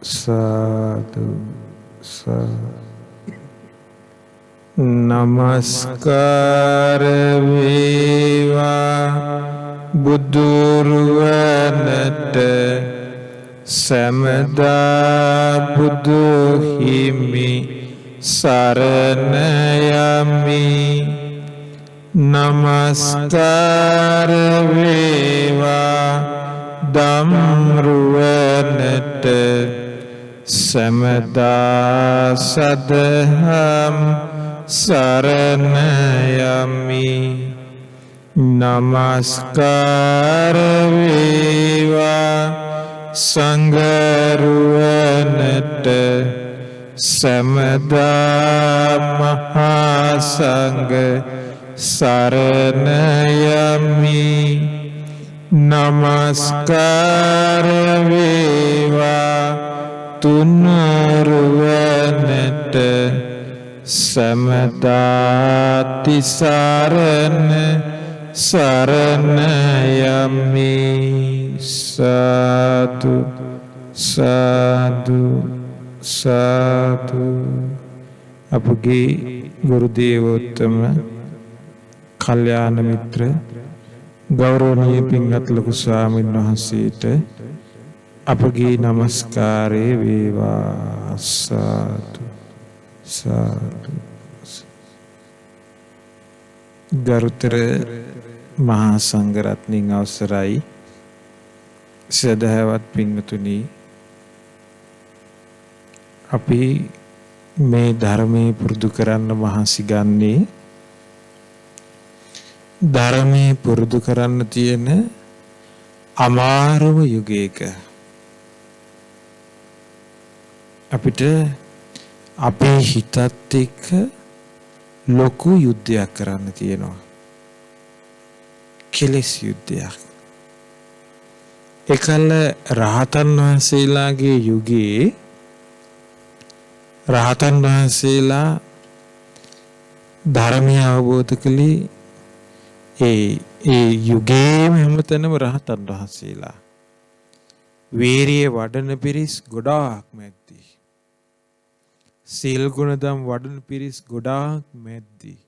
साधु साधु। नमस्कार वेवा බුදුරුවනට සැමදා බුදු හිමි සරණ යමි. නමස්කාර වේවා ධම්රුවනට සැමදා සදහම් සරණ යමි. නමස්කාර වේවා සංඝරුවනට සැමදා මහා සංඝ සරණ යමි. නමස්කාර වේවා තුන්රුවනට සැමදා තිසරණ සරණ යමි. සාදු සාදු සාදු. අපගේ ගුරු දේවෝත්තම කල්යාණ මිත්‍ර ගෞරවනීය පින්වත් ලොකු ස්වාමීන් වහන්සේට අපගේ නමස්කාරය වේවා. සාදු සාදු. ගරුතර මහා සංඝරත්නයන් අවසරයි. සදහවත් පින්වතුනි, අපි මේ ධර්මයේ පුරුදු කරන්න මහන්සි ගන්නේ ධර්මයේ පුරුදු කරන්න තියෙන අමාරුම යුගයක. අපිට අපේ හිතත් එක්ක ලොකු යුද්ධයක් කරන්න තියෙනවා. කෙලෙස් යුද්ධයක්. එකල රහතන් වහන්සේලාගේ යුගයේ රහතන් වහන්සේලා ධර්මය අවබෝධ කළේ ඒ යුගයේම හැමතැනම රහතන් වහන්සේලා. වීරිය වඩන පිරිස් ගොඩාක් මැද්දී. සීල් ගුණදම් වඩන පිරිස් ගොඩාක් මැද්දී.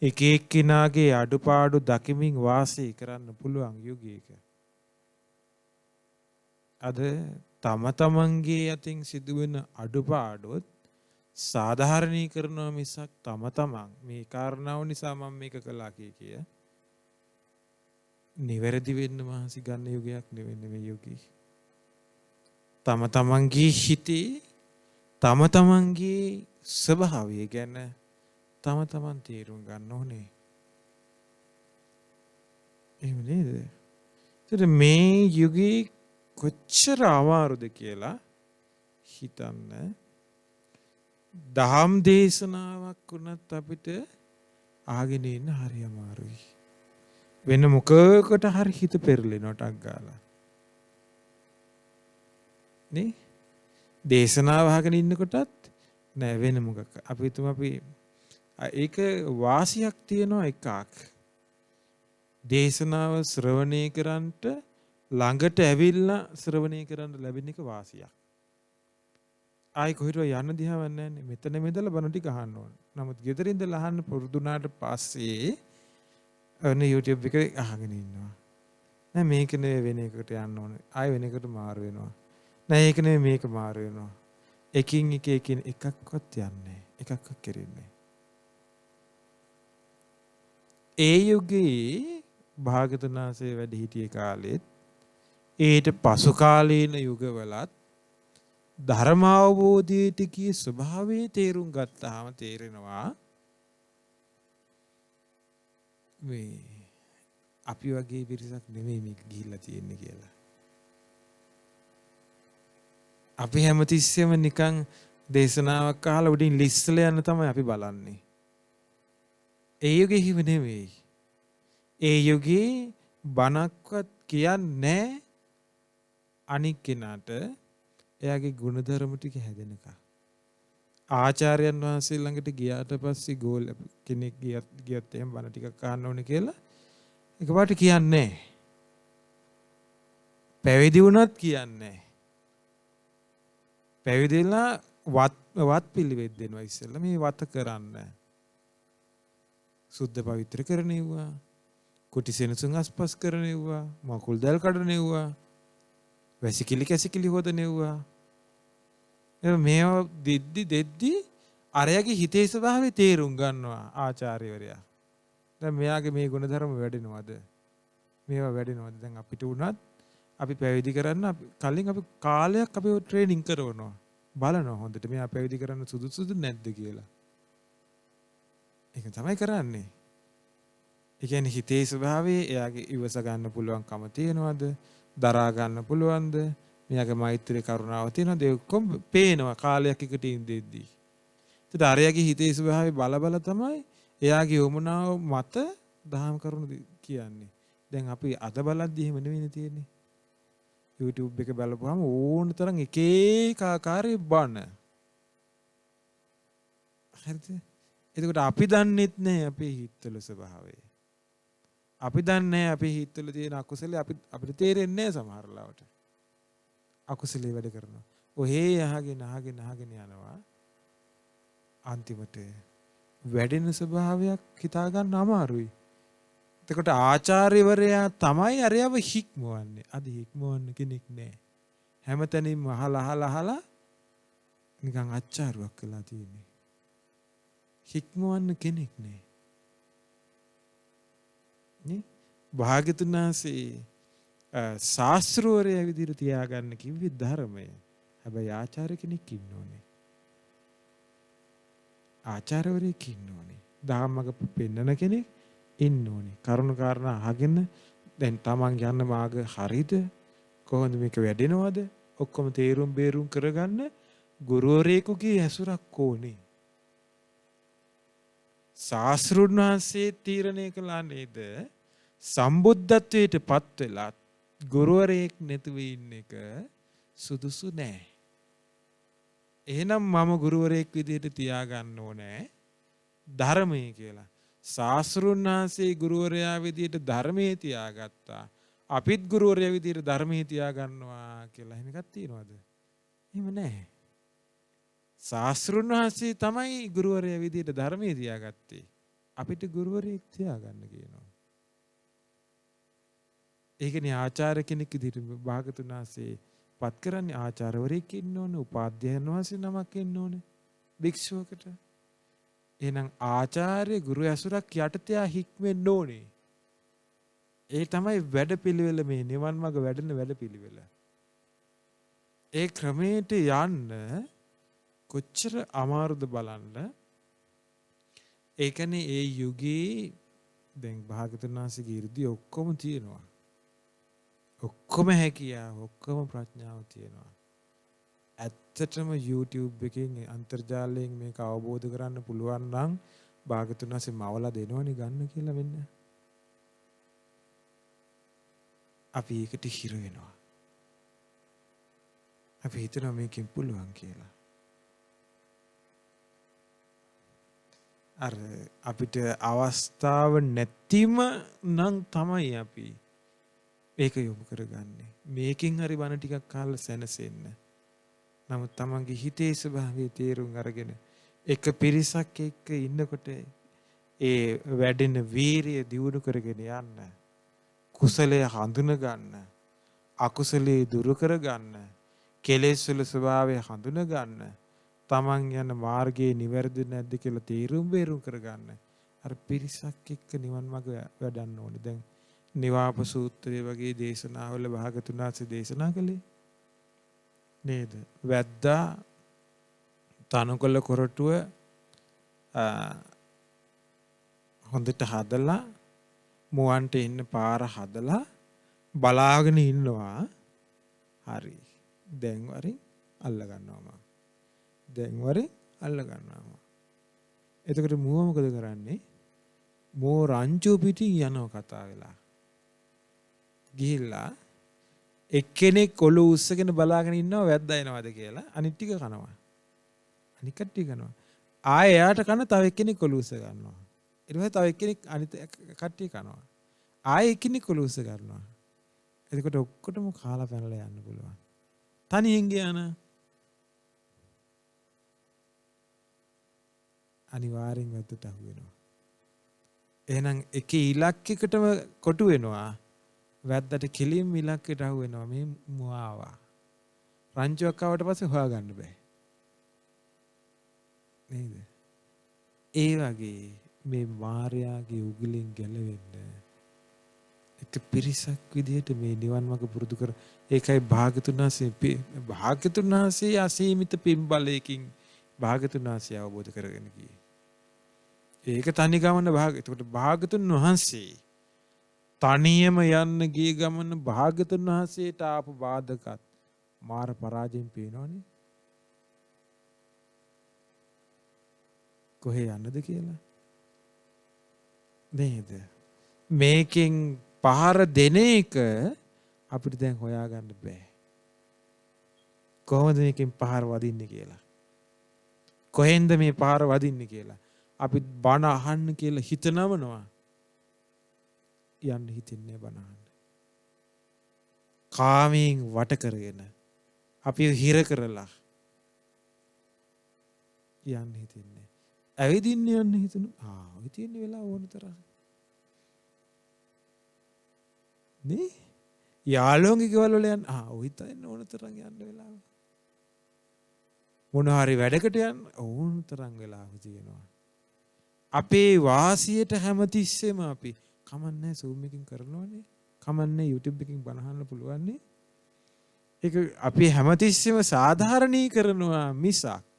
එක එක්කෙනාගේ අඩුපාඩු දකිමින් වාසය කරන්න පුළුවන් යුගයක. අද තම තමන්ගේ අතින් සිදුවෙන අඩුපාඩුත් සාධාරණී කරනවා මිසක් තම තමන් මේ කාරණාව නිසා මම මේක කළා කිය නිවැරදි වෙන්න මහන්සි ගන්න යුගයක් නෙවෙයි මේ යුගී. තම තමන්ගේ හිතේ තම තමන්ගේ ස්වභාවය ගැන තම තමන් තේරුම් ගන්න ඕනේ. එහෙම නේද? ඒත් මේ යුගී කොච්චර අමාරුද කියලා හිතන්න. දහම් දේශනාවක් වුණත් අපිට ආගෙන ඉන්න හරි අමාරුයි. වෙන මොකකට හරි හිත පෙරලෙනවා ටක් ගාලා. නේ? දේශනාව අහගෙන ඉන්නකොටත් නෑ වෙන මොකක්. අපි හිතමු අපි ඒක වාසියක් තියනවා එකක්. දේශනාව ශ්‍රවණය කරන්ට ළඟට ඇවිල්ලා ශ්‍රවණය කරන්න ලැබෙන එක වාසියක්. ආයි කොහෙට යන්න දිහාවක් නැහැ. මෙතන මෙදලා බණ ටික අහන්න ඕන. නමුත් ගෙදර ඉඳලා අහන්න පුරුදුනාට පස්සේ අනේ YouTube එකේ අහගෙන ඉන්නවා. නෑ මේක නෙවෙයි වෙන එකකට යන්න ඕනේ. ආයි වෙන එකට මාරු වෙනවා. නෑ ඒක නෙවෙයි මේක මාරු වෙනවා. එකින් එක එකක්වත් යන්නේ. එකක්වත් කෙරෙන්නේ. ඒ යුගයේ භාගතුන් වහන්සේ වැඩ හිටියේ කාලෙත් ඊට පසු කාලීන යුගවලත් ධර්ම අවබෝධයට කී ස්වභාවයේ තේරුම් ගත්තාම තේරෙනවා මේ අපි වගේ පිරිසක් නෙමෙයි මේක ගිහිල්ලා තියෙන්නේ කියලා. අපි හැමතිස්සෙම නිකන් දේශනාවක් අහලා උඩින් ලිස්සලා යන තමයි අපි බලන්නේ. ඒ යුගේ හිම නෙමෙයි. ඒ යුගේ බණක්වත් කියන්නේ අනික් කෙනාට එයාගේ ගුණධර්ම ටික හැදෙනකම්. ආචාර්යයන් වහන්සේ ළඟට ගියාට පස්සේ ගෝල කෙනෙක් ගියත් එහෙම බණ ටිකක් අහන්න ඕනේ කියලා එකපාරට කියන්නේ නැහැ. පැවිදි වුණත් කියන්නේ නැහැ. පැවිදිලා වත් පිළිවෙත් දෙනවා ඉස්සෙල්ලා මේ වත කරන්න. සුද්ධ පවිත්‍ර කරණෙව්වා. කුටි සෙනසුන් අස්පස් කරණෙව්වා. මකුල් දැල් කඩනෙව්වා. වැසිකිලි කැසිකිලි හොදනෙව්වා. මේවා දෙද්දි අරයාගේ හිතේ ස්වභාවය තේරුම් ගන්නවා ආචාර්යවරයා. දැන් මෙයාගේ මේ ගුණධර්ම වැඩෙනවද? මේවා වැඩෙනවද? දැන් අපිට උනත් අපි පැවිදි කරන්න කලින් අපි කාලයක් අපි ට්‍රේනින් කරනවා. බලනවා හොඳට මෙයා පැවිදි කරන්න සුදුසුද නැද්ද කියලා. ඒක තමයි කරන්නේ. ඒ කියන්නේ හිතේ ස්වභාවය එයාගේ ඉවස ගන්න පුළුවන්කම තියෙනවද? දරා ගන්න පුළුවන්ද? මෙයාගේ මෛත්‍රී කරුණාව තියෙනවද? ඒ ඔක්කොම පේනවා කාලයක් එකට ඉඳෙද්දී. ඒත් අරයාගේ හිතේ ස්වභාවය බල තමයි එයාගේ යොමුනාව මත දහම් කරුණු කියන්නේ. දැන් අපි අද බලද්දි එහෙම නෙවෙයි තියෙන්නේ. YouTube එක බලපුවාම ඕන තරම් එක එක ආකාරයේ බණ. හරිද? එතකොට අපි දන්නෙත් නෑ අපේ හිතවල ස්වභාවය. අපි දන්නේ අපේ හිතවල තියෙන අකුසලයේ අපිට තේරෙන්නේ නෑ සමහර ලාවට. අකුසලයේ වැඩ කරනවා. ඔහේ අහගෙන යනවා. අන්තිමට වැඩෙන ස්වභාවයක් හිතා ගන්න අමාරුයි. එතකොට ආචාර්යවරයා තමයි අරයව හික්මවන්නේ. අද හික්මවන්න කෙනෙක් නෑ. හැමතැනින්ම අහලා නිකන් අච්චාරුවක් වෙලා තියෙන්නේ. හික්මවන්න කෙනෙක් නෑ. නේ? භාග්‍යතුන් වහන්සේ ශාස්ත්‍රවරයා විදිහට තියාගන්න කිව්වේ ධර්මය. හැබැයි ආචාර්ය කෙනෙක් ඉන්න ඕනේ. ආචාර්යවරයෙක් ඉන්න ඕනේ. ධම්මක පෙන්නන කෙනෙක් ඉන්න ඕනේ. කරුණු කාරණා අහගෙන දැන් Taman යන්න මාර්ග හරිද? කොහොමද මේක වැඩෙනවද? ඔක්කොම තේරුම් බේරුම් කරගන්න ගුරුවරයෙකුගේ ඇසුරක් ඕනේ. ශාස්ත්‍රුන් වහන්සේ තීරණය කළා නේද? සම්බුද්ධත්වයට පත් වෙලා ගුරුවරයෙක් නැතුව ඉන්න එක සුදුසු නෑ. එහෙනම් මම ගුරුවරයෙක් විදිහට තියාගන්න ඕනේ ධර්මයේ කියලා. ශාස්ත්‍රුන් වහන්සේ ගුරුවරයා විදිහට ධර්මයේ තියාගත්තා. අපිත් ගුරුවරයා විදිහට ධර්මයේ තියාගන්නවා කියලා එහෙම එකක් තියනවද? එහෙම නැහැ. ශාස්ත්‍රුන් වහන්සේ තමයි ගුරුවරයා විදිහට ධර්මයේ තියාගත්තේ. අපිට ගුරුවරයෙක් තියාගන්න කියනවා. ඒකනේ ආචාර්ය කෙනෙක් විදිහට භාගතුන් වහන්සේ පත් කරන්නේ ආචාර්යවරයෙක් ඉන්න ඕනේ, උපාධ්‍යයන් වහන්සේ නමක් ඉන්න ඕනේ භික්ෂුවකට. එහෙනම් ආචාර්ය ගුරු ඇසුරක් යටතේ හික්මෙන්න ඕනේ. ඒ තමයි වැඩපිළිවෙල මේ නිවන් මාර්ග වැඩෙන වැඩපිළිවෙල. ඒ ක්‍රමයට යන්න කොච්චර අමාරුද බලන්න. ඒකනේ ඒ යුගයේ දැන් භාගතුන් වහන්සේගේ 이르දී ඔක්කොම තියෙනවා. ඔක්කොම හැකියාව, ඔක්කොම ප්‍රඥාව තියෙනවා. ඇත්තටම YouTube එකෙන් අන්තර්ජාලයෙන් මේක අවබෝධ කරන්න පුළුවන් නම් භාගතුන් වහන්සේ මවලා දෙනවනේ ගන්න කියලා වෙන්න. අපි ඒකට හිර වෙනවා. අපි හිතනවා මේකෙන් පුළුවන් කියලා. අර අපිට අවස්ථාව නැතිම නම් තමයි අපි ඒක යොමු කරගන්නේ. මේකෙන් හරි බණ ටිකක් අහලා සැනසෙන්න. නමුත් තමන්ගේ හිතේ ස්වභාවය තේරුම් අරගෙන එක පිරිසක් එක්ක ඉන්නකොට ඒ වැඩෙන වීරිය දියුණු කරගෙන යන්න. කුසලය හඳුන ගන්න. අකුසලයේ දුරු කර ගන්න. කෙලෙස් වල ස්වභාවය හඳුන ගන්න. තමන් යන මාර්ගයේ නිවැරදි නැද්ද කියලා තීරුම් බේරුම් කරගන්න. අර පිරිසක් එක්ක නිවන් මාර්ග වැඩන්න ඕනේ. දැන් නිවාප සූත්‍රය වගේ දේශනාවල භාගතුන් වහන්සේ දේශනා කළේ නේද? වැද්දා තනකොළ කොරටුව හොඳට හදලා මුවන්ට ඉන්න පාර හදලා බලාගෙන ඉන්නවා. හරි. දැන් වරින් අල්ල ගන්නවා. දැන් වරින් අල්ල ගන්නවා. එතකොට මුව මොකද කරන්නේ? මෝ රංචු පිටින් යනවා කතා වෙලා. ගිහිල්ලා එක්කෙනෙක් ඔළුව උස්සගෙන බලාගෙන ඉන්නවා වැද්දා එනවද කියලා. අනිත් ටික කනවා. අනිත් කට්ටිය කනවා. ආයෙ එයාට කන තව එක්කෙනෙක් ඔළුව උස්ස ගන්නවා. ඊට පස්සේ තව එක්කෙනෙක් අනිත් කට්ටිය කනවා. ආයෙ එක්කෙනෙක් ඔළුව උස්ස ගන්නවා. එතකොට ඔක්කොටම කාලා පැනලා යන්න පුළුවන්. තනියෙන් ගියාන අනිවාර්යෙන් වැද්දට අහු වෙනවා. එහෙනම් එක ඉලක්කයකටම කොටු වෙනවා. වැද්දට කෙලින්ම ඉලක්කයට අහු වෙනවා මේ මුවාවා. රංචුවක් ආවට පස්සේ හොයාගන්න බෑ. නේද? ඒ වගේ මේ මායාවේ උගලින් ගැලවෙන්න එක පිරිසක් විදිහට මේ නිවන් මාර්ග පුරුදු කර ඒකයි භාග්‍යතුන් වහන්සේ අසීමිත පින්බලයකින් භාග්‍යතුන් වහන්සේ අවබෝධ කරගෙන ගියේ. ඒක තනි ගමන එතකොට භාග්‍යතුන් වහන්සේ තනියම යන්න ගිය ගමන භාග්‍යතුන් වහන්සේට ආපු බාධකත් මාර පරාජයෙන් පේනවනේ. කොහේ යන්නද කියලා නේද? මේකෙන් පහර දෙන එක අපිට දැන් හොයාගන්න බෑ. කොහොමද මේකෙන් පහර වදින්නේ කියලා? කොහෙන්ද මේ පහර වදින්නේ කියලා? අපි බණ අහන්න කියලා හිතනවනවා. යන්න හිතන්නේ බණ අහන්න. කාමයෙන් වට කරගෙන අපි හිර කරලා යන්න හිතන්නේ. ඇවිදින්න යන්න හිතනු. ඔය තියෙන වෙලාව ඕන තරම්. නේ? යාළුවන්ගේ ගෙවල් වල යන්න. ඔය තැන ඕන තරම් යන්න වෙලාව. මොන හරි වැඩකට යන්න ඕන තරම් වෙලාව තියෙනවා. අපේ වාසියට හැමතිස්සෙම අපි කමන්නේ Zoom එකකින් කරනවනේ. කමන්නේ YouTube එකකින් බණ අහන්න පුළුවන් නේ. ඒක අපි හැමතිස්සෙම සාධාරණී කරනවා මිසක්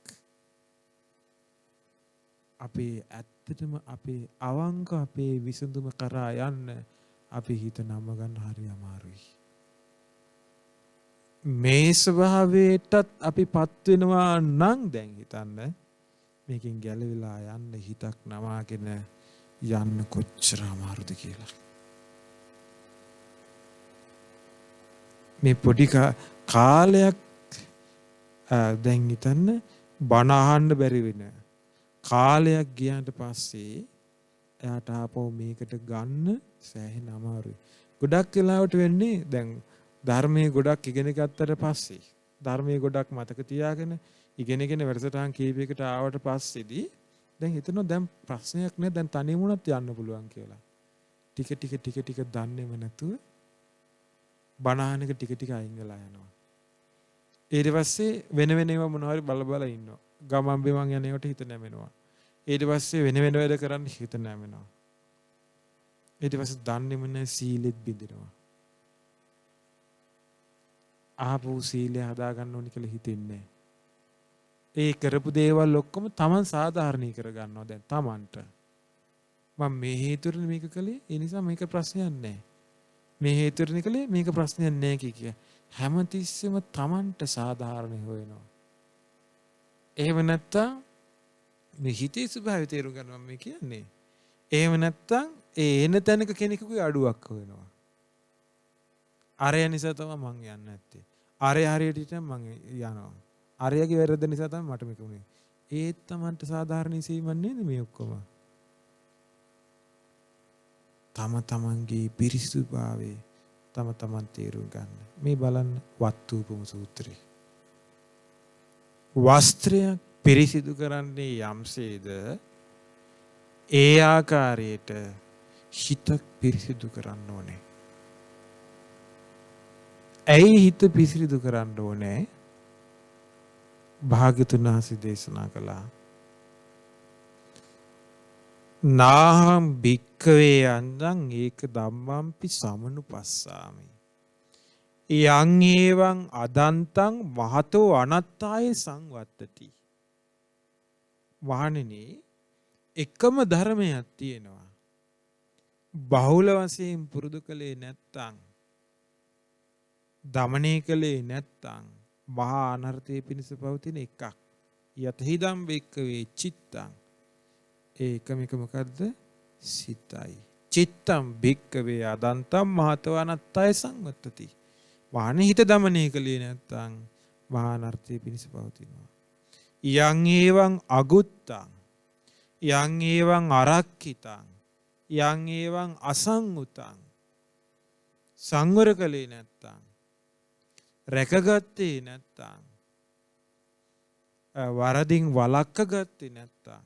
අපේ ඇත්තටම අපේ අවංක අපේ විසඳුම කරා යන්න අපි හිත නම ගන්න හරි අමාරුයි. මේ ස්වභාවයටත් අපිපත් වෙනවා නම් දැන් හිතන්න මේකෙන් ගැලවිලා යන්න හිතක් නමාගෙන යන්න කොච්චර අමාරුද කියලා. මේ පොඩි කාලයක් දැන් හිතන්න බණ අහන්න බැරි වෙන කාලයක් ගියාට පස්සේ එයාට ආපහු මේකට ගන්න සෑහෙන අමාරුයි. ගොඩක් වෙලාවට වෙන්නේ දැන් ධර්මයේ ගොඩක් ඉගෙන ගත්තට පස්සේ ධර්මයේ ගොඩක් මතක තියාගෙන ඉගෙනගෙන වැඩසටහන් කීපයකට ආවට පස්සේදී දැන් හිතනවා දැන් ප්‍රශ්නයක් නෑ දැන් තනියම උනත් යන්න පුළුවන් කියලා. ටික දන්නේම නැතුව බණහන එක ටික අයින් වෙලා යනවා. ඊට පස්සේ වෙන ඒවා මොනවා හරි බල ඉන්නවා. ගමන් බිමන් යන ඒවට හිත නැමෙනවා. ඊට පස්සේ වෙන වැඩ කරන්න හිත නැමෙනවා. ඊට පස්සේ දන්නේම නැහැ සීලෙත් බිඳිනවා. ආපහු සීලය හදා ගන්න ඕනි කියලා හිතෙන්නේ. ඒ කරපු දේවල් ඔක්කොම Taman සාධාරණී කර ගන්නවා දැන් Tamanට. මම මේ හේතුවෙන් මේක කළේ ඒ නිසා මේක ප්‍රශ්නයක් නැහැ. මේ හේතුවෙන් කළේ මේක ප්‍රශ්නයක් නැහැ කිය. හැමතිස්සෙම Tamanට සාධාරණේ හොයනවා. එහෙම නැත්තම් මේ හිතේ ස්වභාවය තේරුම් ගන්නවා මේ කියන්නේ. එහෙම නැත්තම් ඒ එන තැනක කෙනෙකුගේ අඩුවක් හොයනවා. අරය නිසා තමයි මං යන්නේ නැත්තේ. අරය හරියට හිටියම මං යනවා. අරයගේ වැරද්ද නිසා තමයි මට මේක උනේ. ඒත් Tamanට සාධාරණ සීමන් නේද මේ ඔක්කොම. තමන්ගේ පිරිසුදුභාවය තමන් තේරුම් ගන්න. මේ බලන්න වත්තුපම සූත්‍රය. වස්ත්‍රයක් පිරිසිදු කරන්නේ යම්සේද ඒ ආකාරයට හිත පිරිසිදු කරන්න ඕනේ. ඇයි හිත පිරිසිදු කරන්න ඕනේ? භාග්‍යතුන් වහන්සේ දේශනා කළා. නාහම් භික්ඛවේ අංජං ඒක ධම්මම්පි සමනුපස්සාමි. යං ඒවං අදන්තං මහතෝ අනත්තාය සංවත්තති. වහණෙනි එකම ධර්මයක් තියෙනවා. බහුල වශයෙන් පුරුදු කළේ නැත්තම් දමණය කළේ නැත්තම් මහා අනර්ථයේ පිණිස පවතින එකක්. යතහිදම් භික්ඛවේ චිත්තං ඒකම එක මොකද්ද? සිතයි. චිත්තම් භික්ඛවේ අදන්තම් මහතෝ අනත්තාය සංවත්තති. වහණේ හිත දමණය කළේ නැත්තම් මහා අනර්ථයේ පිණිස පවතිනවා. යං ඒවං අගුත්තං යං ඒවං අරක්ඛිතං යං ඒවං අසංඋතං සංවර කළේ නැත්තම් රැකගත්තේ නැත්තම් වරදින් වළක්ක ගත්තේ නැත්තම්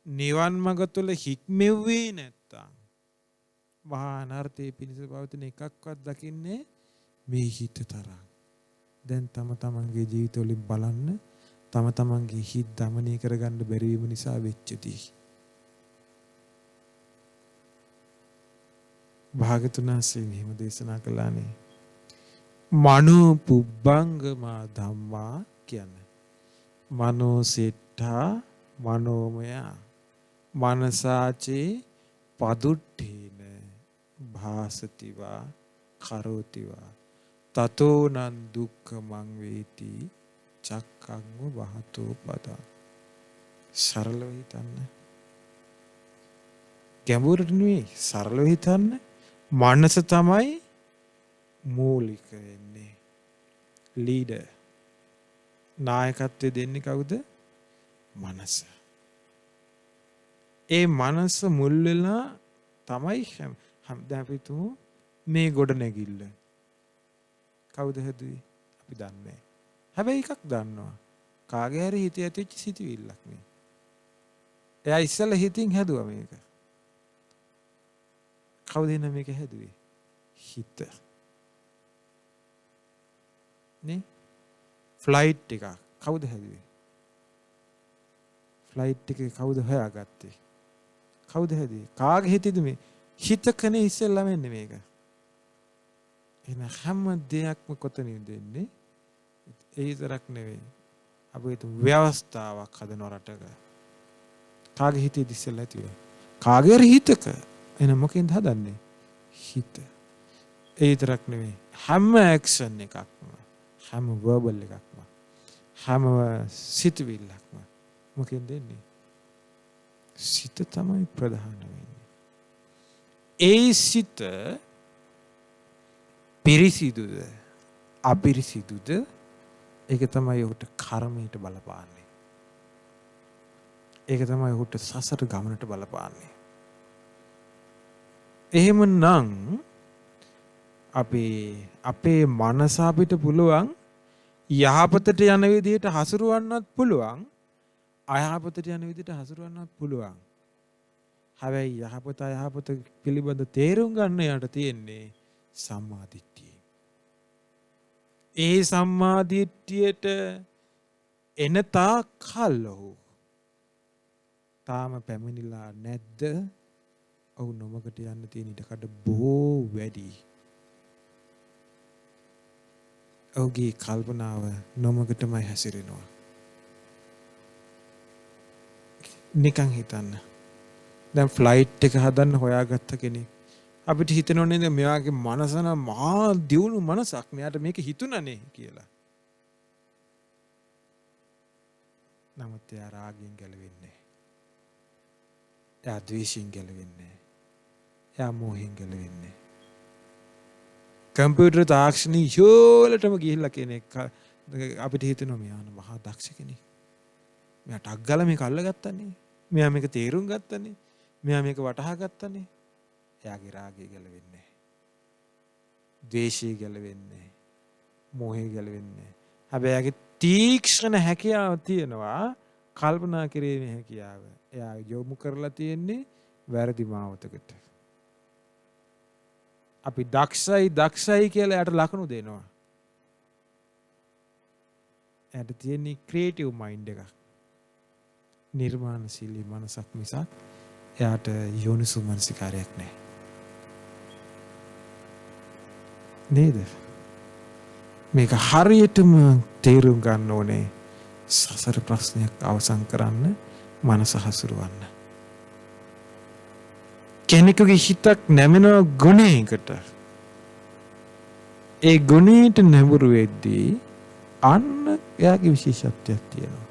නිවන් මඟ තුළ හික්මෙව්වේ නැත්තම් මහා අනර්ථයේ පිණිස පවතින එකක්වත් දකින්නේ මේ හිත තරම්. දැන් තම තමන්ගේ ජීවිතවලින් බලන්න තම තමන්ගේ හිත දමනය කරගන්න බැරි වීම නිසා වෙච්ච දේ. භාග්‍යවතුන් වහන්සේ මෙහෙම දේශනා කළානේ. මනෝ පුබ්බංගමා ධම්මා කියන්නේ. මනෝ සෙට්ඨා මනෝමය මනසාචේ පදුට්ඨේන භාසතිවා කරෝතිවා තතෝනං දුක්ඛමං වේති චක්ඛං වහතෝ පදං. සරලව හිතන්න. ගැඹුරට නෙවෙයි සරලව හිතන්න. මනස තමයි මූලික වෙන්නේ. ලීඩර්. නායකත්වය දෙන්නේ කවුද? මනස. ඒ මනස මුල් වෙලා තමයි දැන් අපි තුමු මේ ගොඩ නැගිල්ල. කවුද හැදුවේ? අපි දන්නේ නැහැ. හැබැයි එකක් දන්නවා. කාගේ හරි හිතේ ඇතිවෙච්ච සිතුවිල්ලක් මේ. එයා ඉස්සෙල්ලා හිතින් හැදුවා මේක. කවුද මේක හැදුවේ? හිත. නේ? ෆ්ලයිට් එක කවුද හැදුවේ? ෆ්ලයිට් එක කවුද හොයාගත්තේ? කවුද හැදුවේ? කාගේ හිතේද මේ? හිතකනේ ඉස්සෙල්ලා මෙන්න මේක. එන හැම දෙයක්ම කොතනින්ද එන්නේ? ඒ විතරක් නෙවෙයි. අපේ ව්‍යවස්ථාවක් හදන රටක. කාගේ හිතේද ඉස්සෙල්ලා ඇතිවේ? කාගේ හිතක? එන මොකෙන්ද හදන්නේ? හිත. ඒ විතරක් නෙවෙයි. හැම ඇක්ෂන් එකක්ම, හැම වර්බල් එකක්ම, හැම සිතුවිල්ලක්ම මොකෙන්ද එන්නේ? සිත තමයි ප්‍රධාන වෙන්නේ. ඒ සිත පිරිසිදුද අපිරිසිදුද ඒක තමයි ඔහුට කර්මයට බලපාන්නේ. ඒක තමයි ඔහුට සසර ගමනට බලපාන්නේ. එහෙමනම් අපේ මනස අපිට පුළුවන් යහපතට යන විදිහට හසුරවන්නත් පුළුවන්, අයහපතට යන විදිහට හසුරවන්නත් පුළුවන්. හැබැයි යහපත අයහපත පිළිබඳ තේරුම් ගන්න යට තියෙන්නේ සම්මා දිට්ඨිය. ඒ සම්මා දිට්ඨියට එන තාක් කල් ඔහු තාම පැමිණිලා නැද්ද? ඔහු නොමකට යන්න තියෙන ඉඩකඩ බොහෝ වැඩි. ඔහුගේ කල්පනාව නොමකටමයි හැසිරෙනවා. නිකන් හිතන්න. දැන් ෆ්ලයිට් එක හදන්න හොයාගත්ත කෙනෙක් අපිට හිතෙනවනේ නේද මෙයාගේ මනස නම් මහා දියුණු මනසක්, මෙයාට මේක හිතුණනේ කියලා. නමුත් එයා රාගයෙන් ගැලවෙන්නේ නැහැ. එයා ද්වේෂයෙන් ගැලවෙන්නේ නැහැ. එයා මෝහයෙන් ගැලවෙන්නේ නැහැ. කම්පියුටර් තාක්ෂණී යෝලටම ගිහිල්ලා කෙනෙක් අපිට හිතෙනවා මෙයා මහා දක්ෂ කෙනෙක්. මෙයා ටක් ගාලා මේක අල්ලගත්තනේ. මෙයා මේක තේරුම් ගත්තනේ. මෙයා මේක වටහා ගත්තනේ. එයාගේ රාගය ගැලවෙන්නේ නැහැ. ද්වේෂය ගැලවෙන්නේ නැහැ. මෝහය ගැලවෙන්නේ නැහැ. හැබැයි එයාගේ තීක්ෂණ හැකියාව තියෙනවා, කල්පනා කිරීමේ හැකියාව. එයා යොමු කරලා තියෙන්නේ වැරදි මාවතකට. අපි දක්ෂයි කියලා එයාට ලකුණු දෙනවා. එයාට තියෙන්නේ ක්‍රියේටිව් මයින්ඩ් එකක්. නිර්මාණශීලී මනසක් මිසක් එයාට යෝනිසෝ මනසිකාරයක් නැහැ. නේද? මේක හරියටම තේරුම් ගන්න ඕනේ. සසර ප්‍රශ්නයක් අවසන් කරන්න මනස හසුරවන්න. කෙනෙකුගේ හිතක් නැමෙන ගුණයකට ඒ ගුණයට නැඹුරු වෙද්දී අන්න එයාගේ විශේෂත්වයක් තියෙනවා.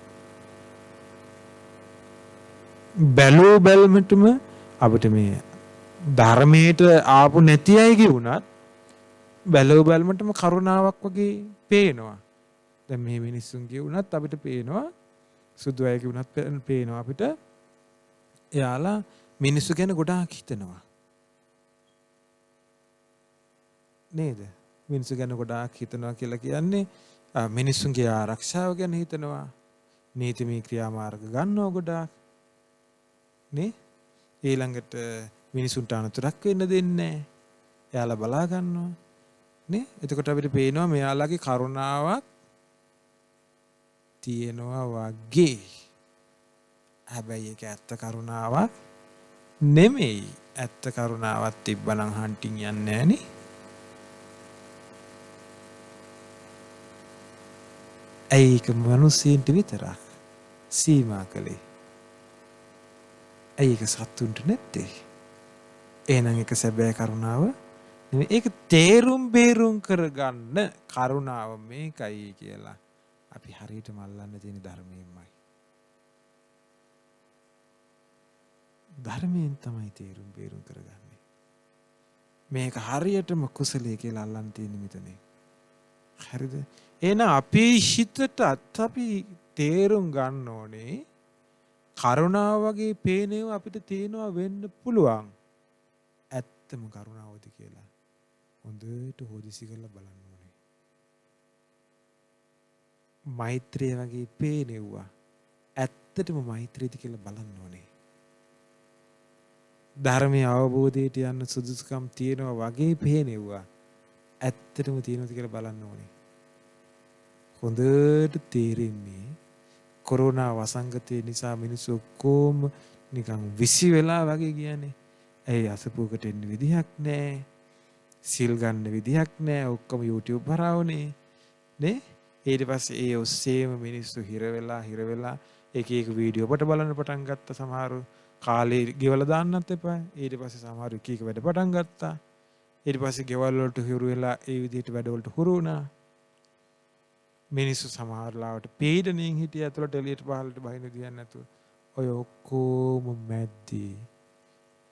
බැලූ බැල්මටම අපිට මේ ධර්මයට ආපු නැති අයගේ වුණත් බැලූ බැල්මටම කරුණාවක් වගේ පේනවා. දැන් මේ මිනිස්සුන්ගේ වුණත් අපිට පේනවා, සුදු අයගේ වුණත් පේනවා අපිට. එයාලා මිනිස්සු ගැන ගොඩාක් හිතනවා. නේද? මිනිස්සු ගැන ගොඩාක් හිතනවා කියලා කියන්නේ මිනිස්සුන්ගේ ආරක්ෂාව ගැන හිතනවා. නීතිමය ක්‍රියාමාර්ග ගන්නවා ගොඩාක්. නේ ඊළඟට මිනිසුන්ට අනතුරක් වෙන්න දෙන්නේ නැහැ. එයාලා බලා ගන්නවා. නේ එතකොට අපිට පේනවා මෙයාලගේ කරුණාවක් තියෙනවා වගේ. හැබැයි ඒක ඇත්ත කරුණාවක් නෙමෙයි. ඇත්ත කරුණාවක් තිබ්බනම් හන්ටින් යන්නේ නැහනේ. ඒක මිනිස්සුන්ට විතරක් සීමා කළේ. ඒක සතුන්ට නැත්තේ. එහෙනම් ඒක සැබෑ කරුණාව නෙමෙයි. ඒක තේරුම් බේරුම් කරගන්න කරුණාව මේකයි කියලා අපි හරියටම අල්ලන්න තියෙන ධර්මයෙන්මයි. ධර්මයෙන් තමයි තේරුම් බේරුම් කරගන්නේ. මේක හරියටම කුසලයේ කියලා අල්ලන්න තියෙන මෙතනේ. හරිද? එහෙනම් අපේ හිතට අපි තේරුම් ගන්න ඕනේ කරුණාව වගේ පේනව අපිට තේනවා වෙන්න පුළුවන්. ඇත්තම කරුණාවද කියලා හොඳට හොදිසි කරලා බලන්න ඕනේ. මෛත්‍රිය වගේ පේනෙව්වා ඇත්තටම මෛත්‍රියද කියලා බලන්න ඕනේ. ධර්මයේ අවබෝධයට යන්න සුදුසුකම් තියෙනවා වගේ පේනෙව්වා ඇත්තටම තියෙනවද කියලා බලන්න ඕනේ. හොඳට තේරෙන්නේ කොරෝනා වසංගතය නිසා මිනිස්සු ඔක්කොම නිකන් විසි වෙලා වගේ කියන්නේ. ඇයි අසපුවකට එන්න විදිහක් නැහැ. සිල් ගන්න විදිහක් නැහැ. ඔක්කොම YouTube හරවනේ. නේ? ඊට පස්සේ ඒ ඔස්සේම මිනිස්සු හිර වෙලා එක වීඩියෝ කොට බලන්න පටන් ගත්ත. සමහරු කාලේ ගෙවලා දාන්නත් එපා. ඊට පස්සේ සමහරු එක වැඩ පටන් ගත්තා. ඊට පස්සේ ගෙවල් වලට හිරු වෙලා ඒ විදිහට වැඩ වලට හුරු වුණා. මිනිස්සු සමහරලාවට පීඩණයෙන් හිටිය ඇතුළට එළියට පහළට බහින්න දියන්නේ නැතුව ඔය ඔක්කොම මැද්දේ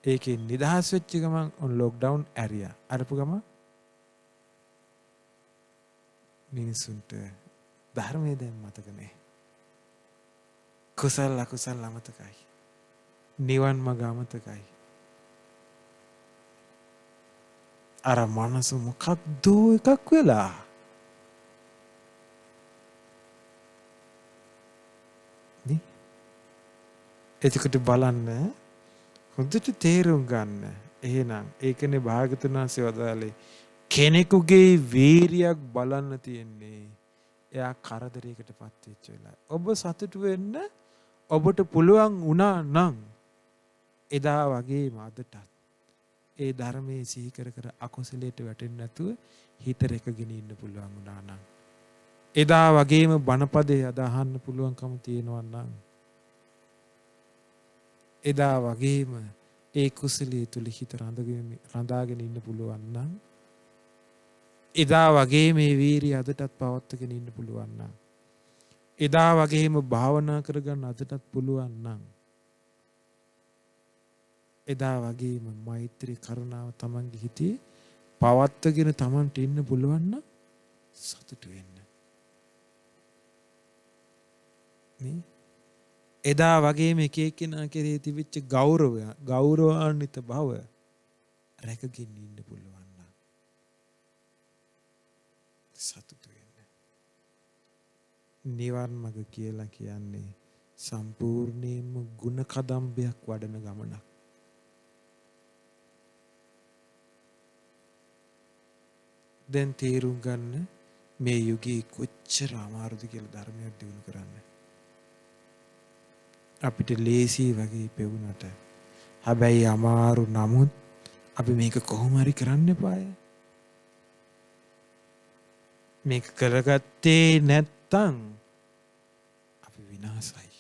ඒකේ නිදහස් වෙච්ච ගමන් ඔන් ලොක්ඩවුන් ඇරියා. අරපු ගමන් මිනිසුන්ට ධර්මයේ දැන් මතක නැහැ. කුසල අකුසල අමතකයි. නිවන් මඟ අමතකයි. අර මනස මොකක්ද එකක් වෙලා එතකොට බලන්න හොඳට තේරුම් ගන්න. එහෙනම් ඒකනේ භාගතුන් වහන්සේ වදාළේ කෙනෙකුගේ වීරියක් බලන්න තියෙන්නේ එයා කරදරයකටපත් වෙච්ච වෙලාව. ඔබ සතුටු වෙන්න ඔබට පුළුවන් වුණා නම් එදා වගේම අදටත් ඒ ධර්මයේ සිහි කර අකුසලයට වැටෙන්නේ නැතුව හිත රැකගෙන ඉන්න පුළුවන් වුණා නම් එදා වගේම බණපදේ අද අහන්න පුළුවන්කම තියෙනවා නම් එදා වගේම ඒ කුසලයේ තුල හිත රඳාගෙන ඉන්න පුළුවන් නම් එදා වගේ මේ වීරිය අදටත් පවත්වාගෙන ඉන්න පුළුවන් නම් එදා වගේම භාවනා කරගන්න අදටත් පුළුවන් නම් එදා වගේම මෛත්‍රී කරුණාව තමන්ගේ හිතේ පවත්වාගෙන තමන්ට ඉන්න පුළුවන් නම් සතුටු වෙන්න. නේ? එදා වගේම එක එක්කෙනා කෙරෙහි තිබිච්ච ගෞරවාන්විත බව රැකගෙන ඉන්න පුළුවන් නම් සතුටු වෙන්න. නිවන් මඟ කියලා කියන්නේ සම්පූර්ණයෙන්ම ගුණ කදම්බයක් වඩන ගමනක්. දැන් තේරුම් ගන්න මේ යුගයේ කොච්චර අමාරුද කියලා ධර්මයක් දිනු කරන්න. අපිට ලේසි වගේ පෙවුනට හැබැයි අමාරු නමුත් අපි මේක කොහොම හරි කරන්න එපාය. මේක කරගත්තේ නැත්තම් අපි විනාශයි.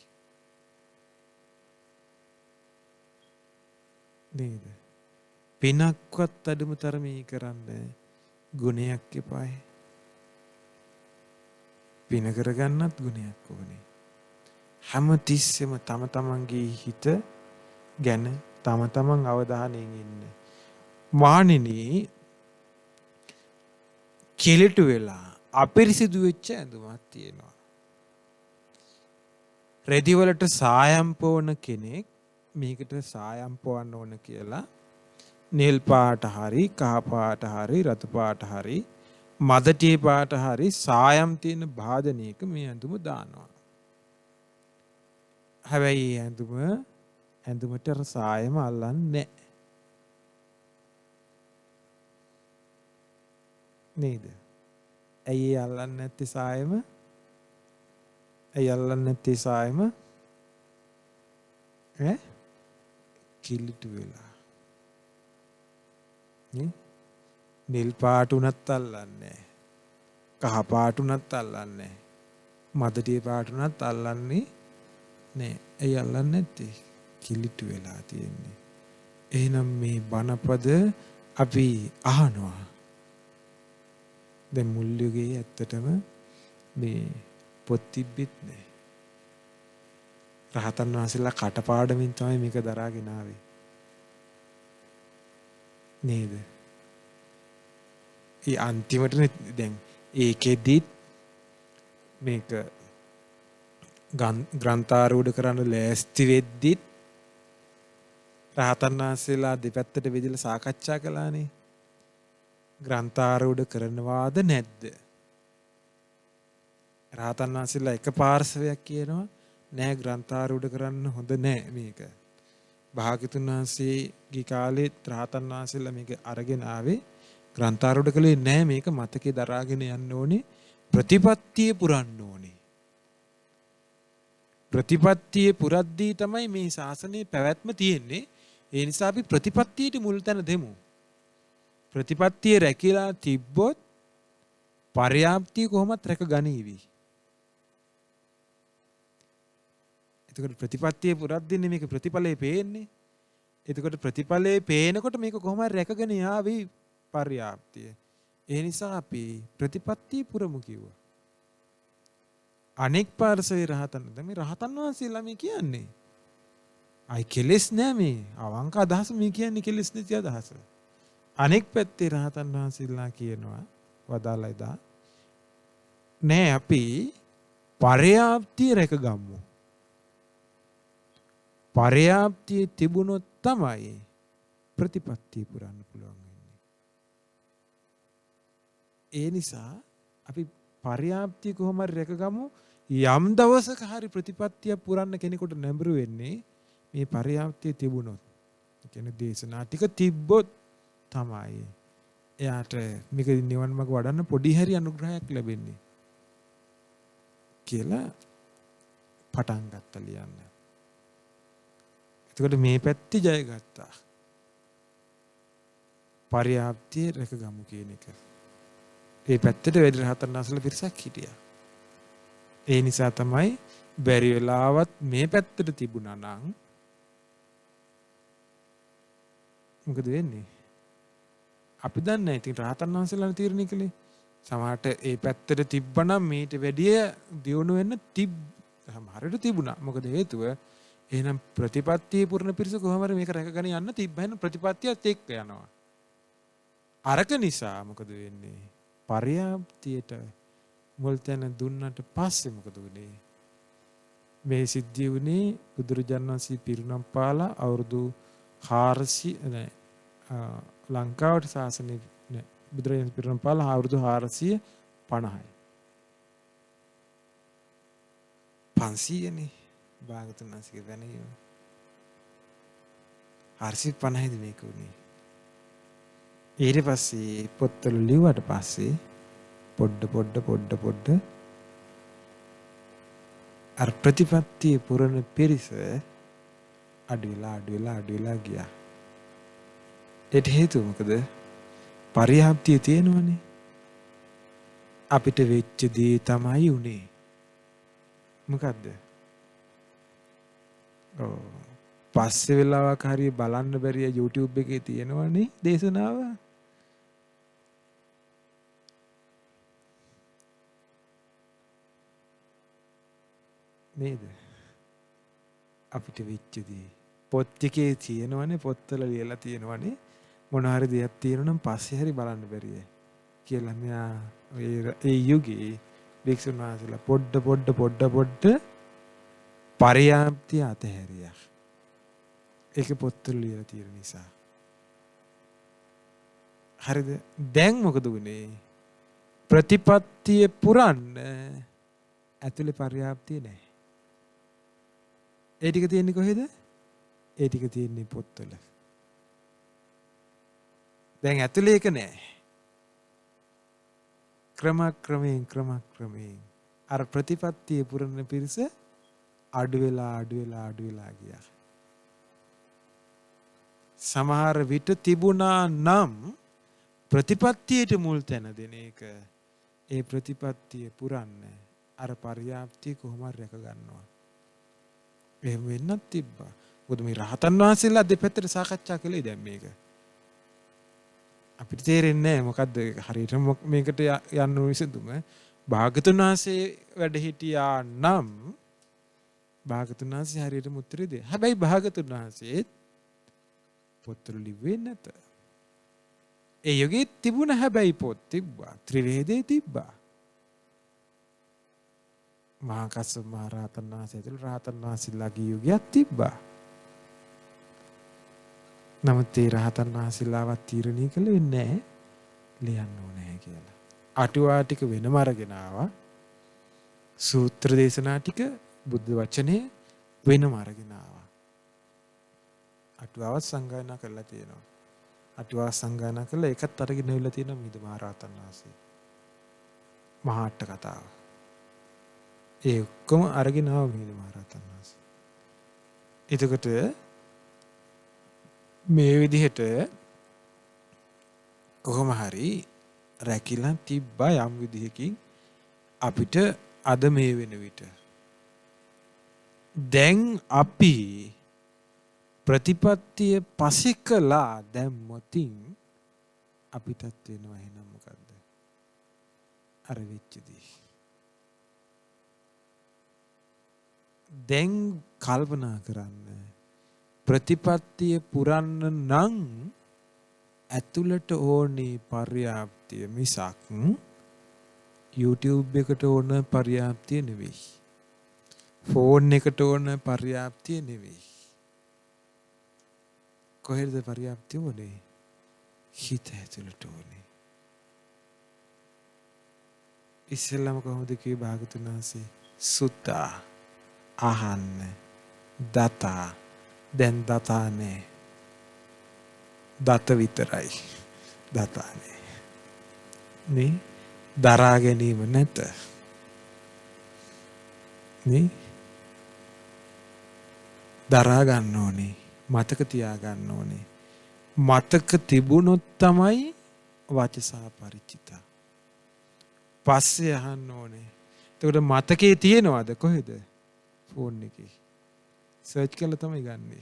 නේද? පිනක්වත් අඩුම තරමේ කරන්න ගුණයක් එපායි. පින කරගන්නත් ගුණයක් ඕනේ. හැම තිස්සෙම තම තමන්ගේ හිත ගැන තම තමන් අවධානයෙන් ඉන්න. මානිනි කෙලෙටු වෙලා අපිරිසිදු වෙච්ච ඇඳුමක් තියෙනවා. රෙදි වලට සායම් පොවන කෙනෙක් මේකට සායම් පොවන්න ඕන කියලා නිල් පාට හරි කහ පාට හරි රතු පාට හරි මදටි පාට හරි සායම් තියෙන භාජනයක මේ ඇඳුම දානවා. හැබැයි ඇඳුම ඇඳුමට අර සායම අල්ලන්නේ නේද? ඇයි අල්ලන්නේ නැත්තේ සායම? ඇයි අල්ලන්නේ නැත්තේ සායම? කිලිටු වෙලා. නිල් පාට උනත් අල්ලන්නේ. කහ පාට උනත් අල්ලන්නේ. මදටිය පාට උනත් අල්ලන්නේ නෑ. ඇයි අල්ලන්නේ නැත්තේ? කිලිටු වෙලා තියෙන්නේ. එහෙනම් මේ බණපද අපි අහනවා. දැන් මුල් යුගයේ ඇත්තටම මේ පොත් තිබ්බෙත් නෑ. රහතන් වහන්සේලා කටපාඩමින් තමයි මේක දරාගෙන ආවේ. නේද? ඒ අන්තිමට දැන් ඒකෙදිත් මේක ග්‍රන්ථාරූඪ කරන්න ලෑස්ති වෙද්දිත් රහතන් වහන්සේලා දෙපැත්තට බෙදලා සාකච්ඡා කළානේ. ග්‍රන්ථාරූඪ කරනවාද නැද්ද? රහතන් වහන්සේලා එක පාර්ශවයක් කියනවා නෑ ග්‍රන්ථාරූඪ කරන්න හොඳ නෑ මේක. භාග්‍යතුන් වහන්සේගේ කාලේ රහතන් වහන්සේලා මේක අරගෙන ආවේ ග්‍රන්ථාරූඪ කළේ නෑ මේක මතකේ දරාගෙන යන්න ඕනේ ප්‍රතිපත්තිය පුරන්න ඕනේ. ප්‍රතිපත්තිය පුරද්දී තමයි මේ ශාසනයේ පැවැත්ම තියෙන්නේ. ඒ නිසා අපි ප්‍රතිපත්තියට මුල් තැන දෙමු. ප්‍රතිපත්තිය රැකිලා තිබ්බොත් පර්යාප්තිය කොහොමත් රැක ගනීවි. එතකොට ප්‍රතිපත්තිය පුරද්දීනේ මේක ප්‍රතිඵලයේ පේන්නේ. එතකොට ප්‍රතිඵලයේ පේනකොට මේක කොහොම හරි රැකගෙන යාවි පර්යාප්තිය. ඒ නිසා අපි ප්‍රතිපත්තිය පුරමු කිව්වා. අනෙක් පාර්ශවයේ රහතන් මේ රහතන් වහන්සේලා මේ කියන්නේ අයි කෙලෙස් නෑ මේ අවංක අදහස මේ කියන්නේ කෙලෙස් නැති අදහස. අනෙක් පැත්තේ රහතන් වහන්සේලා කියනවා වදාළා එදා නෑ අපි පර්යාප්තිය රැකගමු. පර්යාප්තිය තිබුණොත් තමයි ප්‍රතිපත්තිය පුරන්න පුළුවන් වෙන්නේ. ඒ නිසා අපි පර්යාප්තිය කොහොම හරි රැකගමු. යම් දවසක හරි ප්‍රතිපත්තිය පුරන්න කෙනෙකුට නැඹුරු වෙන්නේ මේ පර්යාප්තිය තිබුණොත්. ඒ කියන්නේ දේශනා ටික තිබ්බොත් තමයි එයාට මේක නිවන් මාර්ග වඩන්න පොඩි හරි අනුග්‍රහයක් ලැබෙන්නේ කියලා පටන් ගත්තා ලියන්න. එතකොට මේ පැත්තේ ජය ගත්තා. පර්යාප්තිය රැකගමු කියන එක. ඒ පැත්තට වැඩි රහතන් වහන්සේලා පිරිසක් හිටියා. ඒ නිසා තමයි බැරි වෙලාවත් මේ පැත්තට තිබුණා නම් මොකද වෙන්නේ? අපි දන්නේ නැහැ. ඉතින් රහතන් වහන්සේලා තීරණය කළේ සමහරට ඒ පැත්තට තිබ්බනම් මේට වැඩිය දියුණු වෙන්න සමහරට තිබුණා. මොකද හේතුව එහෙනම් ප්‍රතිපත්තිය පුරන පිරිස කොහොම හරි මේක රැකගෙන යන්න තිබ්බහන ප්‍රතිපත්තියත් එක්ක යනවා. අරක නිසා මොකද වෙන්නේ? පර්යාප්තියට මුල් තැන දුන්නට පස්සේ මොකද වුනේ? මේ සිද්ධිය වුණේ බුදුරජාණන් වහන්සේ පිරිනම් පාලා අවුරුදු 400 ලංකාවට ශාසනය බුදුරජාණන් පිරිනම් පාලා අවුරුදු 450යි. 500නේ භාගතුන් වහන්සේගේ දැනීම. 450යිද මේක උනේ. ඊට පස්සේ පොත්වල ලිව්වට පස්සේ පොඩ්ඩ අර ප්‍රතිපත්තිය පුරන පිරිස අඩු වෙලා ගියා. ඒට හේතුව මොකද? පරිහාප්තිය තියෙනවනේ. අපිට වෙච්ච දේ තමයි උනේ. මොකද්ද? පස්සේ වෙලාවක හරි බලන්න බැරිය YouTube එකේ තියෙනවනේ දේශනාව. නේද? අපිට වෙච්ච දේ පොත් එකේ තියෙනවනේ, පොත්වල ලියලා තියෙනවනේ. මොන හරි දෙයක් තියෙනවනම් පස්සේ හරි බලන්න බැරිය කියලා මෙයා ඒ යුගයේ වික්ෂුන් වහන්සේලා පොඩ්ඩ පරියාප්තිය අතහැරියා. ඒක පොත්වල ලියලා තියෙන නිසා. හරිද? දැන් මොකද වුනේ? ප්‍රතිපත්තිය පුරන්න ඇතුලේ පරියාප්තිය නැහැ. ඒ ටික තියෙන්නේ කොහෙද? ඒ ටික තියෙන්නේ පොත්වල. දැන් ඇතුලේ ඒක නෑ. ක්‍රමයෙන් අර ප්‍රතිපත්තිය පුරන පිරිස අඩු වෙලා ගියා. සමහර විට තිබුණා නම් ප්‍රතිපත්තියට මුල් තැන දෙන එක ඒ ප්‍රතිපත්තිය පුරන්න අර පර්යාප්තිය කොහොම හරි රැක ගන්නවා. එහෙම වෙන්නත් තිබ්බා. මොකද මේ රහතන් වහන්සේලා දෙපැත්තට සාකච්ඡා කළේ දැන් මේක. අපිට තේරෙන්නේ නැහැ මොකද්ද හරියට මේකට යන්න විසඳුම. භාගතුන් වහන්සේ වැඩ හිටියා නම් භාගතුන් වහන්සේ හරියටම උත්තරේ දෙයි. හැබැයි භාගතුන් වහන්සේ පොත්වල ලිව්වේ නැත. ඒ යුගයේ තිබුණ හැබැයි පොත් තිබ්බා. ත්‍රිවේදේ තිබ්බා. මහා කස්සප මහ රහතන් වහන්සේ ඇතුළු රහතන් වහන්සේලාගේ යුගයක් තිබ්බා. නමුත් ඒ රහතන් වහන්සේලාවත් තීරණය කළේ නැහැ ලියන්න ඕනේ කියලා. අටුවා ටික වෙනම අරගෙන ආවා. සූත්‍ර දේශනා ටික බුද්ධ වචනේ වෙනම අරගෙන ආවා. අටුවාවත් සංගායනා කරලා තියෙනවා. අටුවා සංගායනා කළා ඒකත් අරගෙන ඉවිල්ලා තියෙනවා මිහිඳු මහ රහතන් වහන්සේ. මහා අට කතාව. ඒ ඔක්කොම අරගෙන ආවා මිහිඳු මහ රහතන් වහන්සේ. එතකොට මේ විදිහට කොහොම හරි රැකිලා තිබ්බා යම් විදිහකින් අපිට අද මේ වෙන විට. දැන් අපි ප්‍රතිපත්තිය පසිකලා දැම්මොතින් අපිටත් වෙනවා එහෙනම් මොකද්ද? අර වෙච්ච දේ. දැන් කල්පනා කරන්න ප්‍රතිපත්තිය පුරන්න නම් ඇතුළට ඕනේ පර්යාප්තිය මිසක් YouTube එකට ඕන පර්යාප්තිය නෙවෙයි. ෆෝන් එකට ඕන පර්යාප්තිය නෙවෙයි. කොහෙද පර්යාප්තිය ඕනේ? හිත ඇතුළට ඕනේ. ඉස්සෙල්ලාම කොහොමද කිව්වේ භාගතුන් වහන්සේ? සුත්තා අහන්න දතා. දැන් දතා නෑ. දත විතරයි. දතා නෑ. නේ? දරා ගැනීම නැත. නේ? දරා ගන්න ඕනේ. මතක තියා ගන්න ඕනේ. මතක තිබුණොත් තමයි වචසා පරිචිතා. පස්සේ අහන්න ඕනේ. එතකොට මතකේ තියෙනවද කොහෙද? ෆෝන් එකේ. සර්ච් කරලා තමයි ගන්නෙ.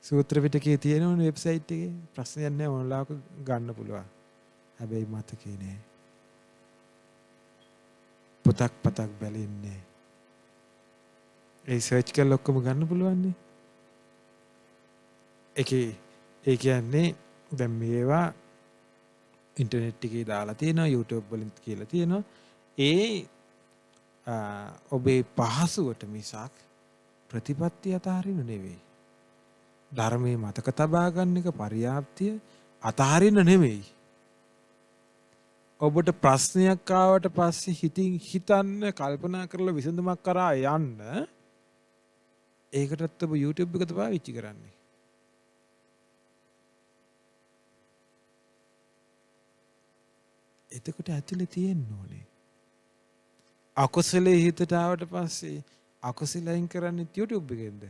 සූත්‍ර පිටකේ තියෙනවනේ වෙබ්සයිට් එකේ. ප්‍රශ්නයක් නැහැ ඕනලාක ගන්න පුළුවන්. හැබැයි මතකේ නෑ. පතක් බැලෙන්නේ. ඒ සර්ච් කරලා ඔක්කොම ගන්න පුළුවන් නේ. ඒ කියන්නේ දැන් මේවා ඉන්ටර්නෙට් එකේ දාලා තියෙනවා YouTube වලින් කියලා තියෙනවා. ඔබේ පහසුවට මිසක් ප්‍රතිපත්තිය අතහරින්න නෙවෙයි. ධර්මයේ මතක තබා ගන්න එක පරියාප්තිය අතහරින්න නෙවෙයි. ඔබට ප්‍රශ්නයක් ආවට පස්සේ හිතන්න කල්පනා කරලා විසඳුමක් කරා යන්න ඒකටත් ඔබ YouTube එක පාවිච්චි කරන්නේ. එතකොට ඇතුලේ තියෙන්න ඕනේ. අකුසලයේ හිතට ආවට පස්සේ අකුසලයෙන් කරන්නේ YouTube එකෙන්ද?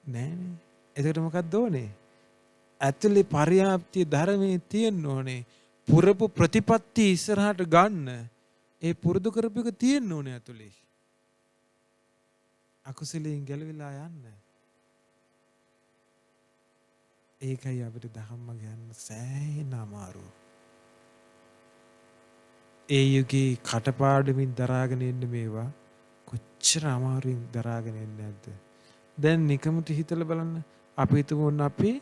නෑනේ. එතකොට මොකක්ද ඕනේ? ඇතුලේ පරියාප්තිය ධර්මයේ තියෙන්න ඕනේ. පුරපු ප්‍රතිපත්ති ඉස්සරහට ගන්න. ඒ පුරුදු කරපු එක තියෙන්න ඕනේ ඇතුලේ. අකුසලයෙන් ගැලවිලා යන්න. ඒකයි අපිට ධම්ම ගන්න සෑහෙන අමාරු. ඒ යුගයේ කටපාඩමින් දරාගෙන ඉන්න මේවා කොච්චර අමාරුවෙන් දරාගෙන ඉන්නේ නැද්ද? දැන් නිකමට හිතලා බලන්න අපි හිතමු අපි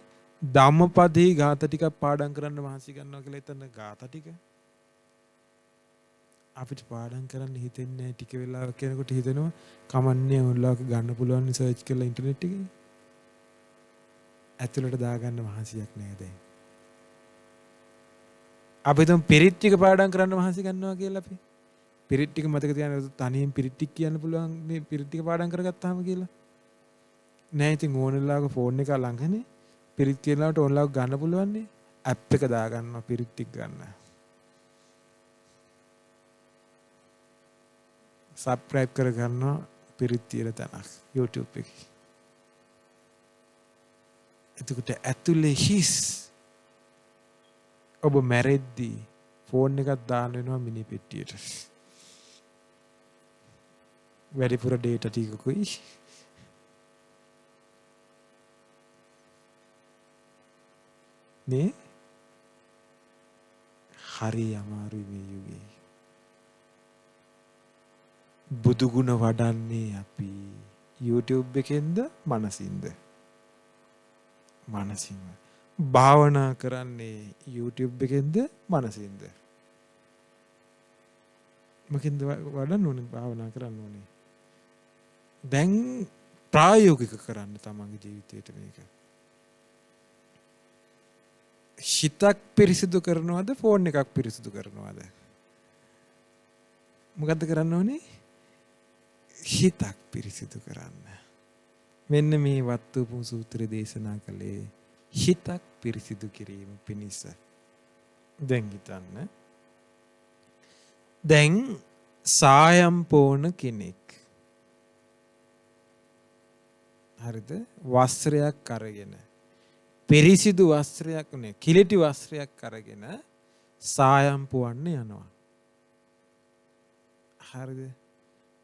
ධම්මපදේ ගාථා ටිකක් පාඩම් කරන්න මහන්සි ගන්නවා කියලා හිතන්න ගාථා ටික අපිට පාඩම් කරන්න හිතෙන්නේ ටික වෙලාවක් යනකොට හිතෙනවා කමන්නේ ඔන්ලාක ගන්න පුළුවන් සර්ච් කරලා ඉන්ටර්නෙට් එකේ ඇතුළට දාගන්න මහන්සියක් නෑ දැන්. අපි තුන් පිරිත් ටික පාඩම් කරන්න මහන්සි ගන්නවා කියලා අපි පිරිත් ටික මතක තියාගෙන තනියෙන් පිරිත් ටික කියන්න පුළුවන් නේ පිරිත් ටික පාඩම් කරගත්තාම කියලා. නෑ ඉතින් ඕනෙලාක ෆෝන් එක ළඟනේ පිරිත් කියලාට ඕනලාක ගන්න පුළුවන් නේ. ඇප් එක දාගන්නවා පිරිත් ටික ගන්න. සබ්ස්ක්‍රයිබ් කරගන්නවා පිරිත් තියෙන තැනක් YouTube එකේ. එතකොට ඇතුලේ හිස් ඔබ මැරෙද්දී ෆෝන් එකක් දාන්න වෙනවා මිනි පෙට්ටියට. වැඩිපුර ඩේටා ටිකකුයි. නේ හරි අමාරුයි මේ යුගේ. බුදු ගුණ වඩන්නේ අපි YouTube එකෙන්ද මනසින්ද? මනසින්ම. භාවනා කරන්නේ YouTube එකෙන්ද මනසින්ද? මොකෙන්ද වඩන්න ඕනේ භාවනා කරන්න ඕනේ? දැන් ප්‍රායෝගික කරන්න තමන්ගේ ජීවිතේට මේක. හිතක් පිරිසිදු කරනවද ෆෝන් එකක් පිරිසිදු කරනවද? මොකද්ද කරන්න ඕනේ? හිතක් පිරිසිදු කරන්න. මෙන්න මේ වත්තුපුම් සූත්‍රය දේශනා කළේ හිතක් පිරිසිදු කිරීම පිණිස. දැන් හිතන්න. දැන් සායම්පෝන කෙනෙක්. හරිද? වස්ත්‍රයක් අරගෙන පිරිසිදු වස්ත්‍රයක් නේ කිලිටි වස්ත්‍රයක් අරගෙන සායම්පුවන්න යනවා. හරිද?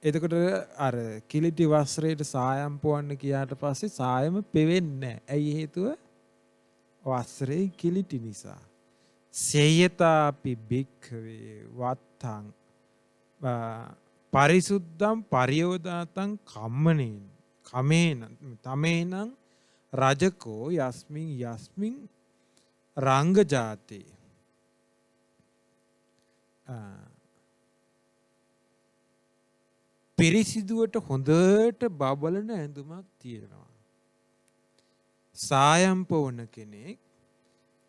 එතකොට අර කිලිටි වස්ත්‍රයට සායම්පුවන්න කියාට පස්සේ සායම පෙවෙන්නේ නැහැ. ඇයි හේතුව? වස්ත්‍රේ කිලිටි නිසා. සේයතාපි භික්ඛවේ වත්තං පරිසුද්ධං පරියෝදාතං කම්මනේන කමේන තමේනං රජකෝ යස්මින් රංග ජාතේ පිරිසිදුවට හොඳට බබලන ඇඳුමක් තියෙනවා. සායම්පෝන කෙනෙක්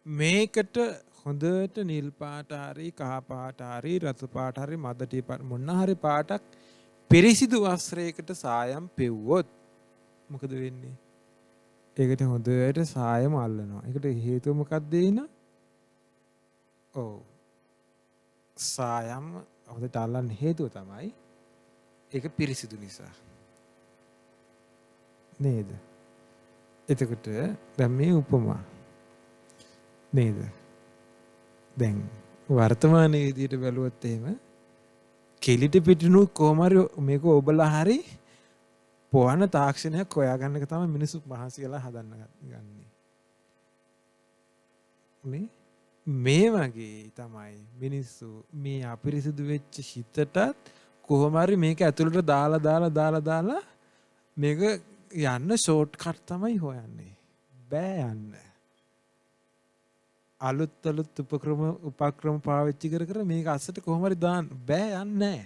මේකට හොඳට නිල් පාට හරි කහ පාට හරි රතු පාට හරි මදටි පාට මොන හරි පාටක් පිරිසිදු වස්ත්‍රයකට සායම් පෙව්වොත් මොකද වෙන්නේ? ඒකට හොඳට සායම අල්ලනවා. ඒකට හේතුව මොකක්ද එන? ඔව්. සායම් හොඳට අල්ලන්න හේතුව තමයි ඒක පිරිසිදු නිසා. නේද? එතකොට දැන් මේ උපමා නේද? දැන් වර්තමානයේ විදියට බැලුවොත් එහෙම කෙලිටි පිටිනු කොහම හරි මේක ඔබලා හරි පොවන තාක්ෂණයක් හොයාගන්න එක තමයි මිනිස්සු මහන්සි වෙලා හදන්න ගන්නේ. මේ වගේ තමයි මිනිස්සු මේ අපිරිසිදු වෙච්ච හිතටත් කොහොම හරි මේක ඇතුළට දාලා මේක යන්න ෂෝට් කට් තමයි හොයන්නේ. බෑ යන්න. අලුත් උපක්‍රම පාවිච්චි කර මේක අස්සට කොහොම හරි දාන්න බෑ යන්නේ.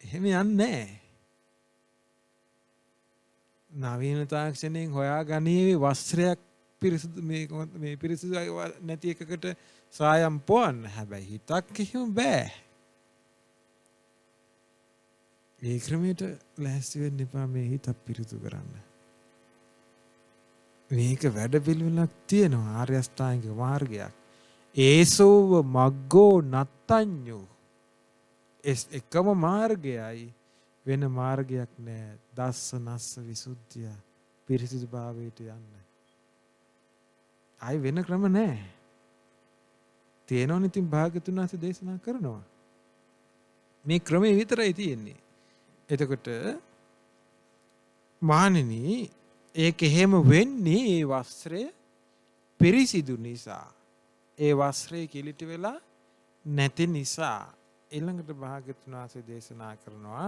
එහෙම යන්නේ නවීන තාක්ෂණයෙන් හොයාගන්නේ වස්ත්‍රයක් පිරිසිදු මේ පිරිසිදු නැති එකකට සායම් පොවන්න. හැබැයි හිතක් එහෙම බෑ. ඒ ක්‍රමයට ලෑස්ති වෙන්න එපා මේ හිත පිරිසිදු කරන්න. මේක වැඩ පිළිවෙලක් තියෙනවා ආර්ය අෂ්ටාංගික මාර්ගයක්. ඒසෝව මග්ගෝ නත්තඤ්ඤෝ. එකම මාර්ගයයි වෙන මාර්ගයක් නෑ. දස්සනස්ස විසුද්ධිය පිරිසිදු භාවයට යන්න. ආයි වෙන ක්‍රම නෑ. තියෙනවනේ ඉතින් භාග්‍යතුන් වහන්සේ දේශනා කරනවා. මේ ක්‍රමේ විතරයි තියෙන්නේ. එතකොට මානෙනි ඒක එහෙම වෙන්නේ ඒ වස්ත්‍රය පිරිසිදු නිසා. ඒ වස්ත්‍රය කිලිටි වෙලා නැති නිසා. ඊළඟට භාග්‍යතුන් වහන්සේ දේශනා කරනවා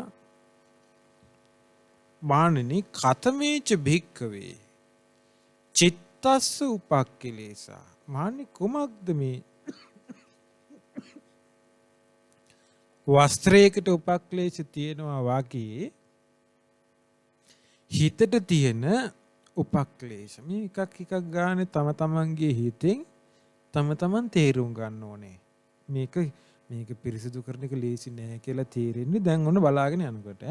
මානෙනි කතමේච භික්ඛවේ චිත්තස්ස උපක්ඛිලේසා. මානෙ කුමක්ද මේ වස්ත්‍රයකට උපක්ලේශ තියෙනවා වාගේ හිතට තියෙන උපක්ලේශ මේ එකක් ගානේ තම තමන්ගේ හිතෙන් තම තමන් තේරුම් ගන්න ඕනේ. මේක මේක පිරිසිදු කරන එක ලේසි නෑ කියලා තේරෙන්නේ දැන් ඔන්න බලාගෙන යනකොට.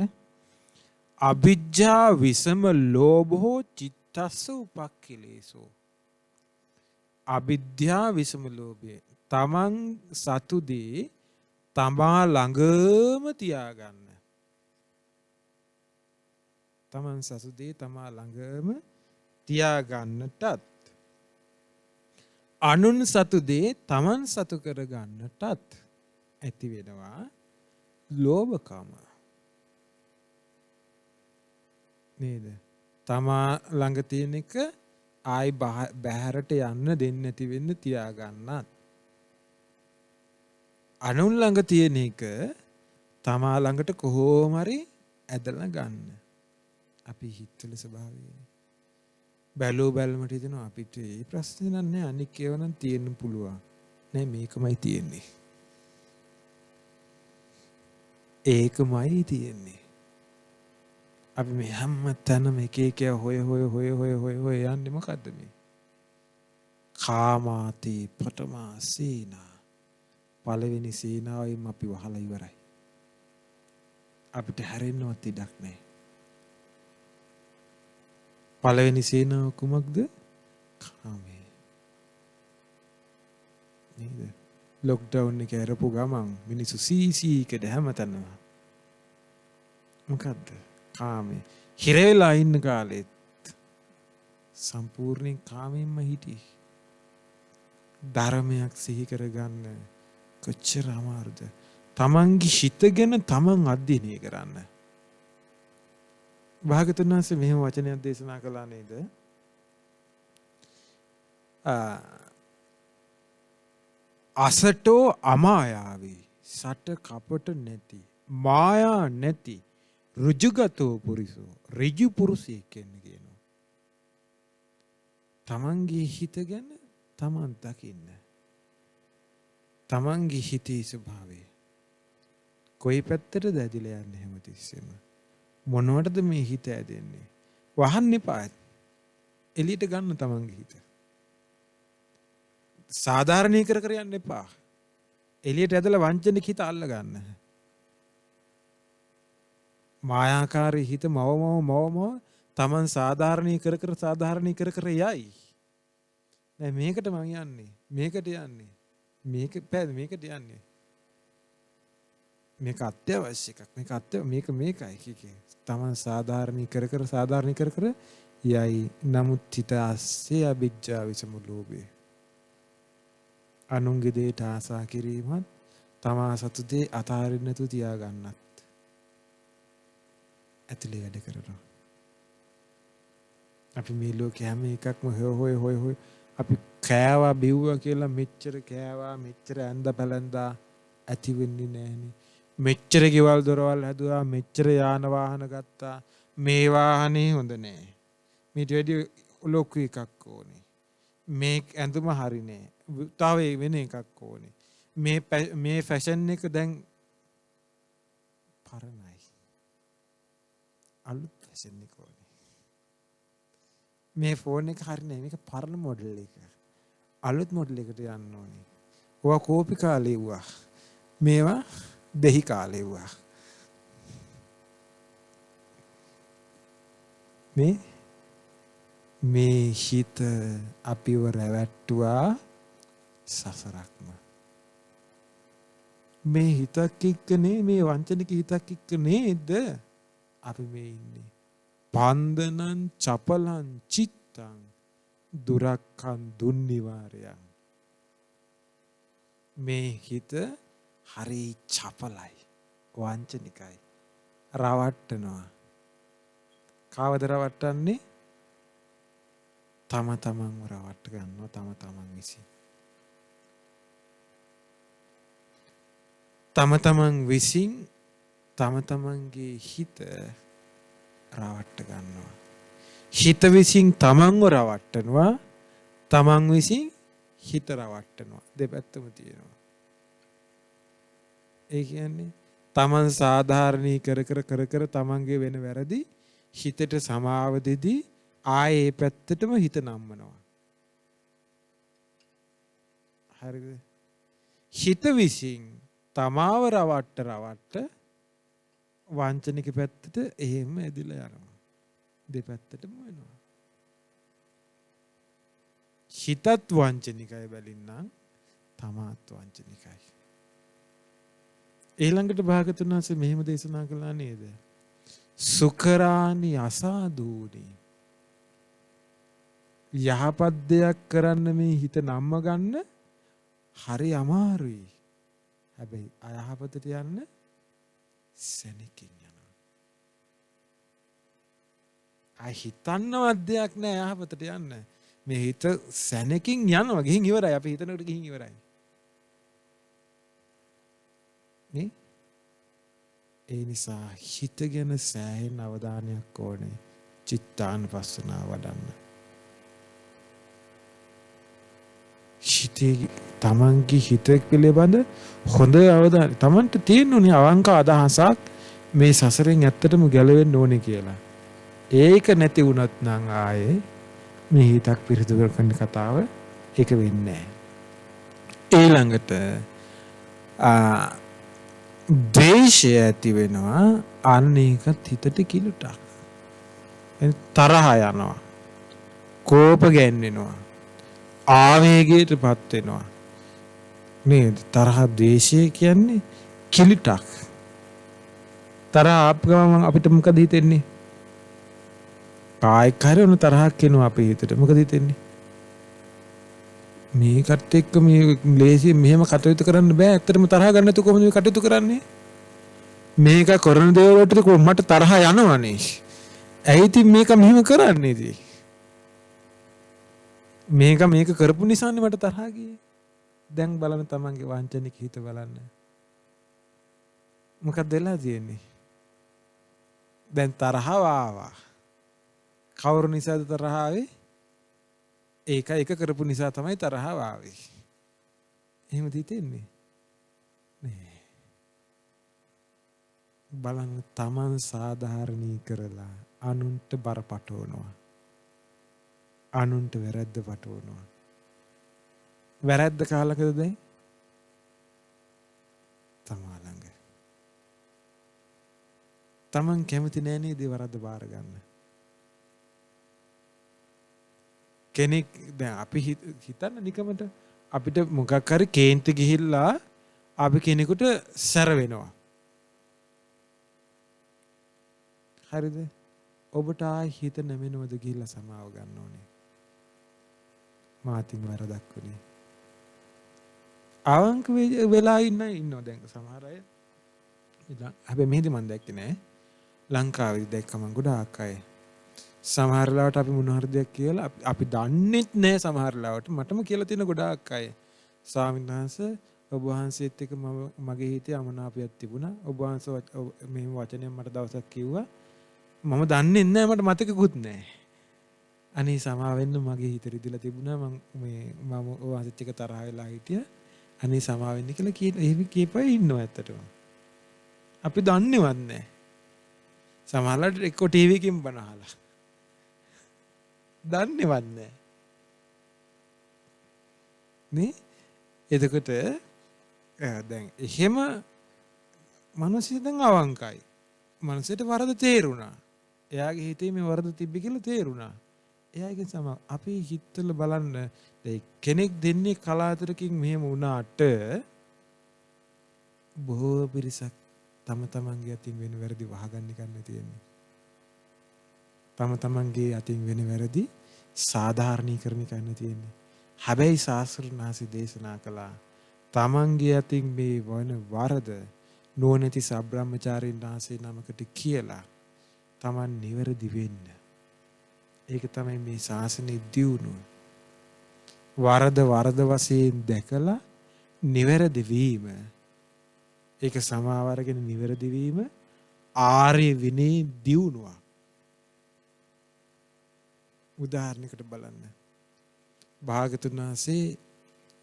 අවිජ්ජා විසම ලෝභෝ චිත්තස්ස උපක්ඛිලේසෝ. අවිද්‍යා විසම ලෝභය. තමන් සතු දේ තමා ළඟම තියාගන්න. තමන් සතු දේ තමා ළඟම තියාගන්නටත් අනුන් සතු දේ තමන් සතු කරගන්නටත් ඇති වෙනවා ලෝභකම. නේද? තමා ළඟ තියෙන එක ආයි බහැරට යන්න දෙන්නේ නැති වෙන්න තියාගන්නත්. අනුන් ළඟ තියෙන එක තමා ළඟට කොහොම හරි ඇදලා ගන්න. අපි හිතවල ස්වභාවය. බැලෝ බැලමට හිතෙනවා අපිට ඒ ප්‍රශ්නේ නෑ අනික් ඒවා නම් තියෙන්න පුළුවන්. නෑ මේකමයි තියෙන්නේ. ඒකමයි තියෙන්නේ. අපි මේ හැම තැනම එක එක හොය යන්නේ මොකද්ද මේ? කාමාති පඨමා සීනා. පළවෙනි සීනාවෙන් අපි වහලා ඉවරයි. අපිට හැරෙන්නවත් ඉඩක් නැහැ. පළවෙනි සීනාව කුමක්ද? කාමය. නේද? ලොක්ඩවුන් එක ඇරපු ගමන් මිනිස්සු සීසීකද හැමතැනම. මොකද්ද? කාමේ. හිර වෙලා ඉන්න කාලෙත් සම්පූර්ණයෙන් කාමයෙන්ම හිටියේ. ධර්මයක් සිහි කරගන්න කොච්චර අමාරුද? තමන්ගේ හිත ගැන තමන් අධ්‍යයනය කරන්න. භාගතුන් වහන්සේ මෙහෙම වචනයක් දේශනා කළා නේද? අසටෝ අමායාවී සට කපට නැති මායා නැති ඍජුගතෝ පුරිසෝ ඍජු පුරුෂයෙක් කියනවා. තමන්ගේ හිත ගැන තමන් දකින්න. තමන්ගේ හිතේ ස්වභාවය කොයි පැත්තටද ඇදිලා යන්නේ හැමතිස්සෙම? මොනවටද මේ හිත ඇදෙන්නේ? වහන්න එපා. එළියට ගන්න තමන්ගේ හිත. සාධාරණීකර කර යන්න එපා. එළියට ඇදලා වංචනික හිත අල්ල ගන්න. මායාකාරී හිත මවමව තමන් සාධාරණීකර කර යයි. නෑ මේකට මං යන්නේ. මේකට යන්නේ. මේකට යන්නේ. මේක අත්‍යවශ්‍ය එකක්. මේකයි කිකේ. තමන් සාධාරණීකර කර යයි. නමුත් හිත ASCII අවිජ්ජා විසම ලෝභය. අනුන්ගේ දේට ආසා කිරීමත් තමා සතු දේ අතාරින්න නැතුව තියාගන්නත් ඇතුලේ වැඩ කරනවා. අපි මේ ලෝකේ හැම එකක්ම හොය අපි කෑවා බිව්වා කියලා මෙච්චර කෑවා මෙච්චර ඇඳ පැලඳා ඇති වෙන්නේ නැහනේ. මෙච්චර ගෙවල් දොරවල් හැදුවා මෙච්චර යාන වාහන ගත්තා. මේ වාහනේ හොඳ නෑ. මේට වැඩි ලොකු එකක් ඕනේ. මේ ඇඳුම හරි නෑ. තව වෙන එකක් ඕනේ. මේ ෆැෂන් එක දැන් පරණයි. අලුත් ෆැෂන් එක ඕනේ. මේ ෆෝන් එක හරි නෑ. මේක පරණ මොඩල් එක. අලුත් මොඩල් එකට යන්න ඕනේ. ඔවා කෝපි කාලේ වුණා. මේවා දෙහි කාලේ වුණා. මේ හිත අපිව රැවට්ටුවා සසරක්ම. මේ හිතක් එක්කනේ මේ වංචනික හිතක් එක්ක නේද අපි මේ ඉන්නේ. පන්දනං චපලං චිත්තං දුරක්ඛං දුන්නිවාරයං. මේ හිත හරි චපලයි වංචනිකයි රවට්ටනවා. කාවද රවට්ටන්නේ? තම තමන්ව රවට්ට ගන්නවා තම තමන් විසින්. තම තමන්ගේ හිත රවට්ට ගන්නවා. හිත විසින් තමන්ව රවට්ටනවා. තමන් විසින් හිත රවට්ටනවා. දෙපැත්තම තියෙනවා. ඒ කියන්නේ තමන් සාධාරණී කර තමන්ගේ වෙන වැරදි හිතට සමාව දෙදී ආයේ පැත්තටම හිත නම්මනවා. හරිද? හිත විසින් තමාව රවට්ට වංචනික පැත්තට එහෙම ඇදිලා යනවා. දෙපැත්තටම වෙනවා. හිතත් වංචනිකයි බැලින්නම් තමාත් වංචනිකයි. ඊළඟට භාගතුන් වහන්සේ මෙහෙම දේශනා කළා නේද? සුකරානි අසාදූනි. යහපත් දෙයක් කරන්න මේ හිත නම්ම ගන්න හරි අමාරුයි. හැබැයි අයහපතට යන්න සැනකින් යනවා. හිතන්නවත් දෙයක් නෑ යහපතට යන්න. මේ හිත සැනකින් යනවා. ගිහින් ඉවරයි. අපි හිතනකොට ගිහින් ඉවරයි. නේ? ඒ නිසා හිත ගැන සෑහෙන අවධානයක් ඕනේ. චිත්තානුපස්සනාව වඩන්න. හිතේ තමන්ගේ හිත පිළිබඳ හොඳ අවධානය. තමන්ට තියෙනුනේ අවංක අදහසක් මේ සසරෙන් ඇත්තටම ගැලවෙන්න ඕනේ කියලා. ඒක නැති වුණත් නම් ආයේ මේ හිතක් පිරිසිදු කරන කතාව ඒක වෙන්නේ නැහැ. ඊළඟට ද්වේෂය ඇති වෙනවා. අන්න ඒකත් හිතට කිලුටක්. තරහ යනවා. කෝප ගැන්වෙනවා. ආවේගයටපත් වෙනවා. නේද? තරහ ද්වේෂය කියන්නේ කිලුටක්. තරහ ආපුවම අපිට මොකද හිතෙන්නේ? කායික හරියන තරහක් එනවා අපේ හිතට. මොකද හිතෙන්නේ? මේකට එක්ක මේ ලේසියෙන් මෙහෙම කටයුතු කරන්න බෑ. ඇත්තටම තරහ ගන්න නැතුව කොහොමද මේ කටයුතු කරන්නේ? මේක කරන දේවල් වලට මට තරහ යනවනේ. ඇයි ඉතින් මේක මෙහෙම කරන්නේ ඉතින්? මේක කරපු නිසානේ මට තරහ ගියේ. දැන් බලන්න තමන්ගේ වංචනික හිත බලන්න. මොකක්ද වෙලා තියෙන්නේ? දැන් තරහව ආවා. කවුරු නිසාද තරහ ආවේ? ඒක කරපු නිසා තමයි තරහව ආවේ. එහෙමද හිතෙන්නේ? නෑ. බලන්න තමන් සාධාරණී කරලා අනුන්ට බර පටවනවා. අනුන්ට වැරද්ද පටවනවා. වැරද්ද කාලකද දැන්? තමා ළඟ. තමන් කැමති නෑ නේද වැරද්ද බාර ගන්න? කෙනෙක් දැන් අපි හිතන්න නිකමට අපිට මොකක් හරි කේන්ති ගිහිල්ලා අපි කෙනෙකුට සැර වෙනවා. හරිද? ඔබට ආයි හිත නැමෙනවද ගිහිල්ලා සමාව ගන්න ඕනේ. මාතින් වරදක් වුණේ. අවංක වෙලා ඉන්නෝ දැන් සමහර අය. හැබැයි මෙහෙදි මම දැක්කේ නෑ. ලංකාවේදී දැක්කම ගොඩාක් අය. සමහර ලාවට අපි මොන හරි දෙයක් කියලා අපි දන්නෙත් නෑ සමහර ලාවට. මටම කියලා තියෙන ගොඩාක් අය. ස්වාමීන් වහන්සේ ඔබ වහන්සේත් එක්ක මගේ හිතේ අමනාපයක් තිබුණා. ඔබ වහන්සේ මේ වචනය මට දවසක් කිව්වා. මම දන්නේ නැහැ මට මතකකුත් නැහැ. අනේ සමා වෙන්න මගේ හිත රිදිලා තිබුණා. මම ඔබ වහන්සේත් එක්ක තරහ වෙලා හිටියා. අනේ සමා වෙන්න කියලා එහෙම කියපයි ඉන්නවා ඇත්තටම. අපි දන්නේවත් නැහැ. සමහරවිට එක්ක ටීවී එකකින් බන අහලා. දන්නේවත් නැහැ. නේ? එතකොට දැන් එහෙම මිනිස්සු දැන් අවංකයි. මනසට වරද තේරුණා. එයාගේ හිතේ මේ වරද තිබ්බ කියලා තේරුණා. එයාගේ සම අපි හිතවල බලන්න කෙනෙක් දෙන්නේ කලාතුරකින් මෙහෙම වුණාට බොහෝ පිරිසක් තම තමන්ගේ අතින් වෙන වැරදි වහගන්න ගන්න තියෙන්නේ. තම තමන්ගේ අතින් වෙන වැරදි සාධාරණීකරණය කරන්න තියෙන්නේ. හැබැයි ශාස්ත්‍රඥාසි දේශනා කළා තමන්ගේ අතින් මේ වන වරද නෝනති සබ්‍රාහ්මචාරීන් වහන්සේ නමකට කියලා තමන් නිවැරදි වෙන්න. ඒක තමයි මේ ශාසනයේ දියුණුව. වරද වශයෙන් දැකලා නිවැරදි වීම. ඒක සමාව අරගෙන නිවැරදි වීම ආර්ය විනී දියුණුව. උදාහරණයකට බලන්න. භාගතුන් වහන්සේ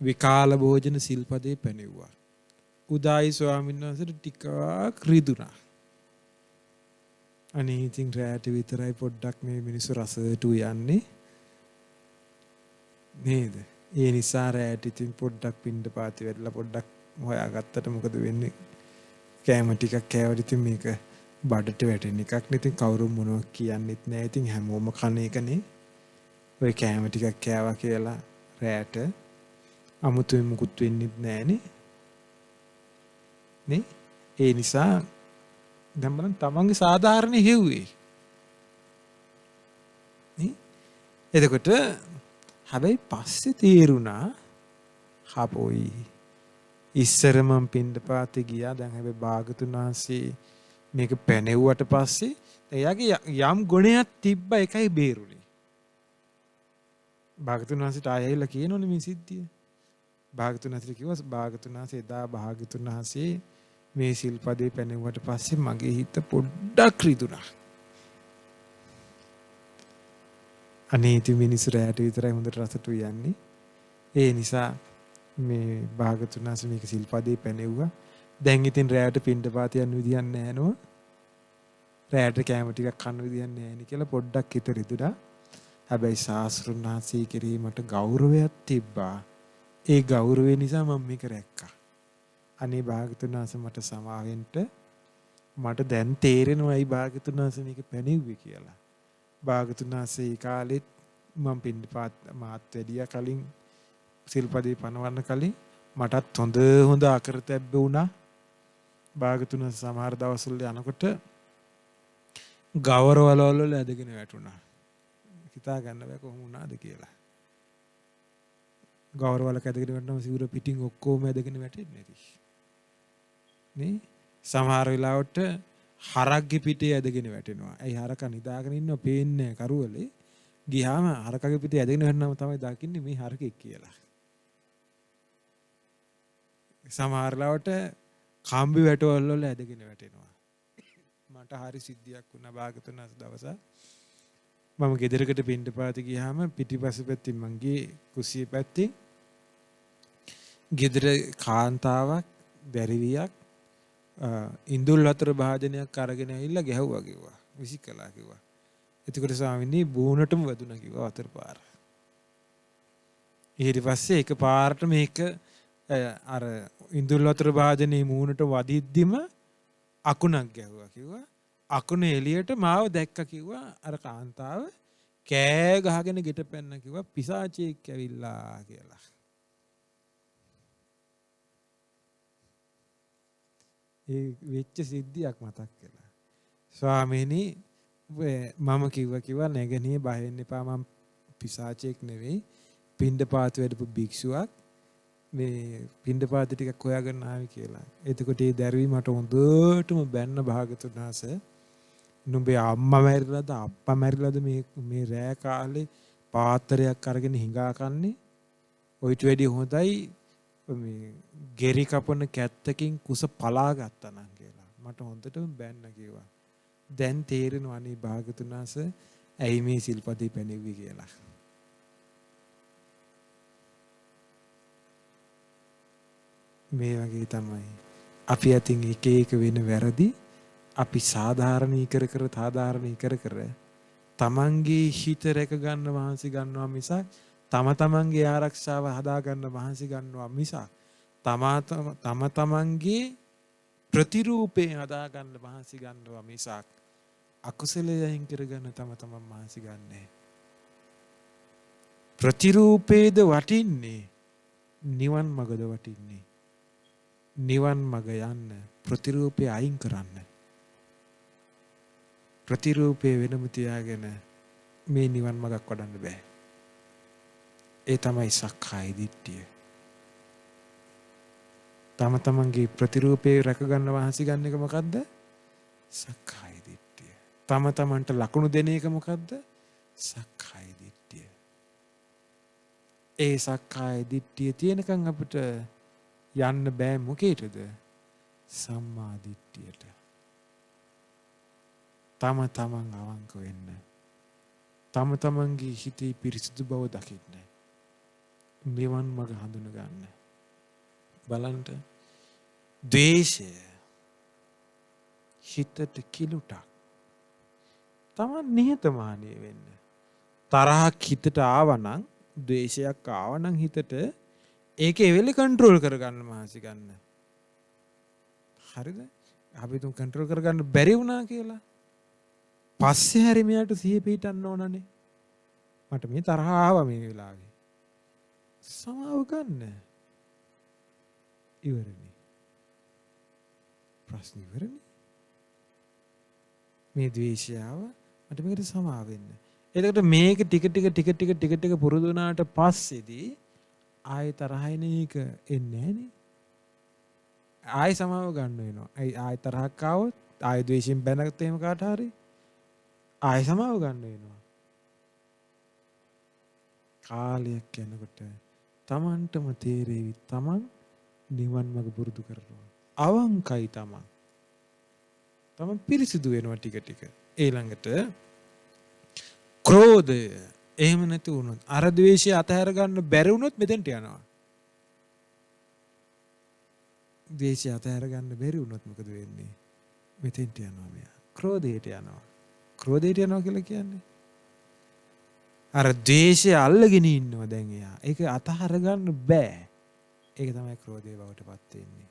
විකාල භෝජන සිල්පදේ පැනෙව්වා. උදායි ස්වාමීන් වහන්සේට ටිකක් රිදුනා. අනේ ඉතින් රැට විතරයි පොඩ්ඩක් මේ මිනිස්සු රසට යන්නේ නේද? ඒ නිසා රැට ඉතින් පොඩ්ඩක් පින්ඩ පාති වෙලා පොඩ්ඩක් හොයාගත්තට මොකද වෙන්නේ? කෑම ටිකක් කෑවට ඉතින් මේක බඩට වැටෙන එකක් නේ. ඉතින් කවුරු මොනවා කියන්නෙත් නෑ. ඉතින් හැමෝම කන එකනේ. ඔය කෑම ටිකක් කෑවා කියලා රැට අමුතුවෙන් මුකුත් වෙන්නෙත් නෑනේ. නේ? ඒ නිසා දැන් බලන්න තමන්ගේ සාධාරණ හෙව්වේ. නේ? එතකොට හැබැයි පස්සේ තේරුණා හපොයි ඉස්සර මම පින්ඩපාතේ ගියා. දැන් හැබැයි භාගතුන් වහන්සේ මේක පැනෙව්වට පස්සේ එයාගේ යම් ගුණයක් තිබ්බ එකයි බේරුනේ. භාගතුන් වහන්සේට ආයෙලා කියනෝනේ මේ සිද්ධිය. භාගතුන් වහන්සේ කිව්වා භාගතුන් වහන්සේ එදා භාගතුන් වහන්සේ මේ සිල්පදේ පැනෙව්වට පස්සේ මගේ හිත පොඩ්ඩක් රිදුණා. අනේ ඉතින් මිනිස්සු රැට විතරයි හොඳට රසට යන්නේ. ඒ නිසා මේ භාගතුන් වහන්සේ මේක සිල්පදේ පැනෙව්වා. දැන් ඉතින් රැයට පින්ඩපාත යන්න විදියක් නැහැ නෝ. රැයට කැම ටිකක් කන්න විදියක් නැහැ නේ කියලා පොඩ්ඩක් හිත රිදුණා. හැබැයි ශාස්ත්‍රුන් වහන්සේ කෙරෙහි මට ගෞරවයක් තිබ්බා. ඒ ගෞරවය නිසා මම මේක රැක්කා. අනේ භාගතුන් වහන්සේ මට සමාවෙන්න. මට දැන් තේරෙනවායි භාගතුන් වහන්සේ මේක පැනෙව්වේ කියලා. භාගතුන් වහන්සේ ඒ කාලෙත් මම පින්ඩපාත මාත් වැඩියා කලින් සිල්පදේ පනවන්න කලින් මටත් හොඳ අකරතැබ්බ වුණා. භාගතුන් වහන්සේ සමහර දවස්වල යනකොට ගවරවල වල ඇදගෙන වැටුණා. හිතා ගන්න බෑ කොහොම වුණාද කියලා. ගවරවලක ඇදගෙන වැටෙනම සිවුර පිටින් ඔක්කොම ඇදගෙන වැටෙන්නේ නැති. නේ? සමහර වෙලාවට හරක්ගේ පිටේ ඇදගෙන වැටෙනවා. ඇයි හරක නිදාගෙන ඉන්නව පේන්නේ කරුවලේ. ගියාම හරකගේ පිටේ ඇදගෙන වැටෙනම තමයි දකින්නේ මේ හරකෙක් කියලා. සමහර වෙලාවට කම්බි වැටවල වල ඇදගෙන වැටෙනවා. මට හරි සිද්ධියක් වුණා භාගතුන් වහන්සේ දවසක්. මම ගෙදරකට පින්ඩපාත ගියාම පිටිපස්ස පැත්තේ මං ගියේ කුසිය පැත්තේ. ගෙදර කාන්තාවක් දැරිවියක් ඉඳුල් වතුර භාජනයක් අරගෙන ඇවිල්ලා ගැහුවා කිව්වා. විසිකලා කිව්වා. එතකොට ස්වාමීනි බූනටම වැදුනා කිව්වා වතුර පාර. ඊට පස්සේ එක පාරට මේක අර ඉඳුල් වතුර භාජනේ මූණට වදිද්දිම අකුණක් ගැහුවා කිව්වා. අකුණ එළියට මාව දැක්ක කිව්වා. අර කාන්තාව කෑ ගහගෙන ගෙට පැන්න කිව්වා පිසාචෙක් ඇවිල්ලා කියලා. ඒ වෙච්ච සිද්ධියක් මතක් කළා. ස්වාමීනි මම කිව්වා නැගණිය බය වෙන්න එපා. මම පිසාචෙක් නෙවෙයි. පින්ඩපාත වැඩපු භික්ෂුවක්. මේ පින්ඩපාත ටිකක් හොයාගෙන ආවි කියලා. එතකොට ඒ දැරිවි මට හොඳටම බැන්න භාගතුන් වහන්සේ. නුඹේ අම්මා මැරිලාද අප්පා මැරිලාද මේ රෑ කාලේ පාත්‍රයක් අරගෙන හිඟා කන්නේ? ඔයිට වැඩි හොඳයි මේ ගෙරි කපන කැත්තකින් කුස පලා ගත්තා නම් කියලා. මට හොඳටම බැන්න කිව්වා. දැන් තේරෙනවා අනේ භාගතුන් වහන්සේ ඇයි මේ සිල්පදේ පැනෙව්වේ කියලා. මේ වගේ තමයි අපි අතින් එක එක වෙන වැරදි අපි සාධාරණී කර තමන්ගේ හිත රැක ගන්න මහන්සි ගන්නවා මිසක් තම තමන්ගේ ආරක්ෂාව හදා ගන්න මහන්සි ගන්නවා මිසක් තම තමන්ගේ ප්‍රතිරූපේ හදා ගන්න මහන්සි ගන්නවා මිසක් අකුසලයෙන් කරගෙන තම තමන් මහන්සි ගන්නෑ. ප්‍රතිරූපේද වටින්නේ නිවන් මගද වටින්නේ? නිවන් මග යන්න ප්‍රතිරූපේ අයින් කරන්න. ප්‍රතිරූපේ වෙනම තියාගෙන මේ නිවන් මගක් වඩන්න බෑ. ඒ තමයි සක්කාය දිට්ඨිය. තම තමන්ගේ ප්‍රතිරූපේ රැක ගන්න වහන්සි ගන්න එක මොකද්ද? සක්කාය දිට්ඨිය. තම තමන්ට ලකුණු දෙන එක මොකද්ද? සක්කාය දිට්ඨිය. ඒ සක්කාය දිට්ඨිය තියෙනකන් අපිට යන්න බෑ මොකේටද? සම්මා දිට්ඨියට. තම තමන් අවංක වෙන්න. තම තමන්ගේ හිතේ පිරිසිදු බව දකින්න. නිවන් මඟ හඳුන ගන්න. බලන්න ද්වේෂය හිතට කිලුටක්. තමන් නිහතමානී වෙන්න. තරහක් හිතට ආවනම් ද්වේෂයක් ආවනම් හිතට ඒකේ වෙලෙ කන්ට්‍රෝල් කරගන්න මහන්සි ගන්න. හරිද? අපි තුන් කන්ට්‍රෝල් කරගන්න බැරි වුණා කියලා. පස්සේ හැරි මෙයාට සිහිය පිටන්න ඕනනේ. මට මේ තරහ ආවා මේ වෙලාවේ. සමාව ගන්න. ඉවරනේ. ප්‍රශ්න ඉවරනේ. මේ ද්වේෂය ආව මට මේකට සමාව වෙන්න. එතකොට මේක ටික පුරුදු වුණාට පස්සේදී ආයෙ තරහින් එක එන්නේ නැහනේ. ආයෙ සමාව ගන්න වෙනවා. ආයෙ තරහක් ආවොත් ආයෙ ද්වේෂයෙන් බැනගත්ත එහෙම කාට හරි ආයෙ සමාව ගන්න වෙනවා. කාලයක් යනකොට Tamanටම තේරෙවි Taman නිවන් මඟ පුරුදු කරනවා. අවංකයි Taman. Taman පිරිසිදු වෙනවා ටික ටික. ඊළඟට ක්‍රෝධය එහෙම නැති වුණොත් අර ද්වේෂය අතහැර ගන්න බැරි වුණොත් මෙතෙන්ට යනවා. ද්වේෂය අතහැර ගන්න බැරි වුණොත් මොකද වෙන්නේ? මෙතෙන්ට යනවා මෙයා. ක්‍රෝධයට යනවා. ක්‍රෝධයට යනවා කියලා කියන්නේ අර ද්වේෂය අල්ලගෙන ඉන්නවා දැන් එයා. ඒක අතහර ගන්න බෑ. ඒක තමයි ක්‍රෝධය බවට පත් වෙන්නේ.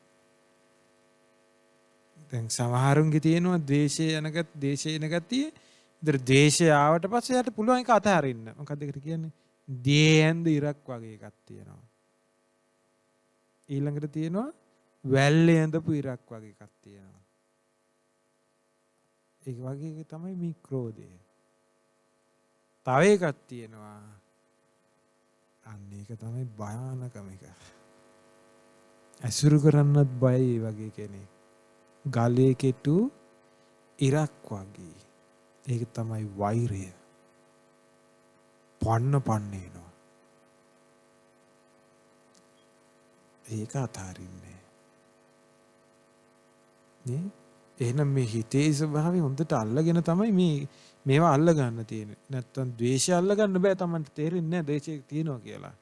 දැන් සමහරුන්ගේ තියෙනවා ද්වේෂය එන ගතිය. ඉතින් ද්වේෂය ආවට පස්සේ යාට පුළුවන් ඒක අතහරින්න. මොකක්ද ඒකට කියන්නේ? දියෙන්ද ඉරක් වගේ එකක් තියෙනවා. ඊළඟට තියෙනවා වැල්ලේ ඇඳපු ඉරක් වගේ එකක් තියෙනවා. ඒක වගේ තමයි මේ ක්‍රෝධය. තව එකක් තියෙනවා. අන්න ඒක තමයි භයානකම එක. ඇසුරු කරන්නත් බයයි වගේ කෙනෙක්. ගලේ කෙටු ඉරක් වගේ. ඒක තමයි වෛරය. පන්නේනවා. ඒක අතාරින්නේ. නේ? එහෙනම් මේ හිතේ ස්වභාවය හොඳට අල්ලගෙන තමයි මේවා අල්ල ගන්න තියෙන්නේ. නැත්තම් ද්වේෂය අල්ල ගන්න බෑ. Tamanට තේරෙන්නේ නැහැ ද්වේෂය තියෙනවා කියලා.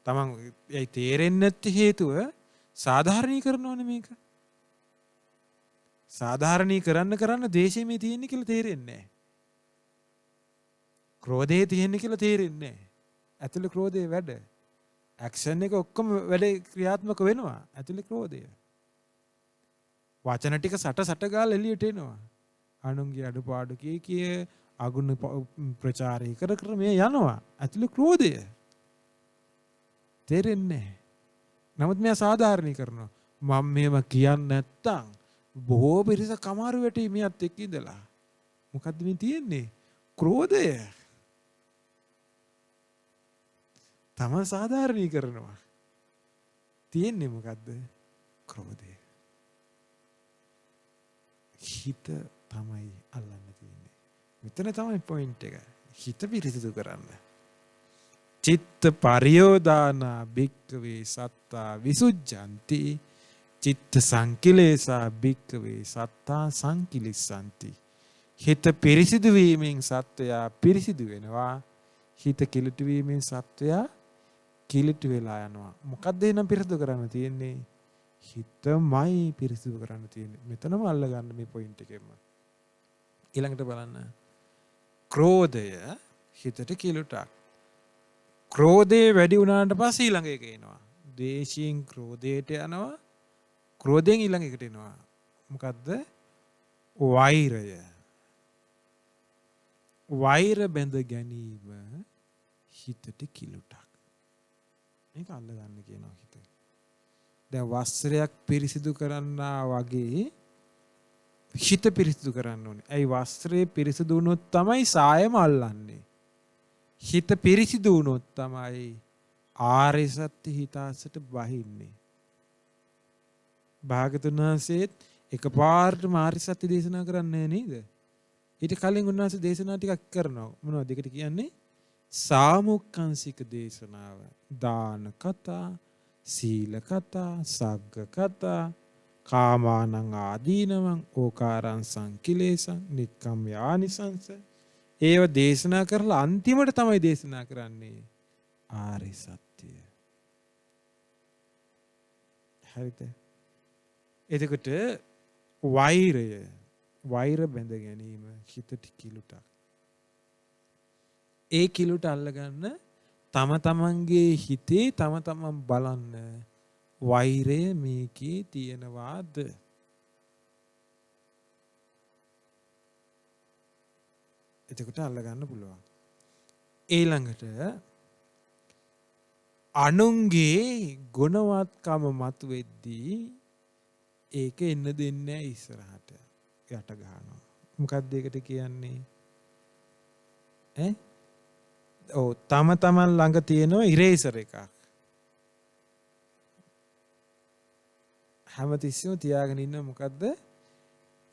Taman ඒ තේරෙන්නේ නැති හේතුව සාධාරණීකරනවනේ මේක. සාධාරණීකරන්න ද්වේෂය මේ තියෙන්නේ කියලා තේරෙන්නේ නැහැ. ක්‍රෝධයේ තියෙන්නේ කියලා තේරෙන්නේ නැහැ. ඇතුළේ ක්‍රෝධයේ වැඩ. ඇක්ෂන් එක ඔක්කොම වැඩ ක්‍රියාත්මක වෙනවා. ඇතුළේ ක්‍රෝධය. වචන ටික සට ගාලා එළියට එනවා. අනුන්ගේ අඩුපාඩු කිය අගුණ ප්‍රචාරය කර මේ යනවා. ඇතුළේ ක්‍රෝධය. තේරෙන්නේ නැහැ. නමුත් මෙයා සාධාරණීකරනවා. මම මේව කියන්නේ නැත්තම් බොහෝ පිරිසක් අමාරු වෙටි මියත් එක්ක ඉඳලා. මොකද්ද මේ තියෙන්නේ? ක්‍රෝධය. තම සාධාරණීකරනවා. තියෙන්නේ මොකද්ද? ක්‍රෝධය. හිත තමයි අල්ලන්න තියෙන්නේ. මෙතන තමයි පොයින්ට් එක. හිත පිරිසිදු කරන්න. චිත්ත පරියෝදානා භික්ඛවේ සත්තා විසුද්ධಂತಿ චිත්ත සංකිලේසා භික්ඛවේ සත්තා සංකිලිස්සanti. හිත පිරිසිදු වීමෙන් සත්වයා පිරිසිදු වෙනවා. හිත කිලිටු වීමෙන් සත්වයා කිලිටු වෙලා යනවා. මොකද්ද එහෙනම් පිරිසිදු කරන්න තියෙන්නේ? හිතමයි පිරිසිදු කරන්න තියෙන්නේ. මෙතනම අල්ල ගන්න මේ පොයින්ට් එකෙන්ම. ඊළඟට බලන්න. ක්‍රෝධය හිතට කිලුටක්. ක්‍රෝධය වැඩි වුණාට පස්සේ ඊළඟ එක එනවා. ද්වේෂයෙන් ක්‍රෝධයට යනවා. ක්‍රෝධයෙන් ඊළඟ එකට එනවා. මොකද්ද? වෛරය. වෛර බැඳ ගැනීම හිතට කිලුටක්. මේක අල්ල ගන්න කියනවා හිත. දැන් වස්ත්‍රයක් පිරිසිදු කරන්නා වගේ හිත පිරිසිදු කරන්න ඕනේ. ඇයි වස්ත්‍රය පිරිසිදු වුණොත් තමයි සායම අල්ලන්නේ. හිත පිරිසිදු වුණොත් තමයි ආර්ය සත්‍ය හිතාසට බහින්නේ. භාගතුන් වහන්සේත් එකපාරටම ආර්ය සත්‍ය දේශනා කරන්නේ නේද? ඊට කලින් උන්වහන්සේ දේශනා ටිකක් කරනවා. මොනවද ඒකට කියන්නේ? සාමුක්ඛංශික දේශනාව. දාන කතා, සීල කතා, සග්ග කතා, කාමානං ආදීනවං, ඕකාරං සංකිලේසං, නික්කම් යානිසංස. ඒව දේශනා කරලා අන්තිමට තමයි දේශනා කරන්නේ ආර්ය සත්‍යය. හරිද? එතකොට වෛර බැඳ ගැනීම හිතට කිලුටක්. ඒ කිලුට අල්ලගන්න තම තමන්ගේ හිතේ තම තමන් බලන්න වෛරය මේකේ තියෙනවාද? එතකොට අල්ලගන්න පුළුවන්. ඊළඟට අනුන්ගේ ගුණවත්කම මතුවෙද්දී ඒක එන්න දෙන්නේ නැහැ ඉස්සරහට. යට ගන්නවා. මොකක්ද ඒකට කියන්නේ? තම තමන් ළඟ තියෙන ඉරේසර් එකක්. හැමතිස්සෙම තියාගෙන ඉන්න මොකද්ද?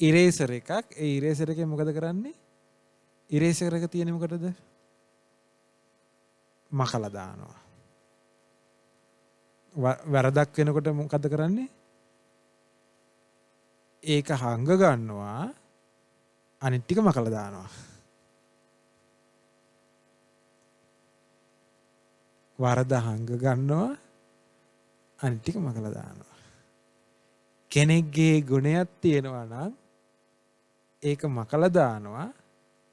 ඉරේසර් එකක්. ඒ ඉරේසර් එකේ මොකද කරන්නේ? ඉරේසර් එක තියෙන්නේ මොකටද? මකලා දානවා. වැරදක් වෙනකොට මොකද කරන්නේ? ඒක හංග ගන්නවා. අනිත් ටික මකලා දානවා. වරද හංග ගන්නවා. අනිත් ටික මකලා දානවා. කෙනෙක්ගේ ගුණයක් තියෙනවා නම් ඒක මකලා දානවා.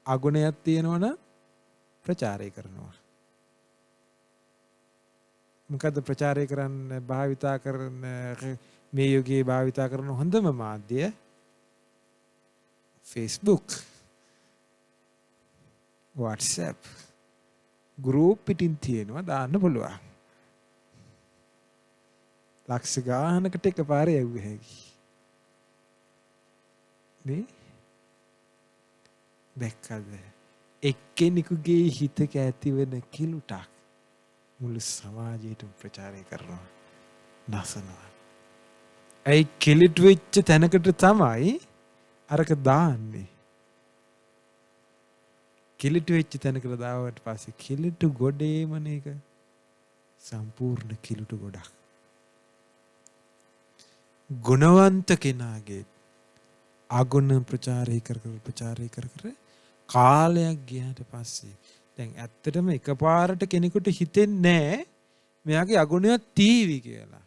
අගුණයක් තියෙනවා නම් ප්‍රචාරය කරනවා. මොකද්ද ප්‍රචාරය කරන්න භාවිතා කරන මේ යුගයේ භාවිතා කරන හොඳම මාධ්‍ය? Facebook, WhatsApp, group පිටින් තියෙනවා දාන්න පුළුවන්. ලක්ෂ ගානකට එකපාරේ යවුව හැකි. නේ? දැක්කද? එක්කෙනෙකුගේ හිතක ඇතිවෙන කිලුටක් මුළු සමාජයටම ප්‍රචාරය කරනවා. නසනවා. ඒ කිලිට් වෙච්ච තැනකට තමයි අරක දාන්නේ. කිලිට් වෙච්ච තැනකට දාවට පස්සේ කිලිට් ගොඩේම නේක සම්පූර්ණ කිලිට් ගොඩක්. ගුණවන්ත කෙනාගේ අගුණ ප්‍රචාරය කර කාලයක් ගියාට පස්සේ දැන් ඇත්තටම එකපාරට කෙනෙකුට හිතෙන්නේ නැහැ මෙයාගේ අගුණයක් තීවි කියලා.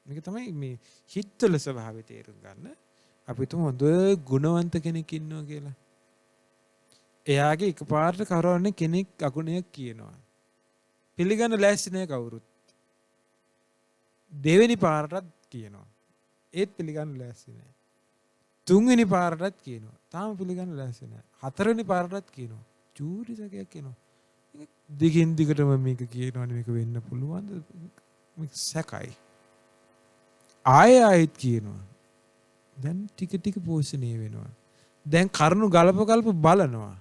මේක තමයි මේ හිතවල ස්වභාවය තේරුම් ගන්න. අපි තුමු හොඳ ගුණවන්ත කෙනෙක් ඉන්නවා කියලා. එයාගේ එකපාරට කරවන්නේ කෙනෙක් අගුණයක් කියනවා. පිළිගන්න ලෑස්ති නැහැ කවුරුත්. දෙවෙනි පාරටත් කියනවා. ඒත් පිළිගන්න ලෑස්ති නැහැ. තුන්වෙනි පාරටත් කියනවා. තාම පිළිගන්න ලෑස්ති නැහැ. හතරවෙනි පාරටත් කියනවා. චූරි සැකයක් කියනවා. දිගින් දිගටම මේක කියනවනේ මේක වෙන්න පුළුවන්ද? මේක සැකයි. ආයෙත් කියනවා. දැන් ටික ටික පෝෂණය වෙනවා. දැන් කරුණු ගලප බලනවා.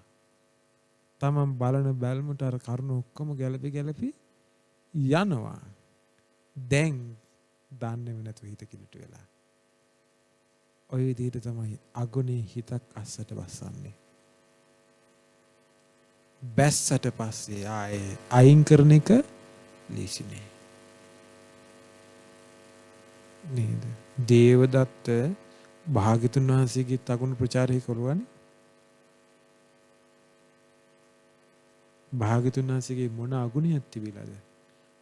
තමන් බලන බැල්මට අර කරුණු ඔක්කොම ගැලපි යනවා. දැන් දන්නේම නැතුව හිත කිලිට වෙලා. ඔය විදිහට තමයි අගුණේ හිතක් අස්සට බස්සන්නේ. බැස්සට පස්සේ ආයේ අයින් කරන එක ලේසි නෑ. නේද? දේවදත්ත භාග්‍යතුන් වහන්සේගේ අගුණ ප්‍රචාරය කරුවානේ. භාග්‍යතුන් වහන්සේගේ මොන අගුණයක් තිබිලාද?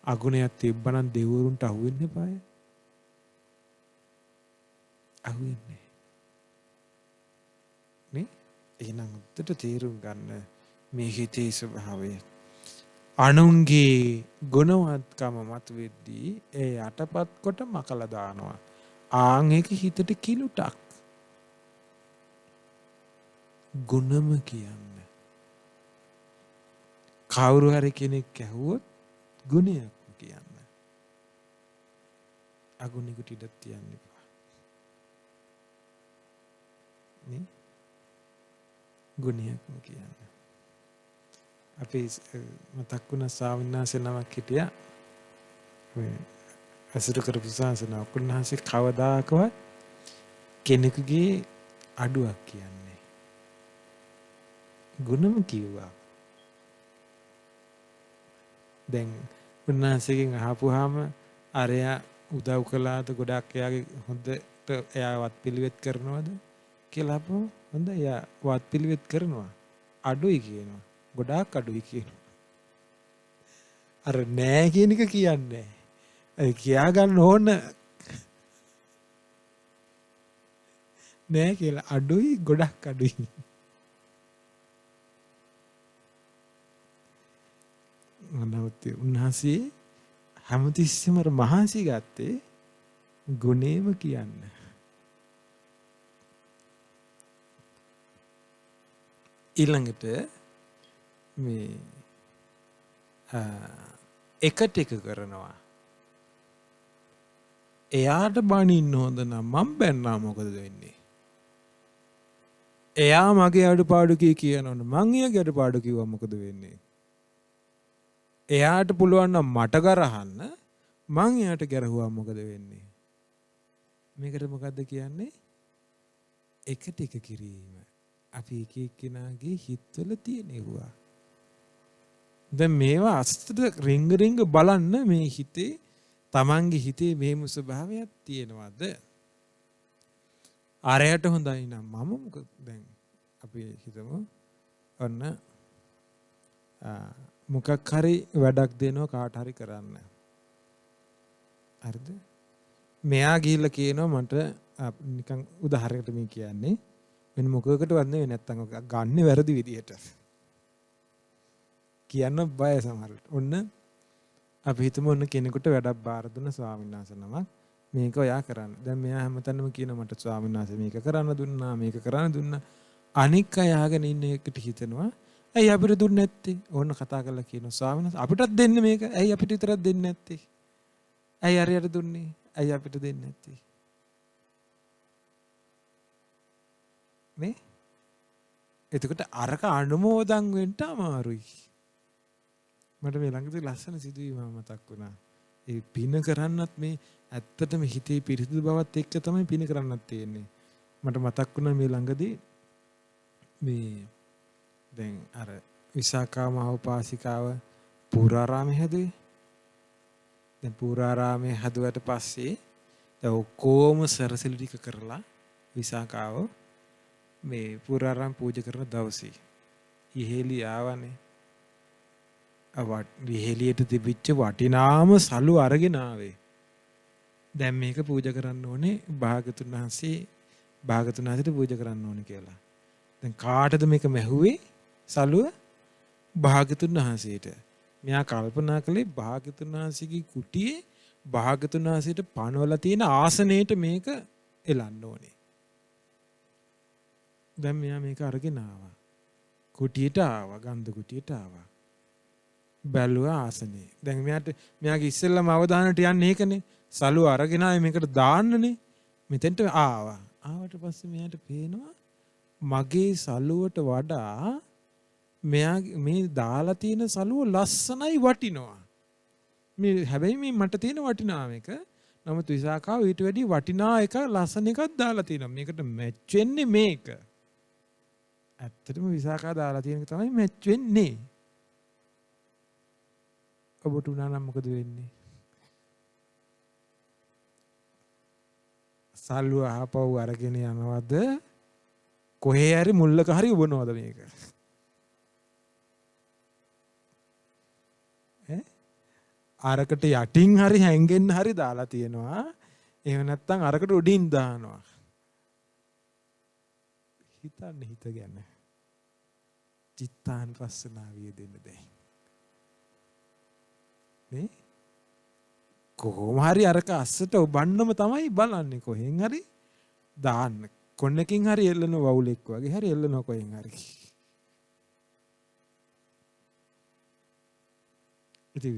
අගුණයක් තිබ්බනම් දෙවිවරුන්ට අහුවෙන්න එපාය. අහුවෙන්නේ නේ? එහෙනම් උත්තර තේරුම් ගන්න මේ හිතේ ස්වභාවය. අනුන්ගේ ගුණවත්කම මතුවෙද්දී ඒ යටපත් කොට මකලා දානවා. ආන් ඒක හිතට කිලුටක්. ගුණම කියන්න. කවුරු හරි කෙනෙක් ඇහුවොත් ගුණයක් කියන්න. අගුණෙකට ඉඩ තියන්න එපා. නේ? ගුණයක් කියන්න. අපි මතක් වුණ ස්වාමීන් වහන්සේ නමක් හිටියා. අසුර කරපු සාසන උන්වහන්සේ කවදාකවත් කෙනෙකුගේ අඩුවක් කියන්නේ. ගුණම කිව්වා. දැන් උන්වහන්සේගෙන් අහපුවාම අරයා උදව් කළාද ගොඩක් එයාගේ හොඳට එයාවත් පිළිවෙත් කරනවද කියලා අපෝ හොඳ එයා වත් පිළිවෙත් කරනවා. අඩුයි කියනවා. ගොඩාක් අඩුයි කියනවා. අර නෑ කියන එක කියන්නේ. ඒ කියා ගන්න ඕන නෑ කියලා අඩුයි ගොඩක් අඩුයි. නමුත් ගත්තේ. උන්වහන්සේ හැමතිස්සෙම මහන්සි ගත්තේ ගුණේම කියන්න. ඊළඟට මේ එකට එක කරනවා. එයාට බනින්න හොඳ නම් මම බැන්නා මොකද වෙන්නේ? එයා මගේ අඩුපාඩු කියනවනේ මං එයාගේ අඩුපාඩු කිව්වා මොකද වෙන්නේ? එයාට පුළුවන් නම් මට ගරහන්න මං එයාට ගැරහුවා මොකද වෙන්නේ? මේකට මොකද්ද කියන්නේ? එකට එක කිරීම. අපි එක එක්කෙනාගේ හිතවල තියෙනවා. දැන් මේවා අස්තර රිංග බලන්න මේ හිතේ තමන්ගේ හිතේ මේම ස්වභාවයක් තියෙනවද? අරයට හොඳයි නම් මම මොකද දැන් අපි හිතමු ඔන්න මොකක් හරි වැඩක් දෙනවා කාට හරි කරන්න. හරිද? මෙයා ගිහිල්ලා කියනවා මට නිකන් උදාහරණයකට මේ කියන්නේ වෙන මොකකටවත් නෙවෙයි නැත්තම් ගන්න වැරදි විදියට. කියන්න බය සමහරවිට. ඔන්න අපි හිතමු ඔන්න කෙනෙකුට වැඩක් බාර දුන්න ස්වාමීන් වහන්සේ නමක් මේක ඔයා කරන්න. දැන් මෙයා හැමතැනම කියනවා මට ස්වාමීන් වහන්සේ මේක කරන්න දුන්නා මේක කරන්න දුන්නා. අනික් අය අහගෙන ඉන්න එකට හිතනවා ඇයි අපිට දුන්නේ නැත්තේ? ඕන්න කතා කරලා කියනවා ස්වාමීන් වහන්සේ අපිටත් දෙන්න මේක. ඇයි අපිට විතරක් දෙන්නේ නැත්තේ? ඇයි අරයට දුන්නේ? ඇයි අපිට දෙන්නේ නැත්තේ? නේ? එතකොට අරක අනුමෝදන් වෙන්න අමාරුයි. මට මේ ළඟදී ලස්සන සිදුවීමක් මතක් වුණා. ඒ පින කරන්නත් මේ ඇත්තටම හිතේ පිරිසිදු බවත් එක්ක තමයි පින කරන්නත් තියෙන්නේ. මට මතක් වුණා මේ ළඟදී මේ දැන් අර විසාකා මහෝපාසිකාව පුරාරාමයේ හැදුවේ. දැන් පුරාරාමයේ හැදුවට පස්සේ දැන් ඔක්කොම සරසිලි ටික කරලා විසාකාව මේ පුරාරාම පූජා කරන දවසේ ඉහෙලි ආවනේ. ඉහෙලියට තිබිච්ච වටිනාම සලු අරගෙන ආවේ. දැන් මේක පූජා කරන්න ඕනේ භාගතුන් වහන්සේට පූජා කරන්න ඕනේ කියලා. දැන් කාටද මේක මැහුවේ? සලුව භාගතුන් වහන්සේට. මෙයා කල්පනා කළේ භාගතුන් වහන්සේගේ කුටියේ භාගතුන් වහන්සේට පනවලා තියෙන ආසනයේට මේක එලන්න ඕනේ. දැන් මෙයා මේක අරගෙන ආවා. කුටියට ආවා, ගන්ධ කුටියට ආවා. බැලුවා ආසනේ. දැන් මෙයාගේ ඉස්සෙල්ලාම අවධානයට යන්නේ ඒකනේ. සලුව අරගෙන ආවේ මේකට දාන්නනේ. මෙතෙන්ට ආවා. ආවට පස්සේ මෙයාට පේනවා මගේ සලුවට වඩා මේ දාලා තියෙන සලුව ලස්සනයි වටිනවා. මේ හැබැයි මේ මට තියෙන වටිනාම එක. නමුත් විසාකාව ඊට වැඩි වටිනා එක ලස්සන එකක් දාලා තියෙනවා. මේකට මැච් වෙන්නේ මේක. ඇත්තටම විසාකා දාලා තියෙන එක තමයි මැච් වෙන්නේ. ඔබට උනා නම් මොකද වෙන්නේ? සල්ුව ආපහු අරගෙන යනවද? කොහේ හරි මුල්ලක හරි උබනවද මේක? අරකට යටින් හරි හැංගෙන්න හරි දාලා තියෙනවා. එහෙම නැත්නම් අරකට උඩින් දානවා. හිතන්න හිත ගැන. චිත්තානුපස්සනාවිය දෙන්න දැන්. නේ? කොහොම හරි අරක අස්සට ඔබන්නම තමයි බලන්නේ කොහෙන් හරි දාන්න. කොන්නකින් හරි එල්ලන වවුලෙක් වගේ හරි එල්ලන කොහෙන් හරි. ඉතින්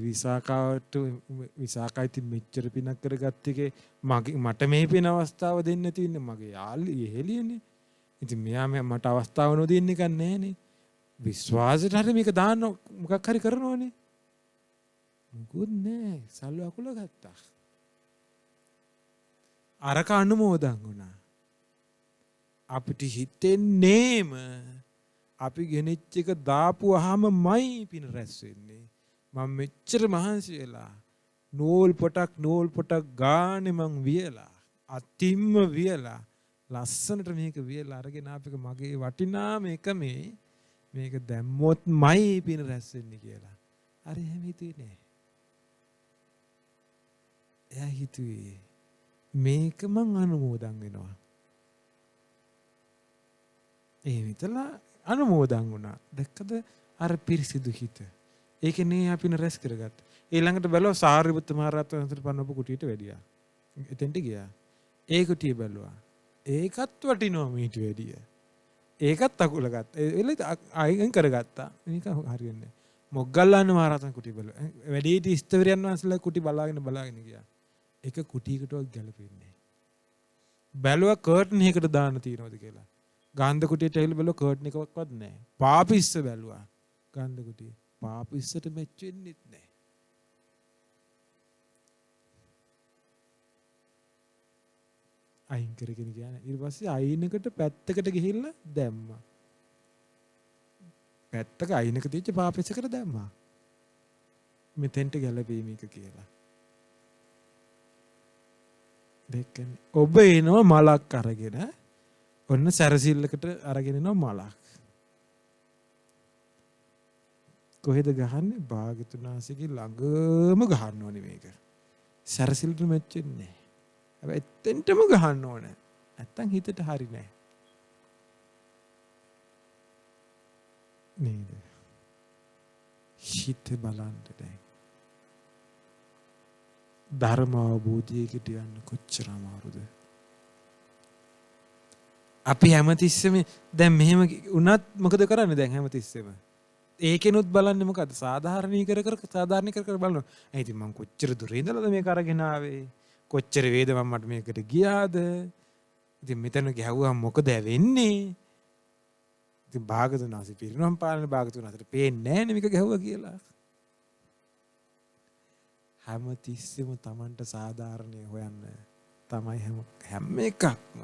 විසාකයි මෙච්චර පිනක් කරගත්ත එකේ මට මේ පින අවස්ථාව දෙන්න නැති ඉන්නේ මගේ යාළුවෝ ඉහෙලියනේ. ඉතින් මෙයා මට අවස්ථාව නොදෙන්න එක නෑනේ. විශ්වාසෙට හරි මේක දාන්න මොකක් හරි කරනවනේ. මුකුත් නෑ. සල්ලු අකුල ගත්තා. අරක අනුමෝදන් වුණා. අපිට හිතෙන්නේම අපි ගෙනිච්ච එක දාපුවාමයි පින රැස් වෙන්නේ. මම මෙච්චර මහන්සි වෙලා නූල් පොටක් ගානේ මං වියලා අතිම්ම වියලා ලස්සනට මේක වියලා අරගෙන ආපෙක මගේ වටිනාම එක මේක දැම්මොත්මයි පින රැස් වෙන්නේ කියලා. අර එහෙම හිතුවේ නෑ. එයා හිතුවේ මේක මං අනුමෝදන් වෙනවා. ඒ විතලා අනුමෝදන් වුණා. දැක්කද අර පිරිසිදු හිත. ඒකනේ අපි රැස් කරගත්තා. ඊළඟට බැලුවා සාරිපුත්ත මහ රහතන් වහන්සේට පන්නපු කුටියට වැඩියා. එතෙන්ට ගියා. ඒ කුටිය බැලුවා. ඒකත් වටිනවා මීට වැඩිය. ඒකත් අකුල ගත්තා. එළ අයින් කරගත්තා. මේක හරියන්නේ. මොග්ගල්ලාන මහ රහතන් කුටිය බැලුවා. වැඩිහිටි ස්තවරයන් වහන්සේලා කුටි බලාගෙන ගියා. ඒක කුටියකටවත් ගැලපෙන්නේ නැහැ. බැලුවා කර්ටන් එකකට දාන්න තියනවද කියලා. ගාන්ධ කුටියට ඇවිල්ලා බැලුවා කර්ටන් එකක්වත් නැහැ. පාපිස්ස බැලුවා. ගාන්ධ කුටිය. පාපිස්සට මැච් වෙන්නෙත් නැහැ. අයින් කරගෙන ගියා. ඊට පස්සේ අයිනකට පැත්තකට ගිහිල්ලා දැම්මා. පැත්තක අයිනක තියච්ච පාපිස්සකට දැම්මා. මෙතෙන්ට ගැලපීමක කියලා. දෙකනේ. ඔබ එනවා මලක් අරගෙන ඔන්න සැරසිල්ලකට අරගෙන එනවා මලක්. කොහෙද ගහන්නේ? භාග්‍යතුන් වහන්සේගේ ළඟම ගහන්න ඕනේ මේක. සැරසිල්ලට මැච් වෙන්නේ නැහැ. හැබැයි එතෙන්ටම ගහන්න ඕනේ. නැත්තම් හිතට හරි නැහැ. නේද? හිත බලන්න දැන්. ධර්ම අවබෝධයකට යන්න කොච්චර අමාරුද? අපි හැමතිස්සෙම දැන් මෙහෙම වුණත් මොකද කරන්නේ දැන් හැමතිස්සෙම? ඒකෙනුත් බලන්නේ මොකද්ද? සාධාරණීකර බලනවා. ඒ ඉතින් මම කොච්චර දුර ඉඳලාද මේක අරගෙන ආවේ? කොච්චර වේද මට මේකට ගියාද? ඉතින් මෙතන ගැහුවම මොකද වෙන්නේ? ඉතින් භාගතුන් වහන්සේ පිරිනොම් පාලන භාගතුන් වහන්සේට පේන්නේ නැහැ නේ මේක ගැහුවා කියලා. හැමතිස්සෙම Tamanට සාධාරණේ හොයන්න තමයි හැම එකක්ම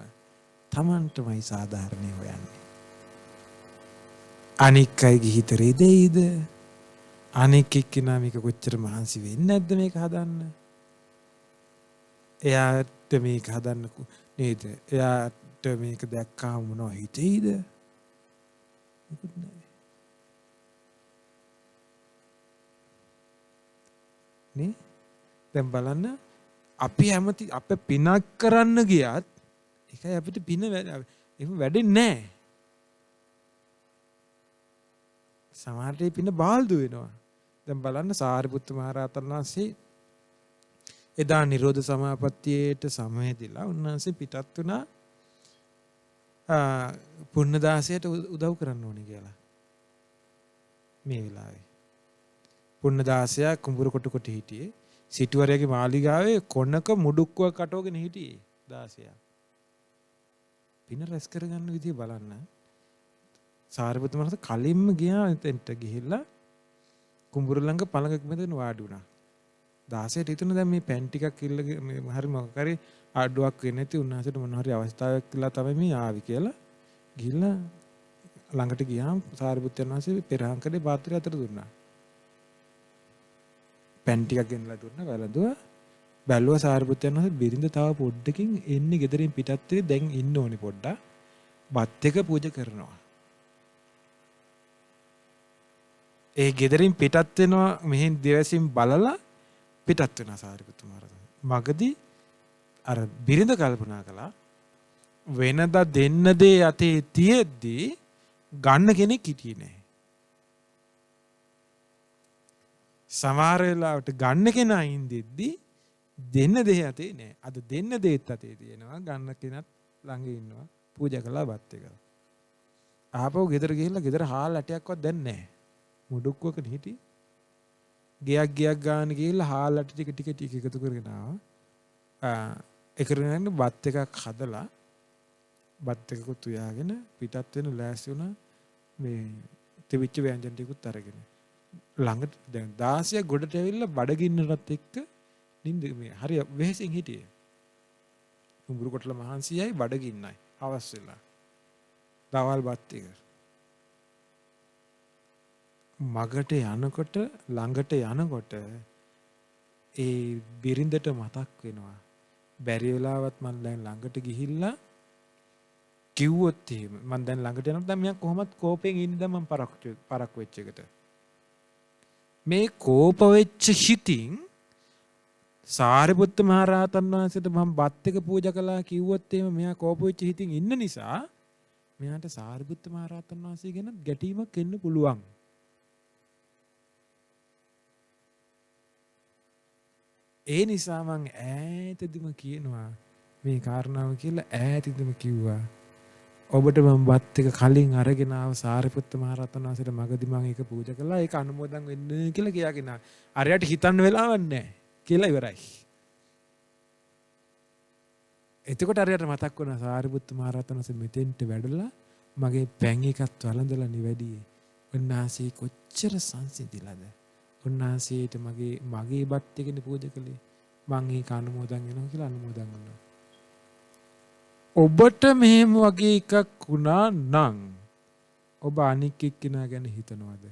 Tamanටමයි සාධාරණේ හොයන්නේ. අනික් අයගේ හිත රෙදෙයිද? අනික් එක්කෙනා මේක කොච්චර මහන්සි වෙන්නේ නැද්ද මේක හදන්න? එයාට මේක හදන්න නේද? එයාට මේක දැක්කාම මොනව හිතෙයිද? මොකුත් නැහැ. නේ? දැන් බලන්න අපි හැමති අපේ පිනක් කරන්න ගියත් ඒකයි අපිට පින එහෙම වැඩෙන්නේ නැහැ. සමහර වෙලේ පින බාල්දු වෙනවා. දැන් බලන්න සාරිපුත්ත මහ රහතන් වහන්සේ එදා නිරෝධ සමාපත්තියට සමවැදිලා උන්වහන්සේ පිටත් වුණා පුන්නදාසයට උදව් කරන්න ඕනේ කියලා. මේ වෙලාවේ පුන්නදාසයා කුඹුර කොට කොට හිටියේ. සිටුවරයාගේ මාලිගාවේ කොනක මුඩුක්කුවක් කටවගෙන හිටියේ දාසයා. පින රැස් කරගන්න විදිය බලන්න. සාරිපුත්ත මහරහතන් කලින්ම ගියා එතෙන්ට ගිහිල්ලා කුඹුර ළඟ පළඟක මැදගෙන වාඩි වුණා. දාසයට හිතුණා දැන් මේ පැන් ටිකක් ඉල්ලගෙන මේ හරි මොකක් හරි ආඩුවක් වෙන්නේ නැති උන්වහන්සේට මොන හරි අවස්ථාවක් කියලා තමයි මේ ආවි කියලා ගිහිල්ලා ළඟට ගියාම සාරිපුත්‍රයන් වහන්සේ පෙරහන් කඩේ පාත්‍රය අතට දුන්නා. පැන් ටිකක් ගෙනලා දුන්නා වැළඳුවා. බැලුවා සාරිපුත්‍රයන් වහන්සේ බිරිඳ තව පොඩ්ඩකින් එන්නේ ගෙදරින් පිටත් වෙයි දැන් ඉන්න ඕනේ පොඩ්ඩක්. බත් එක පූජා කරනවා. ඒ ගෙදරින් පිටත් වෙනවා මෙහෙන් දෙවසින් බලලා පිටත් වෙනවා සාරිපුත්ත මහ රහතන්. මගදී අර බිරිඳ කල්පනා කළා වෙනදා දෙන්න දේ අතේ තියෙද්දී ගන්න කෙනෙක් හිටියේ නැහැ. සමහර වෙලාවට ගන්න කෙනා ඉඳිද්දී දෙන්න දේ අතේ නැහැ. අද දෙන්න දේත් අතේ තියෙනවා ගන්න කෙනත් ළඟ ඉන්නවා පූජා කළා බත් එක. ආපහු ගෙදර ගිහිල්ලා ගෙදර හාල් ඇටයක්වත් දැන් නැහැ. මුඩුක්කුවක හිටියේ. ගියක් ගාන ගිහිල්ලා හාල් ඇට ටික එකතු කරගෙන ආවා. ඒකරගෙන බත් එකක් හදලා බත් එකකුත් උයාගෙන පිටත් වෙන ලෑස්ති වුණා මේ තිබිච්ච ව්‍යංජන ටිකුත් අරගෙන. ළඟට දැන් 16 ගොඩට ඇවිල්ලා බඩගින්නටත් එක්ක නින්ද මේ හරි වෙහෙසින් හිටියේ. උඹුරු කොටල මහන්සියයි බඩගින්නයි අවස් වෙලා. දවල් බත් එක. මගට යනකොට ළඟට යනකොට ඒ බිරිඳට මතක් වෙනවා. බැරි වෙලාවත් මම දැන් ළඟට ගිහිල්ලා කිව්වොත් එහෙම මම දැන් ළඟට යනකොට දැන් මෙයා කොහොමත් කෝපයෙන් ඉන්නේ දැන් මම පරක් වෙච්ච එකට. මේ කෝප වෙච්ච හිතින් සාරිපුත්ත මහ රහතන් වහන්සේට මම බත් එක පූජා කළා කිව්වොත් එහෙම මෙයා කෝප වෙච්ච හිතින් ඉන්න නිසා මෙයාට සාරිපුත්ත මහ රහතන් වහන්සේ ගැන ගැටීමක් එන්න පුළුවන්. ඒ නිසා මං ඈතදිම කියනවා මේ කාරණාව කියලා ඈතදිම කිව්වා. ඔබට මම බත් එක කලින් අරගෙන ආව සාරිපුත්ත මහ රහතන් වහන්සේට මගදී මම ඒක පූජා කළා. ඒක අනුමෝදන් වෙන්න කියලා කියාගෙන ආවා. අරයට හිතන්න වෙලාවක් නැහැ කියලා ඉවරයි. එතකොට අරයට මතක් වුණා සාරිපුත්ත මහ රහතන් වහන්සේ මෙතෙන්ට වැඩලා මගේ පැන් එකත් වළඳලා නිවැඩියේ. උන්වහන්සේ කොච්චර සංසිඳිලාද. උන්වහන්සේට මගේ බත් එකනේ පූජා කළේ. මං ඒක අනුමෝදන් වෙනවා කියලා අනුමෝදන් වුණා. ඔබට මෙහෙම වගේ එකක් වුණා නම් ඔබ අනික් එක්කෙනා ගැන හිතනවද?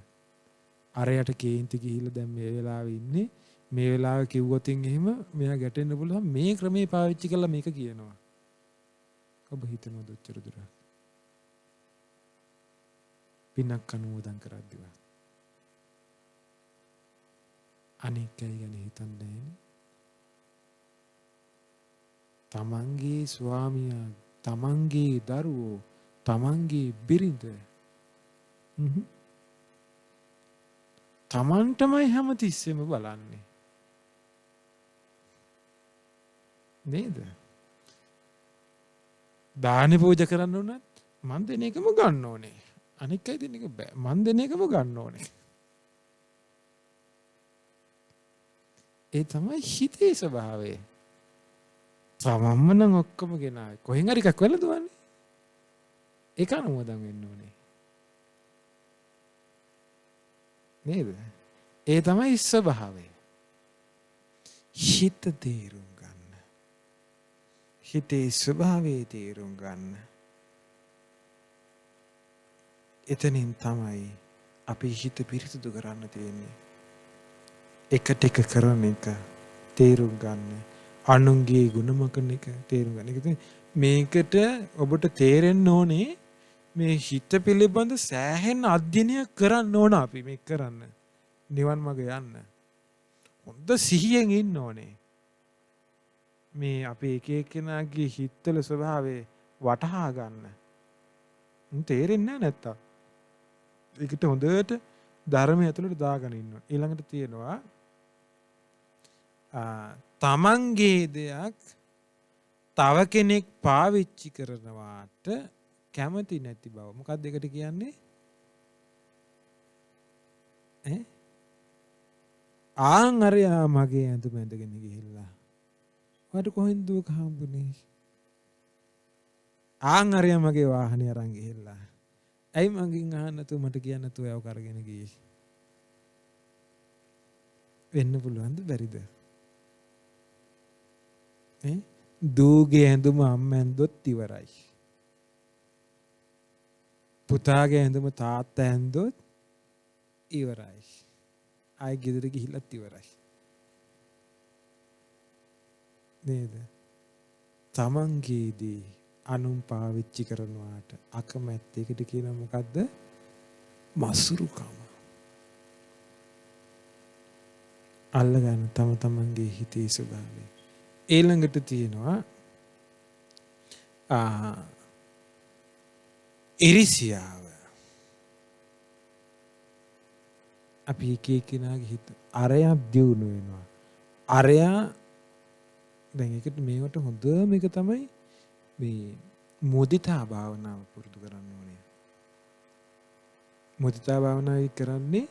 අරයට කේන්ති ගිහිල්ලා දැන් මේ වෙලාවේ ඉන්නේ. මේ වෙලාවේ කිව්වොතින් එහෙම මෙයා ගැටෙන්න පුළුවන්. මේ ක්‍රමේ පාවිච්චි කරලා මේක කියනවා. ඔබ හිතනවද ඔච්චර දුර? පිනක් අනුමෝදන් කරද්දිවා. අනික් අය ගැන හිතන්නේ නැහැ. තමන්ගේ ස්වාමියා, තමන්ගේ දරුවෝ, තමන්ගේ බිරිඳ තමන්ටමයි හැමතිස්සෙම බලන්නේ. නේද? දාන පූජා කරන්න උනත් මන් දෙන එකම ගන්න ඕනේ. අනික් අය දෙන එක බෑ. මන් දෙන එකම ගන්න ඕනේ. ඒ තමයි හිතේ ස්වභාවය. තමන්ම නම් ඔක්කොම ගෙනාවේ. කොහෙන් හරි එකක් වෙලා දුවන්නේ. ඒක අනුමෝදන් වෙන්න ඕනේ. නේද? ඒ තමයි ස්වභාවය. හිත තේරුම් ගන්න. හිතේ ස්වභාවය තේරුම් ගන්න. එතනින් තමයි අපි හිත පිරිසිදු කරන්න තියෙන්නේ. එකට එක කරන එක තේරුම් ගන්න. අනුන්ගේ ගුණමකන එක තේරුම් ගන්න. මේකට ඔබට තේරෙන්න ඕනේ මේ හිත පිළිබඳ සෑහෙන අධ්‍යයනය කරන්න ඕන අපි මේක කරන්න. නිවන් මඟ යන්න. හොඳ සිහියෙන් ඉන්න ඕනේ. මේ අපේ එක එක්කෙනාගේ හිතවල ස්වභාවය වටහා ගන්න. තේරෙන්නේ නැත්තම්. ඒකට හොඳට ධර්මය ඇතුළට දාගෙන ඉන්න ඕනේ. ඊළඟට තියෙනවා තමන්ගේ දෙයක් තව කෙනෙක් පාවිච්චි කරනවාට කැමති නැති බව. මොකක්ද ඒකට කියන්නේ? ආන් අරයා මගේ ඇඳුම ඇඳගෙන ගිහිල්ලා. ඔයාට කොහෙන්ද දුක හම්බුනේ? ආන් අරයා මගේ වාහනේ අරන් ගිහිල්ලා. ඇයි මගෙන් අහන්න නැතුව මට කියන්න නැතුව යව කරගෙන ගියේ? වෙන්න පුළුවන්ද බැරිද? දූගේ ඇඳුම අම්ම ඇඳොත් ඉවරයි. පුතාගේ ඇඳුම තාත්තා ඇඳොත් ඉවරයි. ආයි ගෙදර ගිහිල්ලත් ඉවරයි. නේද? තමන්ගේදී අනුන් පාවිච්චි කරනවාට අකමැත්ත. ඒකට කියනවා මොකද්ද? මසුරුකම. අල්ලගන්න තමන්ගේ හිතේ ස්වභාවය. ඊළඟට තියෙනවා ඉරිසියාව. අපි එක එක්කෙනාගේ හිත අරයා දියුණු වෙනවා. අරයා දැන් ඒකට මේකට හොඳම එක තමයි මේ මුදිතා භාවනාව පුරුදු කරන්න ඕනේ. මුදිතා භාවනාව කරන්නේ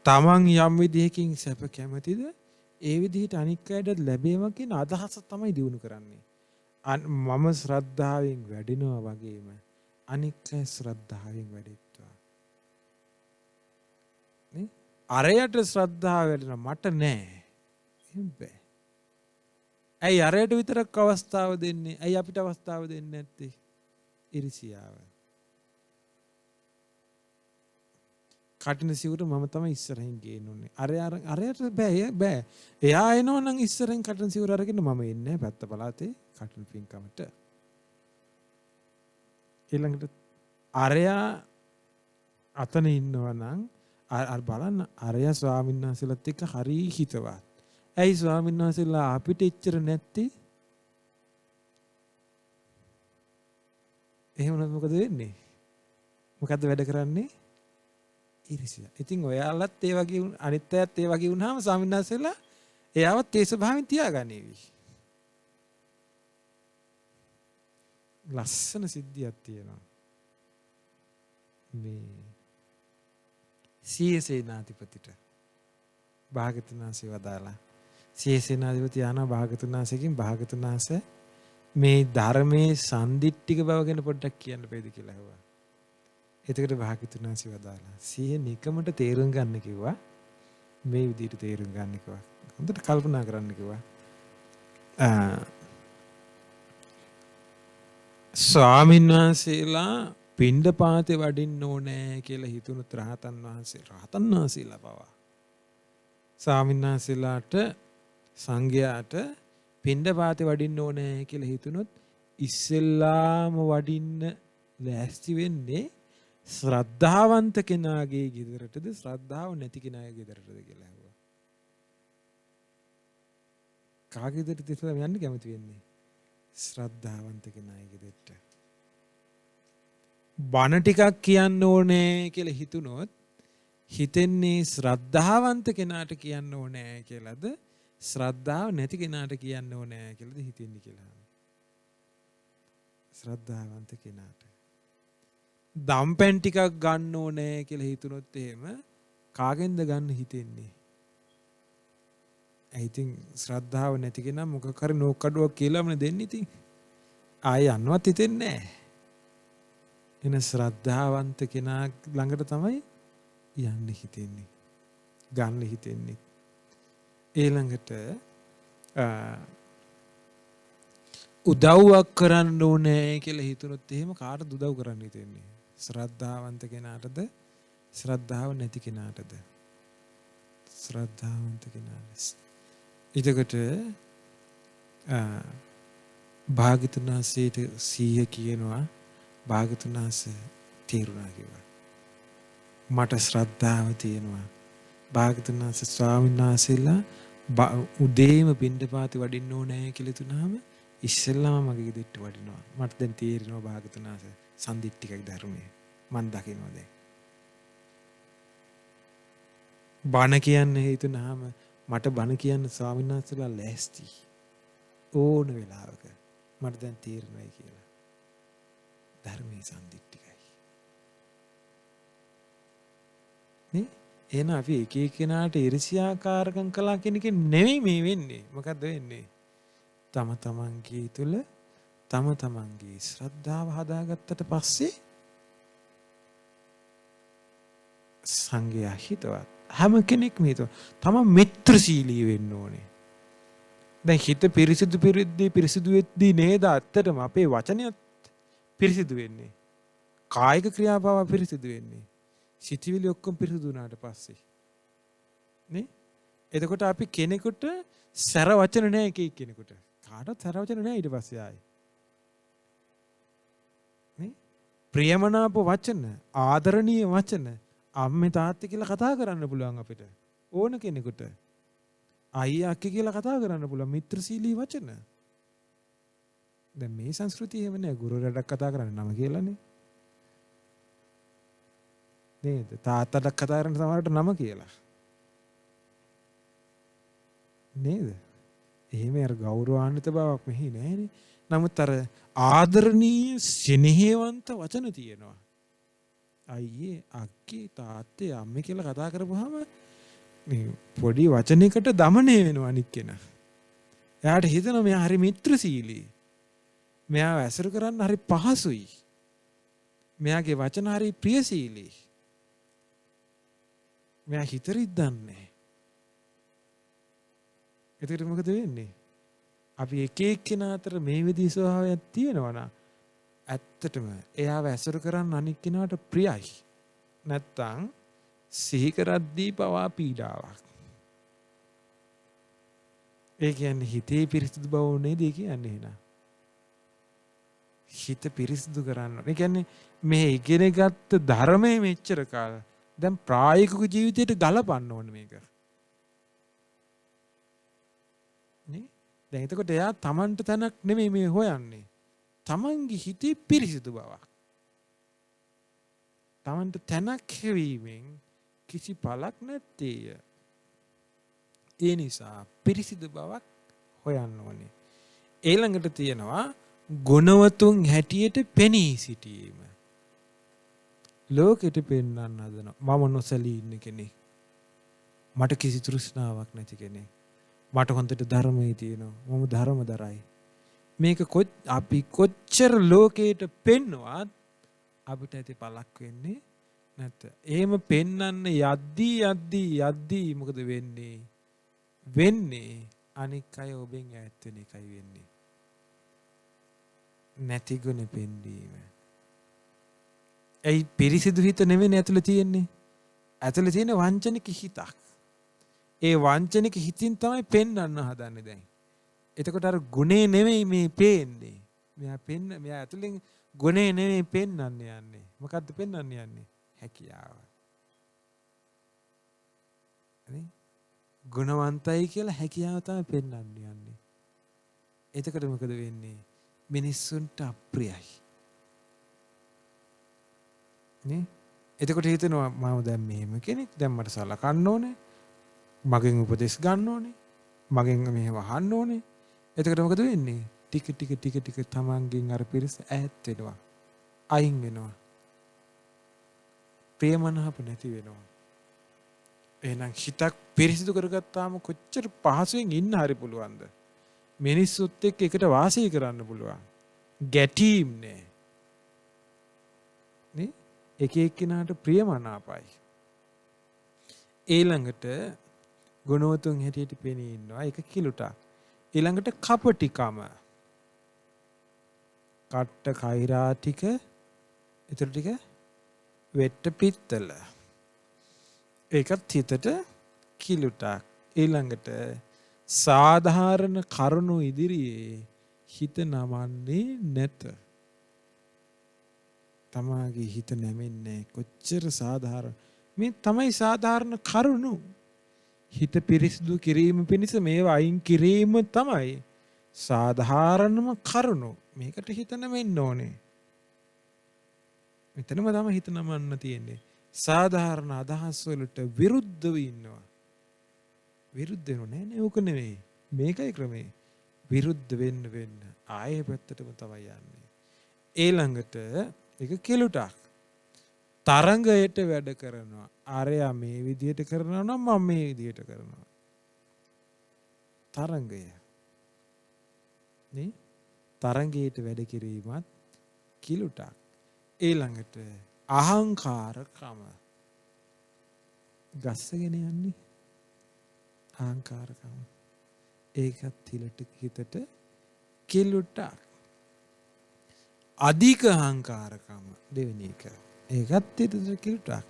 තමන් යම් විදිහකින් සැප කැමතිද ඒ විදිහට අනික් අයට ලැබේවා කියන අදහස තමයි දිනු කරන්නේ. මම ශ්‍රද්ධාවෙන් වැඩිනවා වගේම අනික් අය ශ්‍රද්ධාවෙන් වැඩිත්වා. නේ? අරයට ශ්‍රද්ධාව වැඩිනවා මට නෑ. එහෙම බෑ. ඇයි අරයට විතරක් අවස්ථාව දෙන්නේ? ඇයි අපිට අවස්ථාව දෙන්නේ නැත්තේ? ඉරිසියාව. කටින සිවුර මම තමයි ඉස්සරහින් ගේන්න ඕනේ. අරයට බෑ. එයා එනවා නම් ඉස්සරහින් කටින සිවුර අරගෙන මම එන්නේ පැත්ත පළාතේ කටින පින්කමට. ඊළඟට අරයා අතන ඉන්නවා නම් අර බලන්න අරයා ස්වාමීන් වහන්සේලාත් එක්ක හරි හිතවත්. ඇයි ස්වාමීන් වහන්සේලා අපිට එච්චර නැත්තේ? එහෙම නැත්නම් මොකද වෙන්නේ? මොකද්ද වැඩ කරන්නේ? ඉරිසියා. ඉතින් ඔයාලත් ඒ වගේ අනිත් අයත් ඒ වගේ වුණාම ස්වාමීන් වහන්සේලා එයාවත් ඒ ස්වභාවයෙන් තියාගන්නේවි. ලස්සන සිද්ධියක් තියෙනවා. මේ සීසේනාධිපතිට භාග්‍යවතුන් වහන්සේ වදාලා සීසේනාධිපති ආනා භාග්‍යවතුන් වහන්සේගෙන් භාග්‍යවතුන් වහන්සේ මේ ධර්මයේ සම්දිට්ඨික බව ගැන පොඩ්ඩක් කියන්න බෑද කියලා අහුවා. එතකොට භාග්‍යවතුන් වහන්සේ වදාලා සිහිය නිකමට තේරුම් ගන්න කිව්වා. මේ විදිහට තේරුම් ගන්න කිව්වා. හොඳට කල්පනා කරන්න කිව්වා. ස්වාමීන් වහන්සේලා පිණ්ඩපාතේ වඩින්න ඕනේ කියලා හිතුණු රහතන් වහන්සේලා පවා ස්වාමීන් වහන්සේලාට සංඝයාට පිණ්ඩපාතේ වඩින්න ඕනේ කියලා හිතුනොත් ඉස්සෙල්ලාම වඩින්න ලෑස්ති වෙන්නේ ශ්‍රද්ධාවන්ත කෙනාගේ ගෙදරටද ශ්‍රද්ධාව නැති කෙනාගේ ගෙදරටද කියලා අහුවා. කාගේ ගෙදරටද ඉස්සෙල්ලාම යන්න කැමති වෙන්නේ? ශ්‍රද්ධාවන්ත කෙනාගේ ගෙදරට. බණ ටිකක් කියන්න ඕනේ කියලා හිතුනොත් හිතෙන්නේ ශ්‍රද්ධාවන්ත කෙනාට කියන්න ඕනේ කියලාද ශ්‍රද්ධාව නැති කෙනාට කියන්න ඕනේ කියලාද හිතෙන්නේ කියලා. ශ්‍රද්ධාවන්ත කෙනාට. දම්පැන් ටිකක් ගන්න ඕනේ කියලා හිතුනොත් එහෙම කාගෙන්ද ගන්න හිතෙන්නේ? ඉතින් ශ්‍රද්ධාව නැති කෙනා මොකක් හරි නෝකඩුවක් කියලාමනේ දෙන්නේ ඉතින්. ආයෙ යන්නවත් හිතෙන්නේ නැහැ. එන ශ්‍රද්ධාවන්ත කෙනා ළඟට තමයි යන්න හිතෙන්නේ. ගන්න හිතෙන්නේ. ඊළඟට උදව්වක් කරන්න ඕනේ කියලා හිතුනොත් එහෙම කාටද උදව් කරන්න හිතෙන්නේ? ශ්‍රද්ධාවන්ත කෙනාටද ශ්‍රද්ධාව නැති කෙනාටද? ශ්‍රද්ධාවන්ත කෙනාට. එතකොට භාග්‍යවතුන් වහන්සේට සිහිය කියනවා භාග්‍යවතුන් වහන්සේ තේරුණා කිව්වා. මට ශ්‍රද්ධාව තියෙනවා. භාග්‍යවතුන් වහන්සේ ස්වාමීන් වහන්සේලා උදේම පිණ්ඩපාතේ වඩින්න ඕනේ කියලා තුනහම ඉස්සෙල්ලාම මගේ ගෙදරට වඩිනවා. මට දැන් තේරෙනවා භාග්‍යවතුන් වහන්සේ සම්දිට්ඨිකයි ධර්මයේ. මන් දකිනවා දැන්. බණ කියන්න හේතුනහම මට බණ කියන්න ස්වාමීන් වහන්සේලා ලෑස්ති. ඕන වෙලාවක මට දැන් තේරෙනවායි කියලා. ධර්මයේ සම්දිට්ඨිකයි. නේ? එහෙනම් අපි එක එක්කෙනාට ඊර්ෂ්‍යාකාරකම් කළා කියන එක නෙවෙයි මේ වෙන්නේ. මොකද්ද වෙන්නේ? තම තමන්ගේ තුල තම තමන්ගේ ශ්‍රද්ධාව හදාගත්තට පස්සේ සංඝයා හිතවත් හැම කෙනෙක්ම හිතවත් තම මිත්‍රශීලී වෙන්න ඕනේ. දැන් හිත පිරිසිදු වෙද්දී නේද ඇත්තටම අපේ වචනයත් පිරිසිදු වෙන්නේ. කායික ක්‍රියාපව පිරිසිදු වෙන්නේ. සිතවිලි ඔක්කොම පිරිසිදු වුණාට පස්සේ. නේ? එතකොට අපි කෙනෙකුට සැර වචන නැහැ එක කෙනෙකුට. කාටවත් සැර වචන නැහැ ඊට පස්සේ ආයේ. නේ? ප්‍රියමනාප වචන, ආදරණීය වචන, අම්මේ තාත්තේ කියලා කතා කරන්න පුළුවන් අපිට. ඕන කෙනෙකුට. අයියා අක්කේ කියලා කතා කරන්න පුළුවන් මිත්‍රශීලී වචන. දැන් මේ සංස්කෘතිය එහෙම නෑ. ගුරුවරයාට කතා කරන්නේ නම කියලානේ. නේද? තාත්තට කතා කරන සමහරට නම කියලා. නේද? එහෙම අර ගෞරවාන්විත බවක් මෙහි නෑනේ. නමුත් අර ආදරණීය ස්නේහවන්ත වචන තියෙනවා. අයියේ අක්කේ තාත්තේ අම්මේ කියලා කතා කරපුවාම මේ පොඩි වචනයකට দমনය වෙනවා අනික් කෙනා. එයාට හිතෙනවා මෙයා හරි මිත්‍රශීලී. මෙයාව ඇසුරු කරන්න හරි පහසුයි. මෙයාගේ වචන හරි ප්‍රියශීලී. මෙයා හිතරිත් දන්නේ. එතකොට මොකද වෙන්නේ? අපි එක එක්කෙනා අතර මේ විදිහේ ස්වභාවයක් තියෙනවා නම් ඇත්තටම එයාව ඇසුරු කරන්න අනික් කෙනාට ප්‍රියයි. නැත්තම් සිහි කරද්දී පවා පීඩාවක්. ඒ කියන්නේ හිතේ පිරිසිදු බව නේද කියන්නේ එහෙනම්. හිත පිරිසිදු කරන්න. ඒ කියන්නේ මේ ඉගෙනගත්ත ධර්මයේ මෙච්චර කාල දැන් ප්‍රායෝගික ජීවිතයට ගලපන්න ඕනේ මේක. නේ? දැන් එතකොට එයා Tamanට තැනක් නෙමෙයි මේ හොයන්නේ. Tamanගේ හිතේ පිරිසිදු බවක්. Tamanට තැනක් හැවීමෙන් කිසි පළක් නැත්තේය. ඒ නිසා පිරිසිදු බවක් හොයන්න ඕනේ. ඊළඟට තියෙනවා ගුණවතුන් හැටියට පෙනී සිටීම. ලෝකෙට පෙන්වන්න හදනවා මම නොසලී ඉන්න කෙනෙක්. මට කිසි තෘෂ්ණාවක් නැති කෙනෙක්. මට හොඳට ධර්මයේ තියෙනවා. මම ධර්මදරයි. මේක අපි කොච්චර ලෝකයට පෙන්වුවත් අපිට ඇති පළක් වෙන්නේ නැත. එහෙම පෙන්වන්න යද්දී මොකද වෙන්නේ? අනික් අය ඔබෙන් ඈත් වෙන එකයි වෙන්නේ. නැති ගුණ පෙන්වීම. ඒ පිරිසිදු හිත නෙවෙයි ඇතුළේ තියෙන්නේ. ඇතුළේ තියෙන වංචනික හිතක්. ඒ වංචනික හිතින් තමයි පෙන්වන්න හදන්නේ දැන්. එතකොට අර ගුණේ නෙවෙයි මේ පේන්නේ. මෙයා ඇතුළෙන් ගුණේ නෙවෙයි පෙන්වන්න යන්නේ. මොකද්ද පෙන්වන්න යන්නේ? හැකියාව. නේ? ගුණවන්තයි කියලා හැකියාව තමයි පෙන්වන්න යන්නේ. එතකොට මොකද වෙන්නේ? මිනිස්සුන්ට අප්‍රියයි. නේ? එතකොට හිතෙනවා මම දැන් මෙහෙම කෙනෙක් දැන් මට සලකන්න ඕනේ. මගෙන් උපදෙස් ගන්න ඕනේ. මගෙන් මෙහෙම අහන්න ඕනේ. එතකොට මොකද වෙන්නේ? ටික තමන්ගෙන් අර පිරිස ඈත් වෙනවා. අයින් වෙනවා. ප්‍රේමනහප නැති වෙනවා. එහෙනම් හිතක් පිරිසිදු කරගත්තාම කොච්චර පහසුවෙන් ඉන්න හරි පුළුවන්ද? මිනිස්සුත් එක්ක එකට වාසය කරන්න පුළුවන්. ගැටීම් නෑ. නේ? එක එක්කිනාට ප්‍රියමනාපයි. ඊළඟට ගුණවතුන් හැටියට පෙනී ඉන්නවා. ඒක කිලුටක්. ඊළඟට කපටිකම. කට්ට කෛරා ටික ඊටු ටික වෙට්ට පිත්තල. ඒකත් හිතට කිලුටක්. ඊළඟට සාධාරණ කරුණු ඉදිරියේ හිත නමන්නේ නැත. තමාගේ හිත නැමෙන්නේ කොච්චර සාධාරණ මේ තමයි සාධාරණ කරුණු. හිත පිරිසිදු කිරීම පිණිස මේවා අයින් කිරීම තමයි සාධාරණම කරුණු. මේකට හිත නැමෙන්න ඕනේ. මෙතනම තමයි හිත නමන්න තියෙන්නේ. සාධාරණ අදහස් වලට විරුද්ධව ඉන්නවා. විරුද්ධ වෙන්නේ නෑ ඕක නෙවෙයි. මේකයි ක්‍රමේ. විරුද්ධ වෙන්න ආයේ පැත්තටම තමයි යන්නේ. ඊළඟට ඒක කෙලුටක්. තරංගයට වැඩ කරනවා. අරයා මේ විදියට කරනවා නම් මම මේ විදියට කරනවා. තරංගය. නේ? තරංගයට වැඩ කිරීමත් කිලුටක්. ඊළඟට අහංකාරකම. ගස්සගෙන යන්නේ අහංකාරකම. ඒකත් හිතට කිලුටක්. අධික අහංකාරකම දෙවෙනි එක. ඒකත් හිතට කිලුටක්.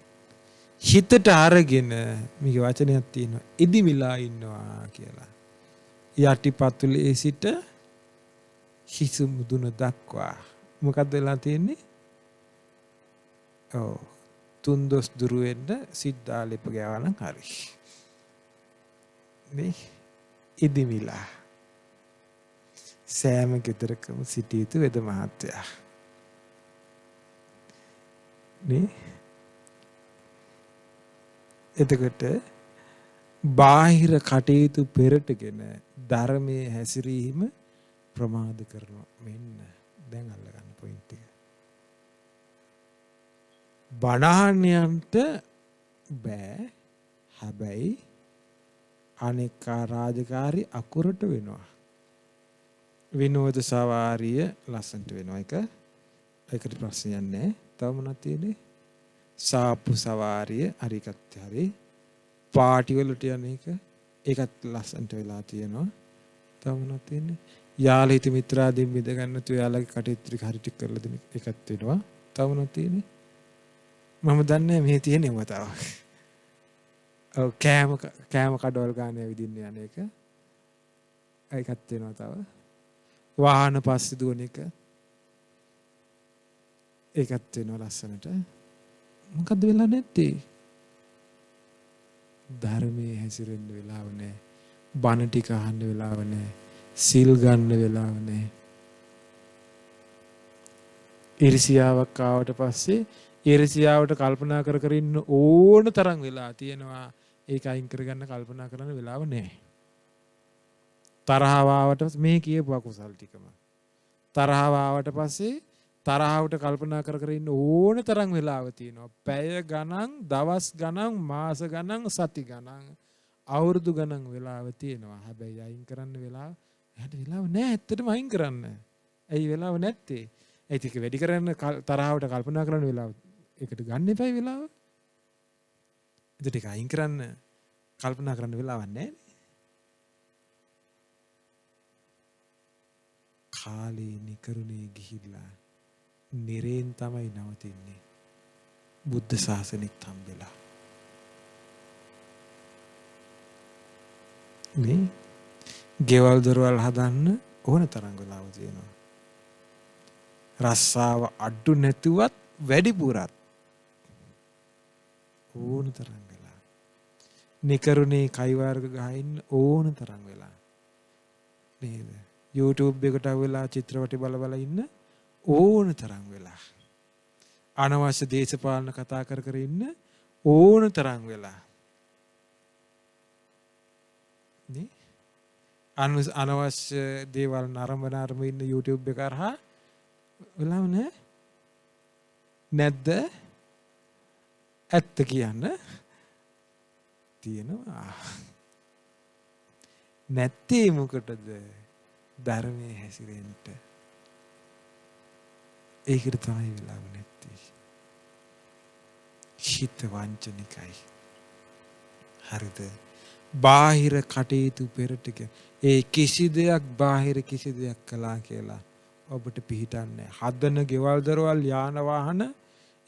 හිතට අරගෙන මේක වචනයක් තියෙනවා ඉදිමිලා ඉන්නවා කියලා. යටිපතුලේ සිට හිස මුදුන දක්වා. මොකක්ද වෙලා තියෙන්නේ? ඔව්. තුන්දොස් දුරු වෙන්න සිද්ධාලෙප ගෑවා නම් හරි. නේ? ඉදිමිලා. සෑම ගෙදරකම සිටිය යුතු වෙද මහත්තයා. නේ? එතකොට බාහිර කටයුතු පෙරටගෙන ධර්මයේ හැසිරීම ප්‍රමාද කරනවා. මෙන්න දැන් අල්ලගන්න පොයින්ට් එක. බණහන්නයන්ට බෑ. හැබැයි අනෙක් රාජකාරී අකුරට වෙනවා. විනෝද සවාරිය ලස්සන්ට වෙනවා. ඒකට ප්‍රශ්නයක් නැහැ. තව මොනවද තියෙන්නේ? සාප්පු සවාරිය හරිකත් හරි. පාටි වලට යන එක ඒකත් ලස්සන්ට වෙලා තියෙනවා. තව මොනවද තියෙන්නේ? යාළ හිත මිත්‍රාදීන් මිද ගන්න තු යාළගේ කටයුතු ටික හරි ටික කරලා දෙන එකත් වෙනවා. තව මොනවද තියෙන්නේ? මම දන්නේ මේ තියෙන්නේ මතාව. ඔව් කෑම කඩවල් ගන්න විදින්න යන එක. ඒකත් වෙනවා තව. වාහන පස්සේ දුවන එක. ඒකත් වෙනවා ලස්සනට. මොකද්ද වෙලා නැත්තේ? ධර්මයේ හැසිරෙන්න වෙලාව නැහැ. බණ ටික අහන්න වෙලාව නැහැ. සිල් ගන්න වෙලාව නැහැ. ඊර්ෂියාවක් ආවට පස්සේ ඊර්ෂියාවට කල්පනා කර ඉන්න ඕන තරම් වෙලා තියෙනවා. ඒක අයින් කරගන්න කල්පනා කරන්න වෙලාව නැහැ. තරහව ආවට මේ කියපු අකුසල් ටිකම. තරහව ආවට පස්සේ තරහවට කල්පනා කර කර ඉන්න ඕන තරම් වෙලාව තියෙනවා. පැය ගණන්, දවස් ගණන්, මාස ගණන්, සති ගණන්, අවුරුදු ගණන් වෙලාව තියෙනවා. හැබැයි අයින් කරන්න වෙලාව නැහැ. ඇත්තටම අයින් කරන්න. ඇයි වෙලාව නැත්තේ? ඒක වැඩි කරන්න තරහවට කල්පනා කරන්න වෙලාව. ඒකට ගන්න එපයි වෙලාව. ඒක ටික අයින් කරන්න කල්පනා කරන්න වෙලාවක් නැහැ. කාලේ නිකරුණේ ගිහිල්ලා නිරේන් තමයි නවතින්නේ. බුද්ධ ශාසනෙත් හම්බෙලා. මේ ගෙවල් දොරවල් හදන්න ඕන තරම් වෙලාව තියෙනවා. රස්සාව අඩු නැතුවත් වැඩිපුරත් ඕන තරම් වෙලා. නිකරුණේ කයිවාරක ගහින්න ඕන තරම් වෙලා. නේද? YouTube එකට වෙලා චිත්‍රපටි බල බල ඉන්න ඕන තරම් වෙලා. අනවශ්‍ය දේශපාලන කතා කර කර ඉන්න ඕන තරම් වෙලා. නේ? අනවශ්‍ය දේවල් නරඹ ඉන්න YouTube එක කරහා වෙලාව නැහැ. නැද්ද? ඇත්ත කියන්න තියෙනවා. නැත්තේ මොකටද? ධර්මයේ හැසිරෙන්න. ඒකට තමයි වෙලාව නැත්තේ. හිත වංචනිකයි. හරිද? බාහිර කටයුතු පෙරටක ඒ කිසි දෙයක් බාහිර කිසි දෙයක් කළා කියලා ඔබට පිහිටන්නේ. හදන ගෙවල් දරවල් යාන වාහන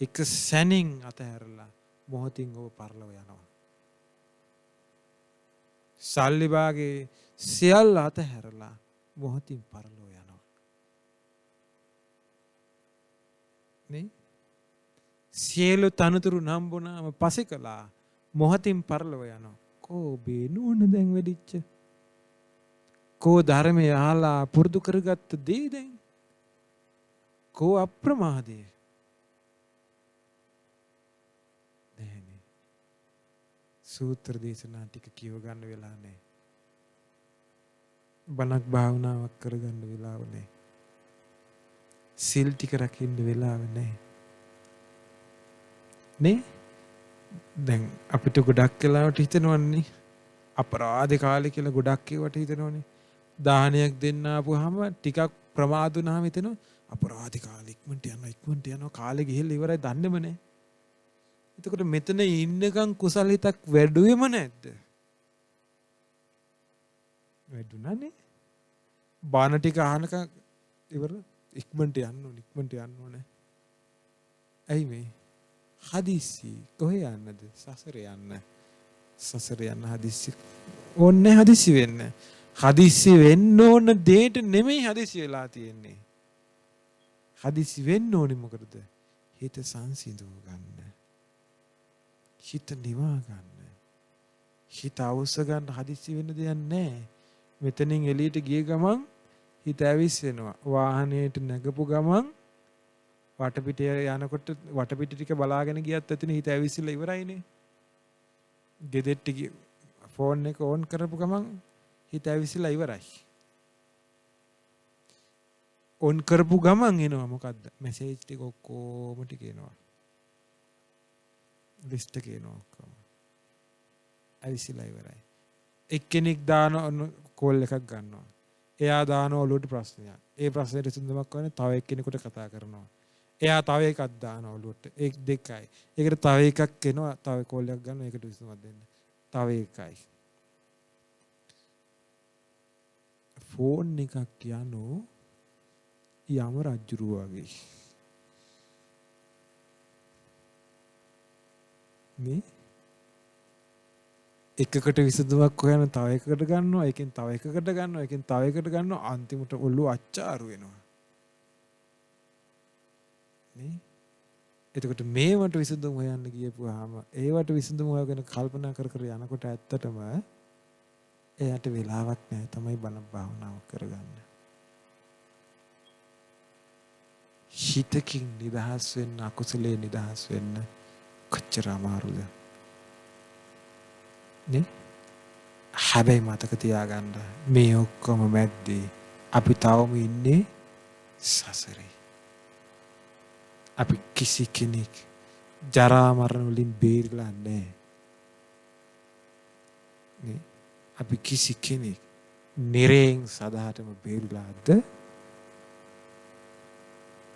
එක සැනින් අතහැරලා මොහොතින් ඔබ පරලව යනවා. සල්ලි භාගේ සියල්ල අතහැරලා මොහොතින් පරලෝ යනවා. නේ? සියලු තනතුරු නම්බුනාම පස්සේ කළා මොහොතින් පරලෝ යනවා. කෝ බේනුවන දැන් වෙදිච්ච. කෝ ධර්මය අහලා පුරුදු කරගත්ත දේ දැන්. කෝ අප්‍රමාදේ. නෑනේ. සූත්‍ර දේශනා ටික කියව ගන්න වෙලා නැහැ. බණක් භාවනාවක් කරගන්න වෙලාව නැහැ. සිල් ටික රකින්න වෙලාව නැහැ. නේ? දැන් අපිට ගොඩක් වෙලාවට හිතෙනවන්නේ අපරාධ කාලේ කියලා ගොඩක් ඒවට හිතෙනවනේ. දානයක් දෙන්න ආපුවාම ටිකක් ප්‍රමාද වුණාම හිතෙනවා අපරාධ කාලේ ඉක්මනට යනවා කාලේ ගිහිල්ලා ඉවරයි දන්නේම නැහැ. එතකොට මෙතන ඉන්නකම් කුසල හිතක් වැඩුවෙම නැද්ද? වැඩුණානේ. බාන ටික අහනකම් ඉවර ඉක්මනට යන්න ඕනේ. ඇයි මේ? හදිස්සි කොහේ යන්නද? සසර යන්න හදිස්සි ඕනේ. හදිස්සි වෙන්න. හදිස්සි වෙන්න ඕන දෙයට නෙමෙයි හදිස්සි වෙලා තියෙන්නේ. හදිස්සි වෙන්න ඕනේ මොකටද? හිත සංසිඳව ගන්න. හිත නිවා ගන්න. හිත අවශ්‍ය ගන්න හදිස්සි වෙන්න දෙයක් නැහැ. මෙතනින් එළියට ගිය ගමන් හිත ඇවිස්සෙනවා. වාහනේට නැගපු ගමන් වටපිට යනකොට වටපිට ටික බලාගෙන ගියත් එතන හිත ඇවිස්සලා ඉවරයිනේ. ගෙදෙට්ට ෆෝන් එක ඕන් කරපු ගමන් හිත ඇවිස්සලා ඉවරයි. ඕන් කරපු ගමන් එනවා මොකද්ද? මැසේජ් ටික ඔක්කොම ටික එනවා. ලිස්ට් එකේ එනවා ඔක්කොම. ඇවිස්සලා ඉවරයි. එක්කෙනෙක් දාන කෝල් එකක් ගන්නවා. එයා දාන ඔලුවට ප්‍රශ්නයක්. ඒ ප්‍රශ්නෙට විසඳුමක් හොයන්නේ තව එක්කෙනෙකුට කතා කරනවා. එයා තව එකක් දාන ඔලුවට. ඒක දෙකයි. ඒකට තව එකක් එනවා. තව කෝල් එකක් ගන්නවා. ඒකට විසඳුමක් දෙන්න. තව එකයි. ෆෝන් එකක් යනෝ යම රජ්ජුරුව වගේ. මේ එකකට විසඳුමක් හොයන තව එකකට ගන්නවා. එකෙන් තව එකකට ගන්නවා. එකෙන් තව එකකට ගන්නවා. අන්තිමට ඔළුව අච්චාරු වෙනවා. නේ? එතකොට මේවට විසඳුම් හොයන්න ගියපුවාම ඒවට විසඳුම් හොයගෙන කල්පනා කර කර යනකොට ඇත්තටම එයාට වෙලාවක් නැහැ තමයි බණ භාවනාව කරගන්න. හිතකින් නිදහස් වෙන්න, අකුසලයේ නිදහස් වෙන්න කොච්චර අමාරුද? නේ හැබැයි මතක තියාගන්න මේ ඔක්කොම මැද්දේ අපි තවම ඉන්නේ සසරේ. අපි කිසි කෙනෙක් ජරා මරණ වලින් බේරිලා නැහැ. නේ අපි කිසි කෙනෙක් නිරයෙන් සදාටම බේරිලාද?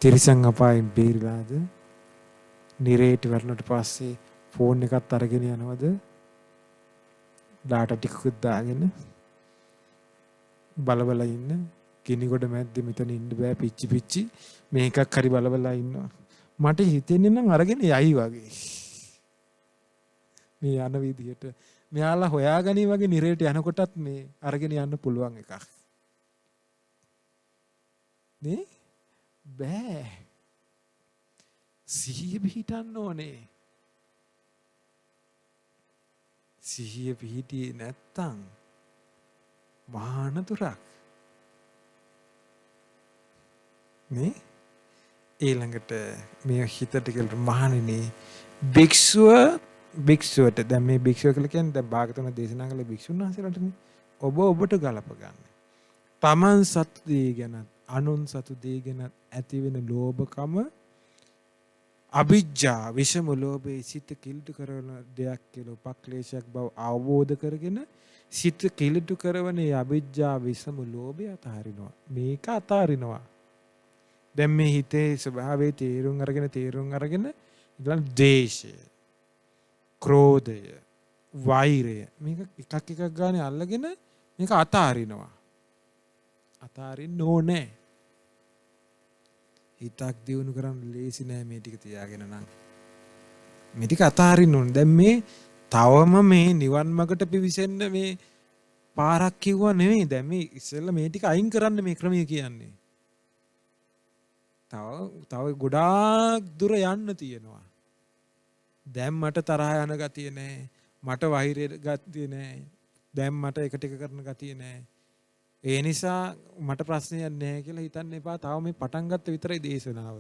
තිරිසන් අපායෙන් බේරිලාද? නිරේට වැටුණට පස්සේ ෆෝන් එකත් අරගෙන යනවද? ඩාටා ටිකකුත් දාගෙන බලබල ඉන්න කිනිගොඩ මැද්දේ මෙතන ඉන්න බෑ පිච්චි පිච්චි මේකක් හරි බලබලා ඉන්නවා. මට හිතෙන්නේ නම් අරගෙන යයි වගේ. මේ යන විදිහට මෙයාලා හොයාගනි වගේ නිරේට යනකොටත් මේ අරගෙන යන්න පුළුවන් එකක්. නේ? බෑ. සිහිය පිහිටන්න ඕනේ. සිහිය පිහිටියේ නැත්තම් මහානතුරක්. නේ? ඊළඟට මේ හිතට කියලා මහණෙනි භික්ෂුවට දැන් මේ භික්ෂුව කියලා කියන්නේ දැන් භාගතුන දේශනා කළ භික්ෂුන් වහන්සේලාටනේ ඔබට ගලප ගන්න. තමන් සතු දේ ගැනත් අනුන් සතු දේ ගැනත් ඇති වෙන ලෝභකම අවිජ්ජා විෂම ලෝභයේ සිත කිලුට කරන දෙයක් කියලා උපක්ලේශයක් බව අවබෝධ කරගෙන සිත කිලුට කරන අවිජ්ජා විෂම ලෝභය අතහරිනවා. මේක අතහරිනවා. දැන් මේ හිතේ ස්වභාවයේ තේරුම් අරගෙන ඊළඟ ද්වේෂය, ක්‍රෝධය, වෛරය මේක එකක් ගානේ අල්ලගෙන මේක අතහරිනවා. අතහරින්න ඕනේ. හිතක් දියුණු කරන්න ලේසි නෑ මේ ටික තියාගෙන නම්. මේ ටික අතහරින්න ඕනේ. දැන් මේ තවම මේ නිවන් මාර්ගට පිවිසෙන්න මේ පාරක් කිව්වා නෙවෙයි. දැන් මේ ඉස්සෙල්ලා මේ ටික අයින් කරන්න මේ ක්‍රමය කියන්නේ. තව ගොඩාක් දුර යන්න තියෙනවා. දැන් මට තරහ යන ගතිය නෑ. මට වෛරය ගතිය නෑ. දැන් මට එක ටික කරන ගතිය නෑ. ඒ නිසා මට ප්‍රශ්නයක් නැහැ කියලා හිතන්න එපා. තව මේ පටන් ගත්ත විතරයි දේශනාව.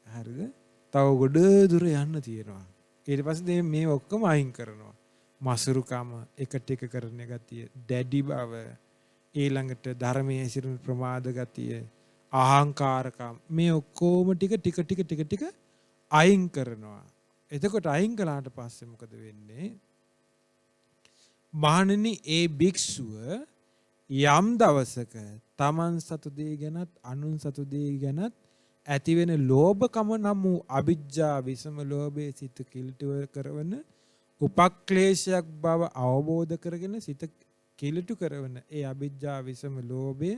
හරිද? තව ගොඩ දුර යන්න තියෙනවා. ඊට පස්සේ මේ ඔක්කොම අයින් කරනවා. මසුරුකම, එකට එක කරන ගතිය, දැඩි බව, ඊළඟට ධර්මයේ සිටින ප්‍රමාද ගතිය, අහංකාරකම් මේ ඔක්කොම ටික අයින් කරනවා. එතකොට අයින් කළාට පස්සේ මොකද වෙන්නේ? මහණෙනි ඒ භික්ෂුව යම් දවසක තමන් සතු දේ ගැනත් අනුන් සතු දේ ගැනත් ඇතිවෙන ලෝභකම නම් වූ අවිජ්ජා විසම ලෝභයේ සිත කිලුට කරවන උපක්ලේශයක් බව අවබෝධ කරගෙන සිත කිලුට කරවන ඒ අවිජ්ජා විසම ලෝභය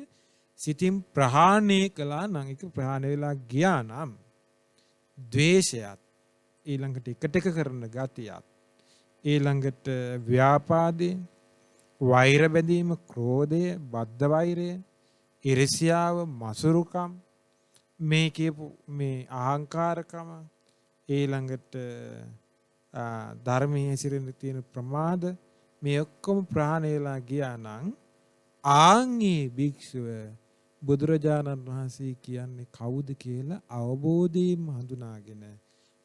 සිතින් ප්‍රහාණය කළා නම් ඒක ප්‍රහාණය වෙලා ගියා නම් ද්වේෂයත් ඊළඟට එකට කරන ගතියත් ඊළඟට ව්‍යාපාදේ, වෛර බැඳීම, ක්‍රෝධය, බද්ධ වෛරය, ඊර්ෂ්‍යාව, මසුරුකම් මේ කියපු මේ අහංකාරකම ඊළඟට ධර්මයේ සිරින් තියෙන ප්‍රමාද මේ ඔක්කොම ප්‍රහාණයලා ගියා නම් ආන්ගේ භික්ෂුව බුදුරජාණන් වහන්සේ කියන්නේ කවුද කියලා අවබෝධයෙන් හඳුනාගෙන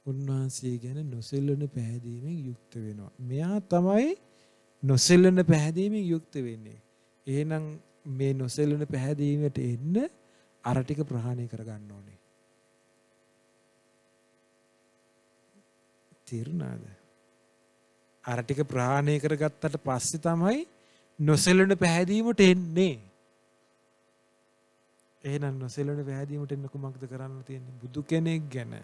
උන්වහන්සේ ගැන නොසෙල්ලන පැහැදීමෙන් යුක්ත වෙනවා. මෙයා තමයි නොසෙල්ලන පැහැදීමෙන් යුක්ත වෙන්නේ. එහෙනම් මේ නොසෙල්ලන පැහැදීමට එන්න අර ටික ප්‍රහාණය කරගන්න ඕනේ. තේරුණාද? අර ටික ප්‍රහාණය කරගත්තට පස්සේ තමයි නොසෙල්ලන පැහැදීමට එන්නේ. එහෙනම් නොසෙල්ලන පැහැදීමට එන්න කුමක්ද කරන්න තියෙන්නේ? බුදු කෙනෙක් ගැන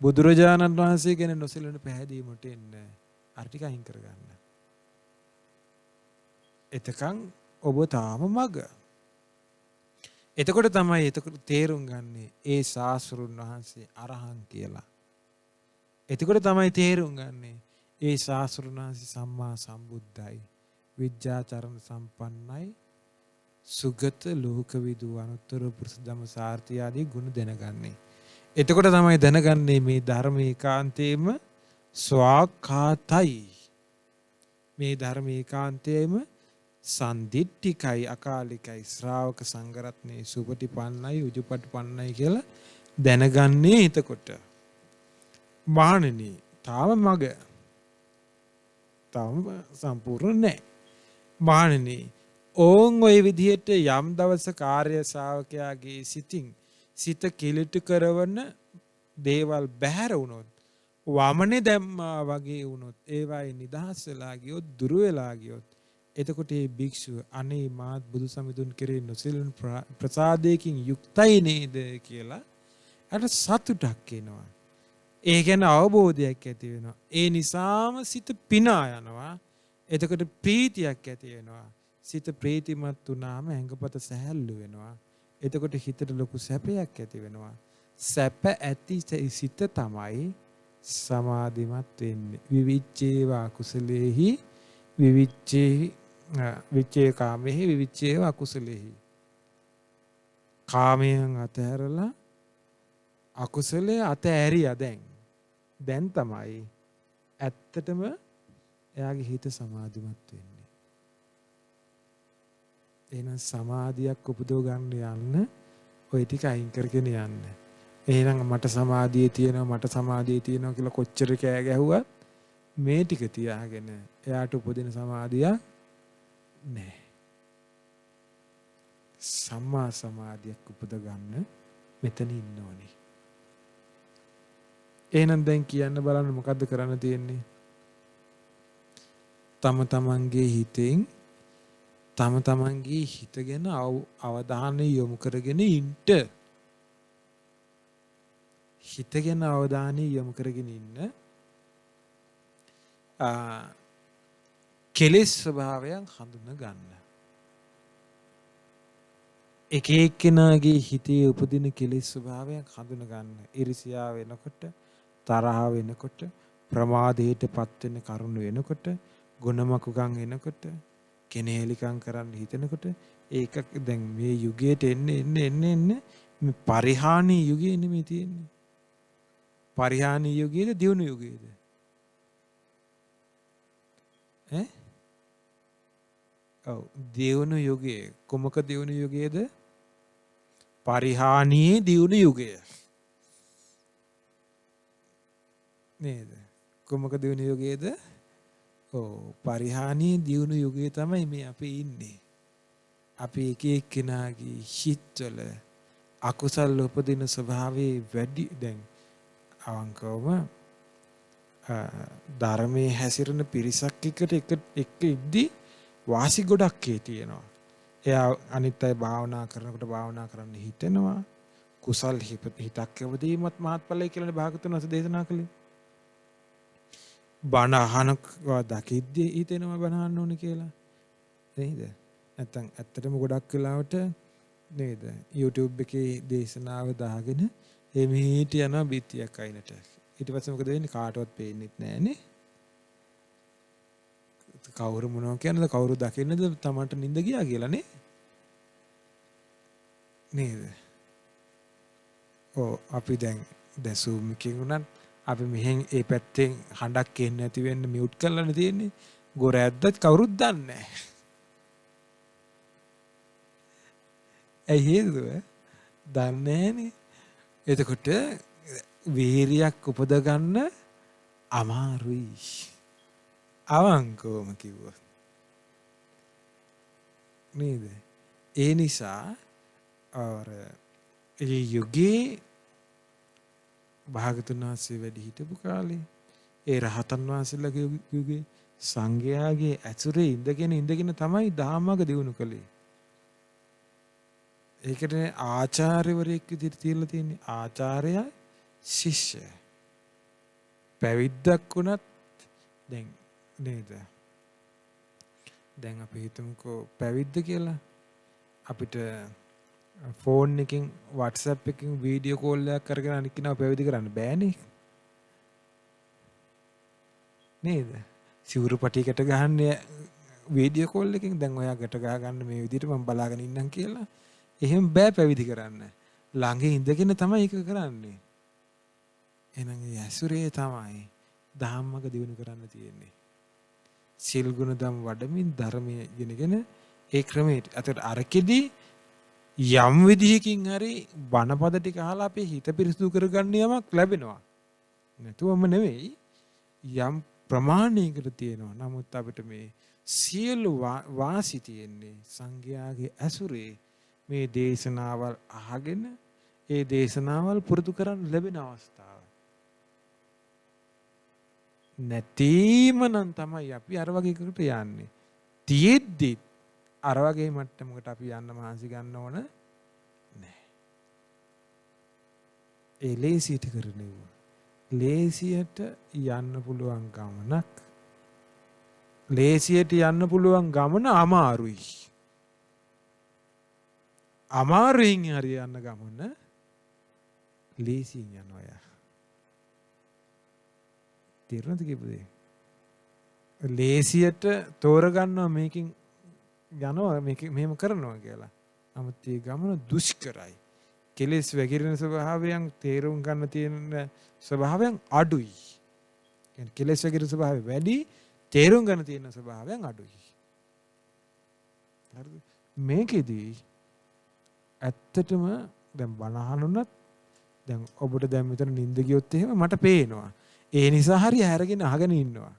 බුදුරජාණන් වහන්සේ ගැන නොසෙල්ලන පැහැදීමට එන්න අර ටික අයින් කරගන්න. එතකන් ඔබ තාම මග. එතකොට තමයි තේරුම් ගන්නේ ඒ ශාස්ත්‍රුන් වහන්සේ අරහන් කියලා. එතකොට තමයි තේරුම් ගන්නේ ඒ ශාස්ත්‍රුන් වහන්සේ සම්මා සම්බුද්ධයි, විද්‍යාචරණ සම්පන්නයි, සුගත ලෝකවිදු අනුත්තර පුරුෂ ධම්ම සාර්ථි ආදී ගුණ දැනගන්නේ. එතකොට තමයි දැනගන්නේ මේ ධර්ම ඒකාන්තයෙන්ම ස්වාක්ඛාතයි. මේ ධර්ම ඒකාන්තයෙන්ම සම්දිට්ඨිකයි, අකාලිකයි, ශ්‍රාවක සංඝරත්නයේ සුපටිපන්නයි, උජුපටිපන්නයි කියලා දැනගන්නේ එතකොට. මහණෙනි, තාම මග. තාම සම්පූර්ණ නැහැ. මහණෙනි ඕන් ওই විදිහට යම් දවසක ආර්ය ශ්‍රාවකයාගේ සිතින් සිත කිලිට කරවන දේවල් බැහැර වුණොත් වමනේ දැම්මා වගේ වුණොත් ඒවායි නිදහස් වෙලා ගියොත් දුර වෙලා ගියොත් එතකොට මේ භික්ෂුව අනේ මාත් බුදු සමිඳුන් කෙරේ නොසිලුන් ප්‍රසාදයකින් යුක්තයි නේද කියලා අර සතුටක් එනවා. ඒ ගැන අවබෝධයක් ඇති වෙනවා. ඒ නිසාම සිත පිනා යනවා. එතකොට ප්‍රීතියක් ඇති වෙනවා. සිත ප්‍රීතිමත් වුණාම ඇඟපත සැහැල්ලු වෙනවා. එතකොට හිතට ලොකු සැපයක් ඇති වෙනවා. සැප ඇති සිත තමයි සමාධිමත් වෙන්නේ. විවිච්ඡේවා කුසලේහි විවිච්ඡේ කාමේහි විවිච්ඡේවා කුසලේහි. කාමයෙන් අතහැරලා අකුසලයේ අතෑරියා දැන් තමයි ඇත්තටම එයාගේ හිත සමාධිමත් වෙන්නේ. එහෙනම් සමාධියක් උපදව ගන්න යන්න ওই ටික අයින් කරගෙන යන්න. එහෙනම් මට සමාධිය තියෙනවා කියලා කොච්චර කෑ ගැහුවත් මේ ටික තියාගෙන එයාට උපදින සමාධිය නැහැ. සම්මා සමාධියක් උපද ගන්න මෙතන ඉන්න ඕනේ. එහෙනම් දැන් කියන්න බලන්න මොකද්ද කරන්න තියෙන්නේ? තම තමන්ගේ හිතෙන් තම තමන්ගේ හිත ගැන අවධානය යොමු කරගෙන ඉන්න. හිත ගැන අවධානය යොමු කරගෙන ඉන්න. කෙලෙස් ස්වභාවයන් හඳුනා ගන්න. එක එක්කෙනාගේ හිතේ උපදින කෙලෙස් ස්වභාවයන් හඳුනා ගන්න. ඊර්ෂ්‍යාව වෙනකොට, තරහ වෙනකොට, ප්‍රමාදයටපත් වෙන කරුණ වෙනකොට, ගුණමකුගම් එනකොට, කෙනෙහිලිකම් කරන්න හිතෙනකොට ඒක දැන් මේ යුගයට එන්න මේ පරිහානි යුගයේ නෙමෙයි තියෙන්නේ. පරිහානි යුගයේද දියුණු යුගයේද? ඔව් දියුණු යුගයේ. කොමක දියුණු යුගයේද? පරිහානියේ දියුණු යුගය. නේද? කොමක දියුණු යුගයේද? පරිහානියේ දියුණු යුගයේ තමයි මේ අපි ඉන්නේ. අපි එක එක්කෙනාගේ හිතවල අකුසල් උපදින ස්වභාවයේ වැඩි. දැන් අවංකවම ධර්මයේ හැසිරෙන පිරිසක් එක්ක ඉද්දි වාසි ගොඩක් තියෙනවා. එයා අනිත් අය භාවනා කරනකොට භාවනා කරන්න හිතෙනවා. කුසල් හිතක් ඇවදීමත් මහත්ඵලයි කියලා භාගතුන් වහන්සේ දේශනා කළේ. බණ අහනවා දකිද්දී හිතෙනවා බණ අහන්න ඕනේ කියලා. නේද? නැත්තම් ඇත්තටම ගොඩක් වෙලාවට නේද? YouTube එකේ දේශනාව දාගෙන එමෙහිට යනවා බිත්තියක් අයිනට. ඊට පස්සේ මොකද වෙන්නේ? කාටවත් පේන්නෙත් නැහනේ. කවුරු මොනවා කියනද? කවුරු දකින්නද? තමන්ට නිින්ද ගියා කියලා නේ? නේද? අපි දැන් Zoom එකකින් උනත් අපි මෙහෙන් ඒ පැත්තෙන් හඬක් එන්නේ නැති වෙන්න මියුට් කරලානේ තියෙන්නේ. ගොර ඇද්දත් කවුරුත් දන්නේ නැහැ. ඇයි හේතුව? දන්නේ නැහනේ. එතකොට වීරියක් උපද ගන්න අමාරුයි. අවංකවම කිව්වොත්. නේද? ඒ නිසා ඒ යුගයේ භාගතුන් වහන්සේ වැඩි හිටපු කාලේ ඒ රහතන් වහන්සේලාගේ යුගයේ සංඝයාගේ ඇසුරේ ඉඳගෙන තමයි ධාමග දිනු කළේ. ඒකට ආචාර්යවරයෙක් විදිහට තියලා තියෙන්නේ. ආචාර්යයි ශිෂ්‍ය. පැවිද්දක් වුණත් දැන් නේද? දැන් අපි හිතමුකෝ පැවිද්ද කියලා. අපිට ෆෝන් එකකින් WhatsApp එකකින් වීඩියෝ කෝල් එකක් කරගෙන අනිත් කෙනාව පැවිදි කරන්න බෑනේ. නේද? සිවුරු පටියකට ගහන්නේ වීඩියෝ කෝල් එකකින්. දැන් ඔයා ගැට ගහ ගන්න මේ විදිහට මම බලාගෙන ඉන්නම් කියලා. එහෙම බෑ පැවිදි කරන්න. ළඟ ඉඳගෙන තමයි ඒක කරන්නේ. එහෙනම් ඒ ඇසුරේ තමයි ධම්මක දිනු කරන්න තියෙන්නේ. සිල් ගුණ දම් වඩමින් ධර්මයේ ඉගෙනගෙන ඒ ක්‍රමයට. අතට අරකෙදී යම් විදිහකින් හරි බණපද ටික අහලා අපේ හිත පිරිසුදු කරගන්න යමක් ලැබෙනවා. නැතුවම නෙවෙයි. යම් ප්‍රමාණයකට තියෙනවා. නමුත් අපිට මේ සියලු වාසි තියෙන්නේ සංඝයාගේ ඇසුරේ මේ දේශනාවල් අහගෙන ඒ දේශනාවල් පුරුදු කරන් ලැබෙන අවස්ථාව. නැතිම නම් තමයි අපි අර වගේ එකකට යන්නේ. තියෙද්දි අර වගේ මට්ටමකට අපි යන්න මහන්සි ගන්න ඕන නැහැ. ඒ ලේසියට කරන්නේ. ලේසියට යන්න පුළුවන් ගමනක්. ලේසියට යන්න පුළුවන් ගමන අමාරුයි. අමාරුයින් හරි යන්න ගමන ලේසියෙන් යනවා යා. තේරුණාද කිව්වේ? ලේසියට තෝරගන්නවා මේකෙන් යනවා මේක මෙහෙම කරනවා කියලා. නමුත් මේ ගමන දුෂ්කරයි. කෙලෙස් වැగిරෙන ස්වභාවයන් තේරුම් ගන්න තියෙන ස්වභාවයන් අඩුයි. කියන්නේ කෙලෙස් වැగిරෙන ස්වභාවය වැඩි, තේරුම් ගන්න තියෙන ස්වභාවයන් අඩුයි. හරිද? මේකෙදී ඇත්තටම දැන් බණහනුනත් දැන් ඔබට දැන් මෙතන නිින්ද ගියොත් එහෙම මට පේනවා. ඒ නිසා හරි හැරගෙන අහගෙන ඉන්නවා.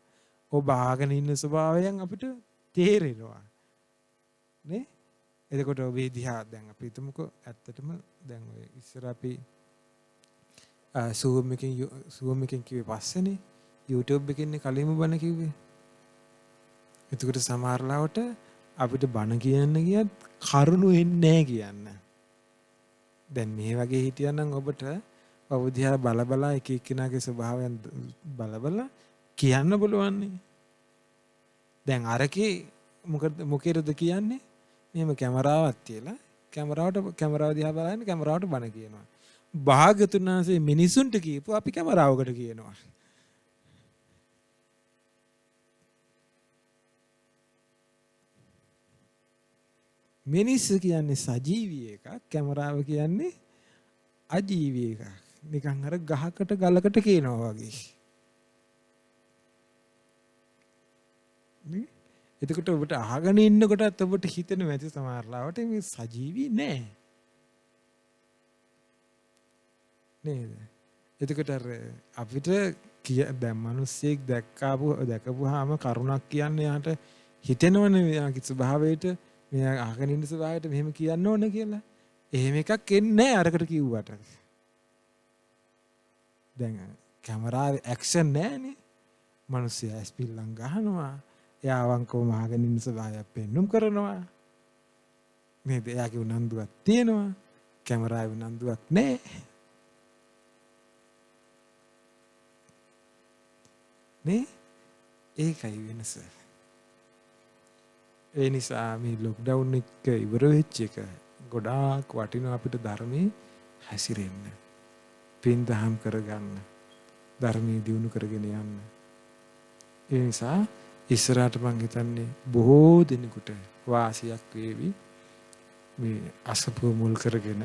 ඔබ අහගෙන ඉන්න ස්වභාවයන් අපිට තේරෙනවා. නේ? එතකොට ඔබේ දිහා දැන් අපි හිතමුකෝ ඇත්තටම දැන් ඔය ඉස්සර අපි Zoom එකෙන් කිව්වේ පස්සේනේ YouTube එකෙන් කලින්ම බණ කිව්වේ. එතකොට සමහර ලාවට අපිට බණ කියන්න ගියත් කරුණු එන්නේ නැහැ කියන්න. දැන් මේ වගේ හිටියනම් ඔබට අවුදියා බලබලා එක එක්කිනාගේ ස්වභාවයන් බලබලා කියන්න බලවන්නේ. දැන් අරකේ මොකේද කියන්නේ? මෙහෙම කැමරාවක් තියලා කැමරාව දිහා බලන්න කැමරාවට බණ කියනවා. භාග්‍යතුන් වහන්සේ මිනිසුන්ට කියපුව අපි කැමරාවකට කියනවා. මිනිස්සු කියන්නේ සජීවී එකක්, කැමරාව කියන්නේ අජීවී එකක්. නිකන් අර ගහකට ගලකට කියනවා වගේ. නේ? එතකොට ඔබට අහගෙන ඉන්නකොටත් ඔබට හිතෙනවා ඇති සමහරලාවට මේ සජීවී නෑ. නේද? එතකොට අර අපිට දැන් මිනිස්සෙක් දැකපුවාම කරුණක් කියන්නේ යාට හිතෙනවනේ යාගේ ස්වභාවයට මෙයා අහගෙන ඉන්න ස්වභාවයට මෙහෙම කියන්න ඕන කියලා. එහෙම එකක් එන්නේ නැහැ අරකට කිව්වට. දැන් කැමරාවේ ඇක්ෂන් නැහැනේ. මිනිස්සයා ස්පිල්ලම් ගහනවා. එයා අවංකවම අහගෙන ඉන්න ස්වභාවයක් පෙන්눔 කරනවා. නේද? එයාගේ උනන්දුවක් තියෙනවා. කැමරාවේ උනන්දුවක් නැහැ. නේ? ඒකයි වෙනස. ඒ නිසා මේ ලොක්ඩවුන් එක ඉවර වෙච්ච එක ගොඩාක් වටිනවා අපිට ධර්මයේ හැසිරෙන්න. පින් දහම් කරගන්න. ධර්මයේ දියුණු කරගෙන යන්න. ඒ නිසා ඉස්සරහට මං හිතන්නේ බොහෝ දිනෙකට වාසියක් වේවි. මේ අසපුව මුල් කරගෙන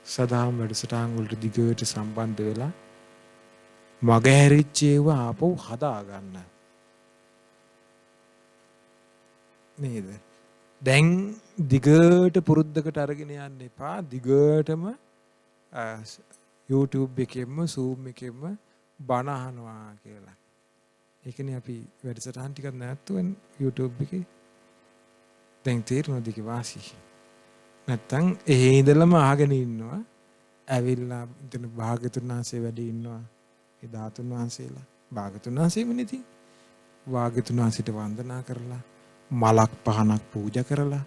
සදාම් වැඩසටහන් වලට දිගට සම්බන්ධ වෙලා මගහැරිච්ච ඒවා ආපහු හදා ගන්න. නේද? දැන් දිගට පුරුද්දකට අරගෙන යන්න එපා. දිගටම YouTube එකෙන්ම Zoom එකෙන්ම බණ අහනවා කියලා. ඒකනේ අපි වැඩසටහන් ටිකක් නැත්තුවෙන් YouTube එකේ. දැන් තේරෙනවද ඒකේ වාසි? නැත්තම් එහෙ ඉඳලම අහගෙන ඉන්නවා. ඇවිල්ලා එතන භාග්‍යතුන් වහන්සේ වැඩ ඉන්නවා. ඒ ධාතුන් වහන්සේලා. භාග්‍යතුන් වහන්සේම නෙති. භාග්‍යතුන් වහන්සේට වන්දනා කරලා මලක් පහනක් පූජා කරලා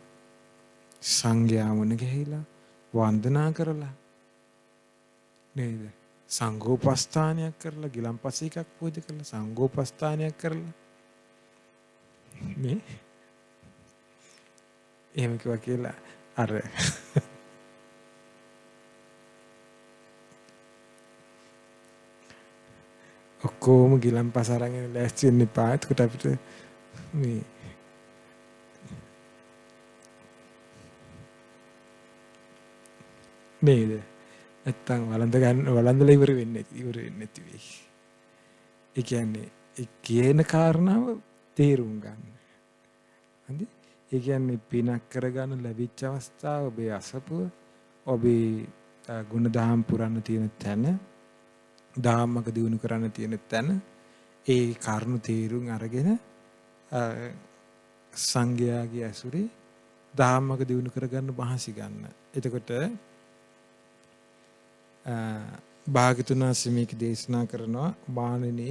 සංඝයා මුණ ගැහිලා වන්දනා කරලා නේද? සංඝෝපස්ථානයක් කරලා ගිලම්පස එකක් පූජා කරලා සංඝෝපස්ථානයක් කරලා නේ? එහෙම කිව්වා කියලා අර ඔක්කොම ගිලම්පස අරගෙන ලෑස්ති වෙන්න එපා. එතකොට අපිට මේ නේද? නැත්තම් වළඳලා ඉවර වෙන්නේ නැති වෙයි. ඒ කියන්නේ ඒ කියන කාරණාව තේරුම් ගන්න. හරි? ඒ කියන්නේ පිනක් කරගන්න ලැබිච්ච අවස්ථාව ඔබේ අසපුව ඔබේ ගුණ දහම් පුරන්න තියෙන තැන, ධාමක දිනු කරන්න තියෙන තැන, ඒ කරුණු තේරුම් අරගෙන සංඝයාගේ ඇසුරේ ධම්මක දිනු කරගන්න මහන්සි ගන්න. එතකොට භාග්‍යතුන් වහන්සේ මේක දේශනා කරනවා මානෙනි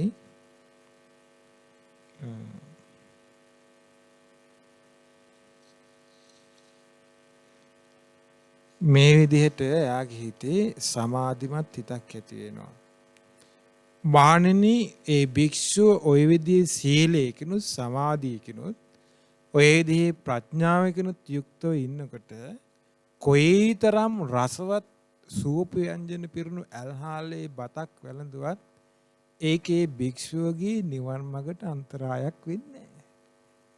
මේ විදිහට එයාගේ හිතේ සමාධිමත් හිතක් ඇති වෙනවා. මානෙනි ඒ භික්ෂුව ওই විදිහේ සීලයකිනුත් සමාධියකිනුත් ඔය විදිහේ ප්‍රඥාවකිනුත් යුක්තව ඉන්නකොට කොයිතරම් රසවත් සූප ව්‍යංජන පිරුණු ඇල්හාලේ බතක් වැළඳුවත් ඒකේ භික්ෂුවගේ නිවන් මඟට අන්තරායක් වෙන්නේ නැහැ.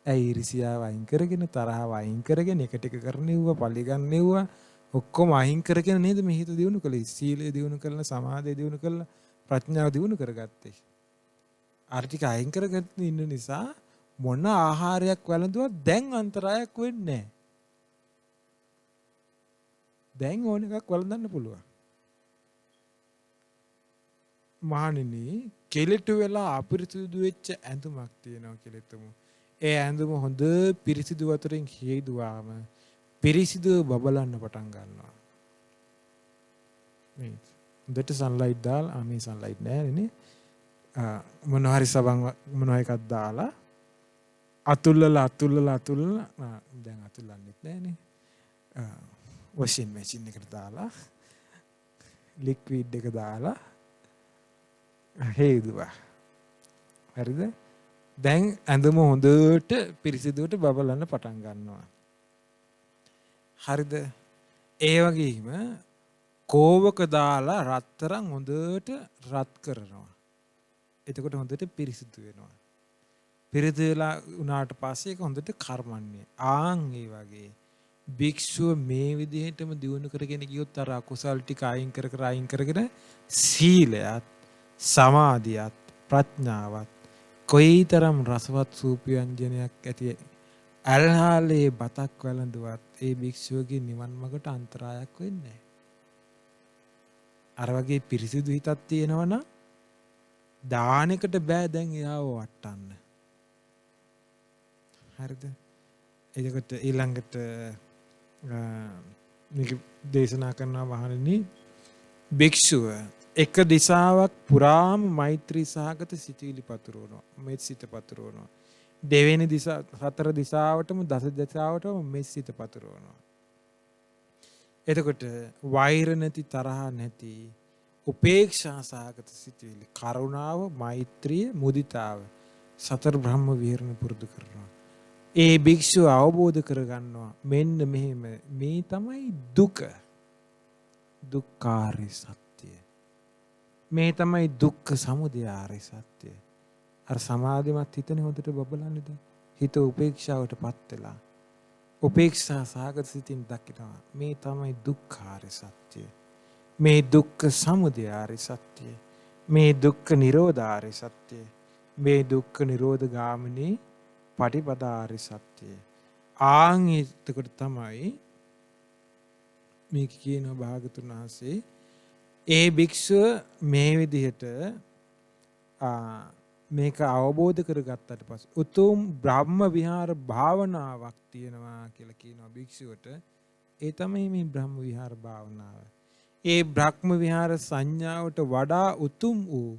ඇයි ඊර්ෂියාව අයින් කරගෙන තරහව අයින් කරගෙන එක ටික කරනෙව්වා පරිගන්නෙව්වා ඔක්කොම අයින් කරගෙන නේද මේ හිත දියුණු කළේ. සීලය දියුණු කළා, සමාධිය දියුණු කළා, ප්‍රඥාව දියුණු කරගත්තේ. අර ටික අයින් කරගෙන ඉන්න නිසා මොන ආහාරයක් වැළඳුවත් දැන් අන්තරායක් වෙන්නේ නැහැ. දැන් ඕන එකක් වළඳන්න පුළුවන්. මහණෙනි කෙලෙට වෙලා අපිරිසුදු වෙච්ච ඇඳුමක් තියෙනවා කියලා හිතමු. ඒ ඇඳුම හොඳ පිරිසිදු වතුරෙන් හේදුවාම පිරිසිදු බබලන්න පටන් ගන්නවා. මේ හොඳට සන්ලයිට් දාලා මේ සන්ලයිට් නෑ නේ. මොනවා හරි සබන් මොනවා එකක් දාලා අතුල්ලලා දැන් අතුල්ලන්නෙත් නෑනේ. වොෂින් මැෂින් එකට දාලා ලික්විඩ් එක දාලා හේදුවා. හරිද? දැන් ඇඳුම හොඳට පිරිසිදුවට බබලන්න පටන් ගන්නවා. හරිද? ඒ වගේම කෝවක දාලා රත්තරන් හොඳට රත් කරනවා. එතකොට හොඳට පිරිසිදු වෙනවා. පිරිසිදුලා උනාට පස්සේ ඒක හොඳට කර්මන්නේ. ආන් ඒ වගේ භික්ෂුව මේ විදිහටම දියුණු කරගෙන ගියොත් අර අකුසල් ටික අයින් කරගෙන සීලයත් සමාධියත් ප්‍රඥාවත් කොයිතරම් රසවත් සූප ව්‍යංජනයක් ඇති ඇල්හාලේ බතක් වැළඳුවත් ඒ භික්ෂුවගේ නිවන් මඟට අන්තරායක් වෙන්නේ නැහැ. අර වගේ පිරිසිදු හිතක් තියෙනවනම් දානෙකට බෑ දැන් එයාව වටන්න. හරිද? එතකොට ඊළඟට මේක දේශනා කරනවා මහණෙනි භික්ෂුව එක දිශාවක් පුරාම මෛත්‍රී සහගත සිතුවිලි පතුරවනවා. මෙත් සිත පතුරවනවා. දෙවෙනි දිශා හතර දිශාවටම දස දිශාවටම මෙත් සිත පතුරවනවා. එතකොට වෛර නැති තරහ නැති උපේක්ෂා සහගත සිතුවිලි කරුණාව මෛත්‍රිය මුදිතාව සතර බ්‍රහ්ම විහරණ පුරුදු කරනවා. ඒ භික්ෂුව අවබෝධ කරගන්නවා මෙන්න මෙහෙම මේ තමයි දුක. දුක්ඛාරය සත්‍ය. මේ තමයි දුක්ඛ සමුදය ආර්ය සත්‍ය. අර සමාධිමත් හිතනේ හොඳට බබලන්නේ දැන්. හිත උපේක්ෂාවටපත් වෙලා. උපේක්ෂා සාගත සිතින් දකිනවා. මේ තමයි දුක්ඛාරය සත්‍ය. මේ දුක්ඛ සමුදය ආර්ය සත්‍ය. මේ දුක්ඛ නිරෝධ ආර්ය සත්‍ය. මේ දුක්ඛ නිරෝධ ගාමිනී පටිපදා ආර්ය සත්‍ය. ආන් එතකොට තමයි මේක කියනවා භාගතුන් වහන්සේ ඒ භික්ෂුව මේ විදිහට මේක අවබෝධ කරගත්තට පස්සේ උතුම් බ්‍රහ්ම විහාර භාවනාවක් තියෙනවා කියලා කියනවා භික්ෂුවට. ඒ තමයි මේ බ්‍රහ්ම විහාර භාවනාව. ඒ බ්‍රහ්ම විහාර සංඥාවට වඩා උතුම් වූ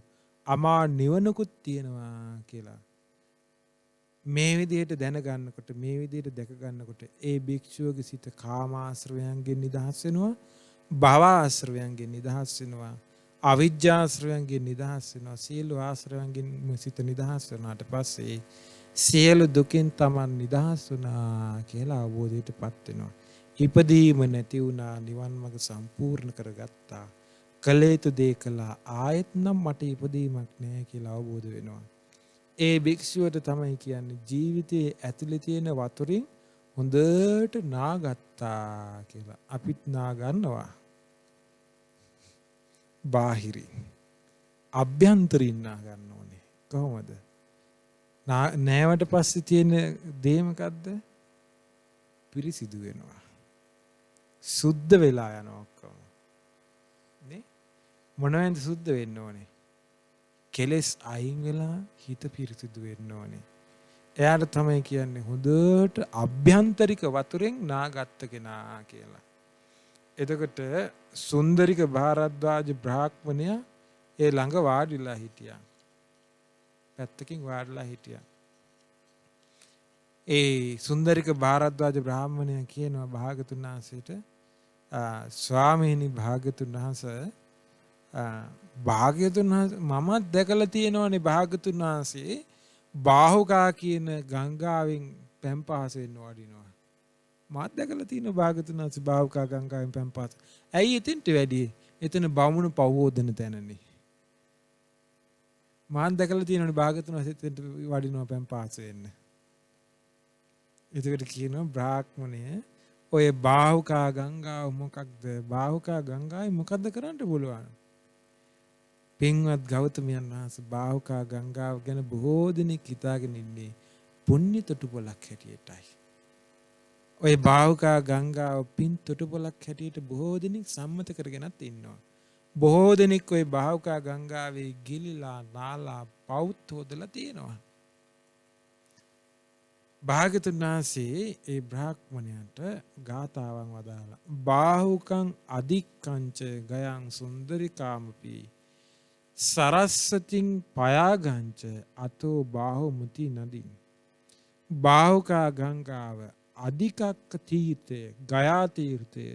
අමා නිවනකුත් තියෙනවා කියලා. මේ විදිහට දැනගන්නකොට මේ විදිහට දැක ගන්නකොට ඒ භික්ෂුවගේ සිත කාමාශ්‍රවයන්ගෙන් නිදහස් වෙනවා. භවආශ්‍රවයන්ගෙන් නිදහස් වෙනවා. අවිජ්ජාශ්‍රවයන්ගෙන් නිදහස් වෙනවා. සියලු ආශ්‍රවයන්ගෙන් සිත නිදහස් වුණාට පස්සේ සියලු දුකින් තමන් නිදහස් වුණා කියලා අවබෝධයටපත් වෙනවා. ඉපදීම නැති වුණා නිවන් මඟ සම්පූර්ණ කරගත්තා. කලේතු දේ කළා ආයෙත් නම් මට ඉපදීමක් නැහැ කියලා අවබෝධ වෙනවා. ඒ භික්ෂුවට තමයි කියන්නේ ජීවිතයේ ඇතුලේ තියෙන වතුරින් හොඳට නාගත්තා කියලා. අපිත් නාගන්නවා. බාහිරින් අභ්‍යන්තරින් නාගන්න ඕනේ. කොහොමද? නෑවට පස්සේ තියෙන දේ මොකද්ද? පිරිසිදු වෙනවා. සුද්ධ වෙලා යනවා ඔක්කොම. නේ? මොනවෙන්ද සුද්ධ වෙන්න ඕනේ? කෙලෙස් අයින් වෙලා හිත පිරිසිදු වෙන්න ඕනේ. එයාට තමයි කියන්නේ හොඳට අභ්‍යන්තරික වතුරෙන් නාගත්ත කෙනා කියලා. එතකොට සුන්දරික භාරද්වාජ බ්‍රාහ්මණයා ඒ ළඟ වාඩිලා හිටියා. පැත්තකින් වාඩිලා හිටියා. ඒ සුන්දරික භාරද්වාජ බ්‍රාහ්මණයා කියනවා භාගතුන් වහන්සේට ස්වාමීනි භාගතුන් වහන්සේ භාග්‍යතුන් වහන්සේ මමත් දැකලා තියෙනවානේ භාගතුන් වහන්සේ බාහුකා කියන ගංගාවෙන් පැන් පහස වෙන්න වඩිනවා. මාත් දැකලා තියෙනවා භාගතුන් වහන්සේ බාහුකා ගංගාවෙන් පැන් පහස. ඇයි එතෙන්ට වැඩි? එතන බමුණු පවෝදන තැනනේ. මාත් දැකලා තියෙනවානේ භාගතුන් වහන්සේ එතෙන්ට වඩිනවා පැන් පහස වෙන්න. එතකොට කියනවා බ්‍රාහ්මණය ඔය බාහුකා ගංගාව මොකක්ද? බාහුකා ගංගාවේ මොකද්ද කරන්න පුළුවන්? පින්වත් ගෞතමයන් වහන්සේ බාහුකා ගංගාව ගැන බොහෝ දෙනෙක් හිතාගෙන ඉන්නේ පුණ්‍ය තොටුපළක් හැටියටයි. ඔය බාහුකා ගංගාව පින් තොටුපළක් හැටියට බොහෝ දෙනෙක් සම්මත කරගෙනත් ඉන්නවා. බොහෝ දෙනෙක් ඔය බාහුකා ගංගාවේ ගිලිලා නාලා පවුත් හොදලා තියෙනවා. භාග්‍යතුන් වහන්සේ ඒ බ්‍රාහ්මණයාට ගාථාවන් වදාලා බාහුකං අධික්කංච ගයං සුන්දරිකාමපි සරස්සතින් පයාගංච අතෝ බාහුමුති නදින්. බාහුකා ගංගාව අධිකක්ක තීර්ථය ගයා තීර්ථය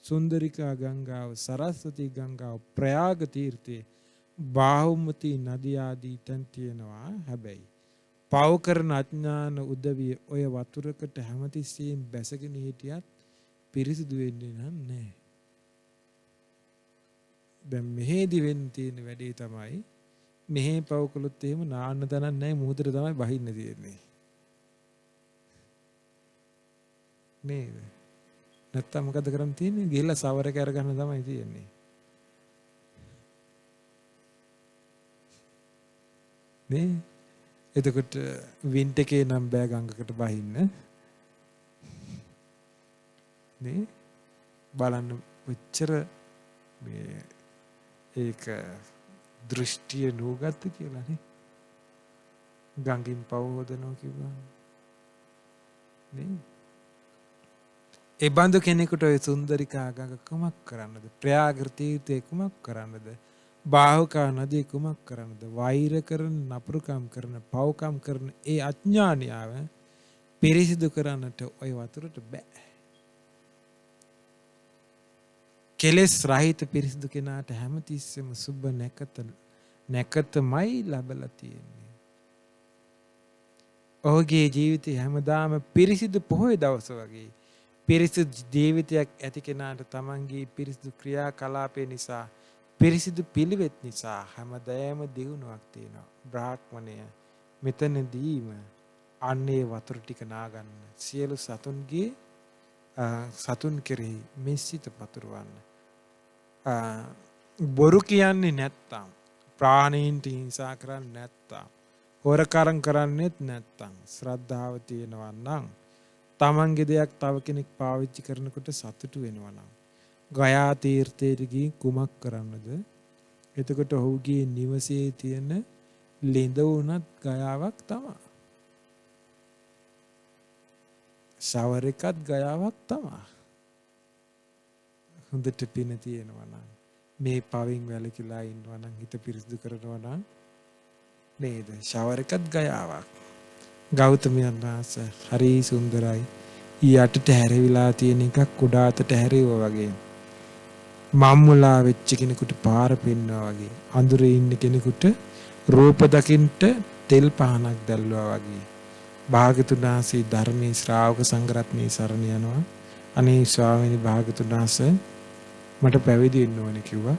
සුන්දරිකා ගංගාව සරස්වති ගංගාව ප්‍රයාග තීර්ථය බාහුමුති නදී ආදී තැන් තියෙනවා. හැබැයි පව කරන අඥාන උදවිය ඔය වතුරකට හැමතිස්සෙම බැසගෙන හිටියත් පිරිසිදු වෙන්නේ නැහැ. දැන් මෙහෙදි වෙන්න තියෙන වැඩේ තමයි මෙහෙ පව කළොත් එහෙම නාන්න තනක් නැහැ මුහුදට තමයි බහින්න තියෙන්නේ. නේද? නැත්තම් මොකද කරන්න තියෙන්නේ? ගිහලා සවර කර ගන්න තමයි තියෙන්නේ. නේ? එතකොට වින්ට් එකේ නම් බෑ ගඟකට බහින්න. නේ? බලන්න ඔච්චර මේ ඒක දෘෂ්ටිය නෝගත්ත කියලා නේ. ගඟින් පව හොදනවා කිව්වා. නේ? ඒ බඳු කෙනෙකුට ඔය සුන්දරිකා ගඟ කුමක් කරන්නද? ප්‍රයාග තීර්ථය කුමක් කරන්නද? බාහුකා නදී කුමක් කරන්නද? වෛර කරන, නපුරුකම් කරන, පව්කම් කරන ඒ අඥානියාව පිරිසිදු කරන්නට ඔය වතුරට බෑ. කෙලෙස් රහිත පිරිසිදු කෙනාට හැමතිස්සෙම සුබ නැකතමයි ලැබලා තියෙන්නේ. ඔහුගේ ජීවිතය හැමදාම පිරිසිදු පොහොය දවස වගේ. පිරිසිදු ජීවිතයක් ඇති කෙනාට තමන්ගේ පිරිසිදු ක්‍රියාකලාපේ නිසා පිරිසිදු පිළිවෙත් නිසා හැමදාම දියුණුවක් තියෙනවා. බ්‍රාහ්මණය මෙතනදීම අන්නේ වතුර ටික නාගන්න සියලු සතුන්ගේ සතුන් කෙරෙහි මෙසිත පතුරවන්න. බොරු කියන්නේ නැත්තම්, ප්‍රාණීන්ට හිංසා කරන්නේ නැත්තම්, හොරකම් කරන්නේත් නැත්තම්, ශ්‍රද්ධාව තියෙනවා නම්, තමන්ගේ දෙයක් තව කෙනෙක් පාවිච්චි කරනකොට සතුටු වෙනවා නම්, ගයා තීර්ථයට ගිහින් කුමක් කරන්නද? එතකොට ඔහුගේ නිවසේ තියෙන ළිඳ උනත් ගයාවක් තමයි. ෂවර් එකත් ගයාවක් තමයි. හොඳට පින තියෙනවා නම්, මේ පවින් වැළකීලා ඉන්නවා නම්, හිත පිරිසිදු කරනවා නම් නේද? ෂවර් එකත් ගයාවක්. ගෞතමයන් වහන්සේ හරි සුන්දරයි. යටට හැරවිලා තියෙන එකක් කුඩාතට හැරෙවුවා වගේ. මම්මුලා වෙච්ච කෙනෙකුට පාර පෙන්නවා වගේ. අඳුරේ ඉන්න කෙනෙකුට රූප දකින්ට තෙල් පහනක් දැල්වුවා වගේ. භාග්‍යතුන් වහන්සේ ධර්මයේ ශ්‍රාවක සංඝරත්නයේ සරණ යනවා. අනේ ස්වාමීනි භාග්‍යතුන් වහන්සේ මට පැවිදි වෙන්න ඕනේ කිව්වා.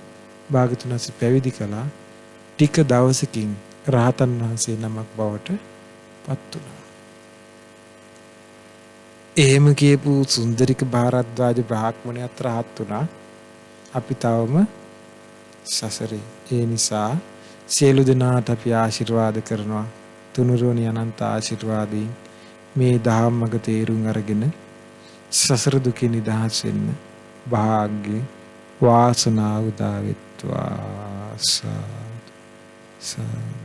භාග්‍යතුන් වහන්සේ පැවිදි කළා. ටික දවසකින් රහතන් වහන්සේ නමක් බවට පත් වුණා. එහෙම කියපු සුන්දරික භාරද්වාජ බ්‍රාහ්මණයත් රහත් වුණා. අපි තවම සසරේ. ඒ නිසා සියලු දෙනාට අපි ආශිර්වාද කරනවා. තුනුරුවනි අනන්ත ආශිර්වාදයෙන් මේ දහම් මඟ තේරුම් අරගෙන සසර දුකින් නිදහස් වෙන්න භාග්‍ය වාසනාව උදා වෙත්වා. සාදු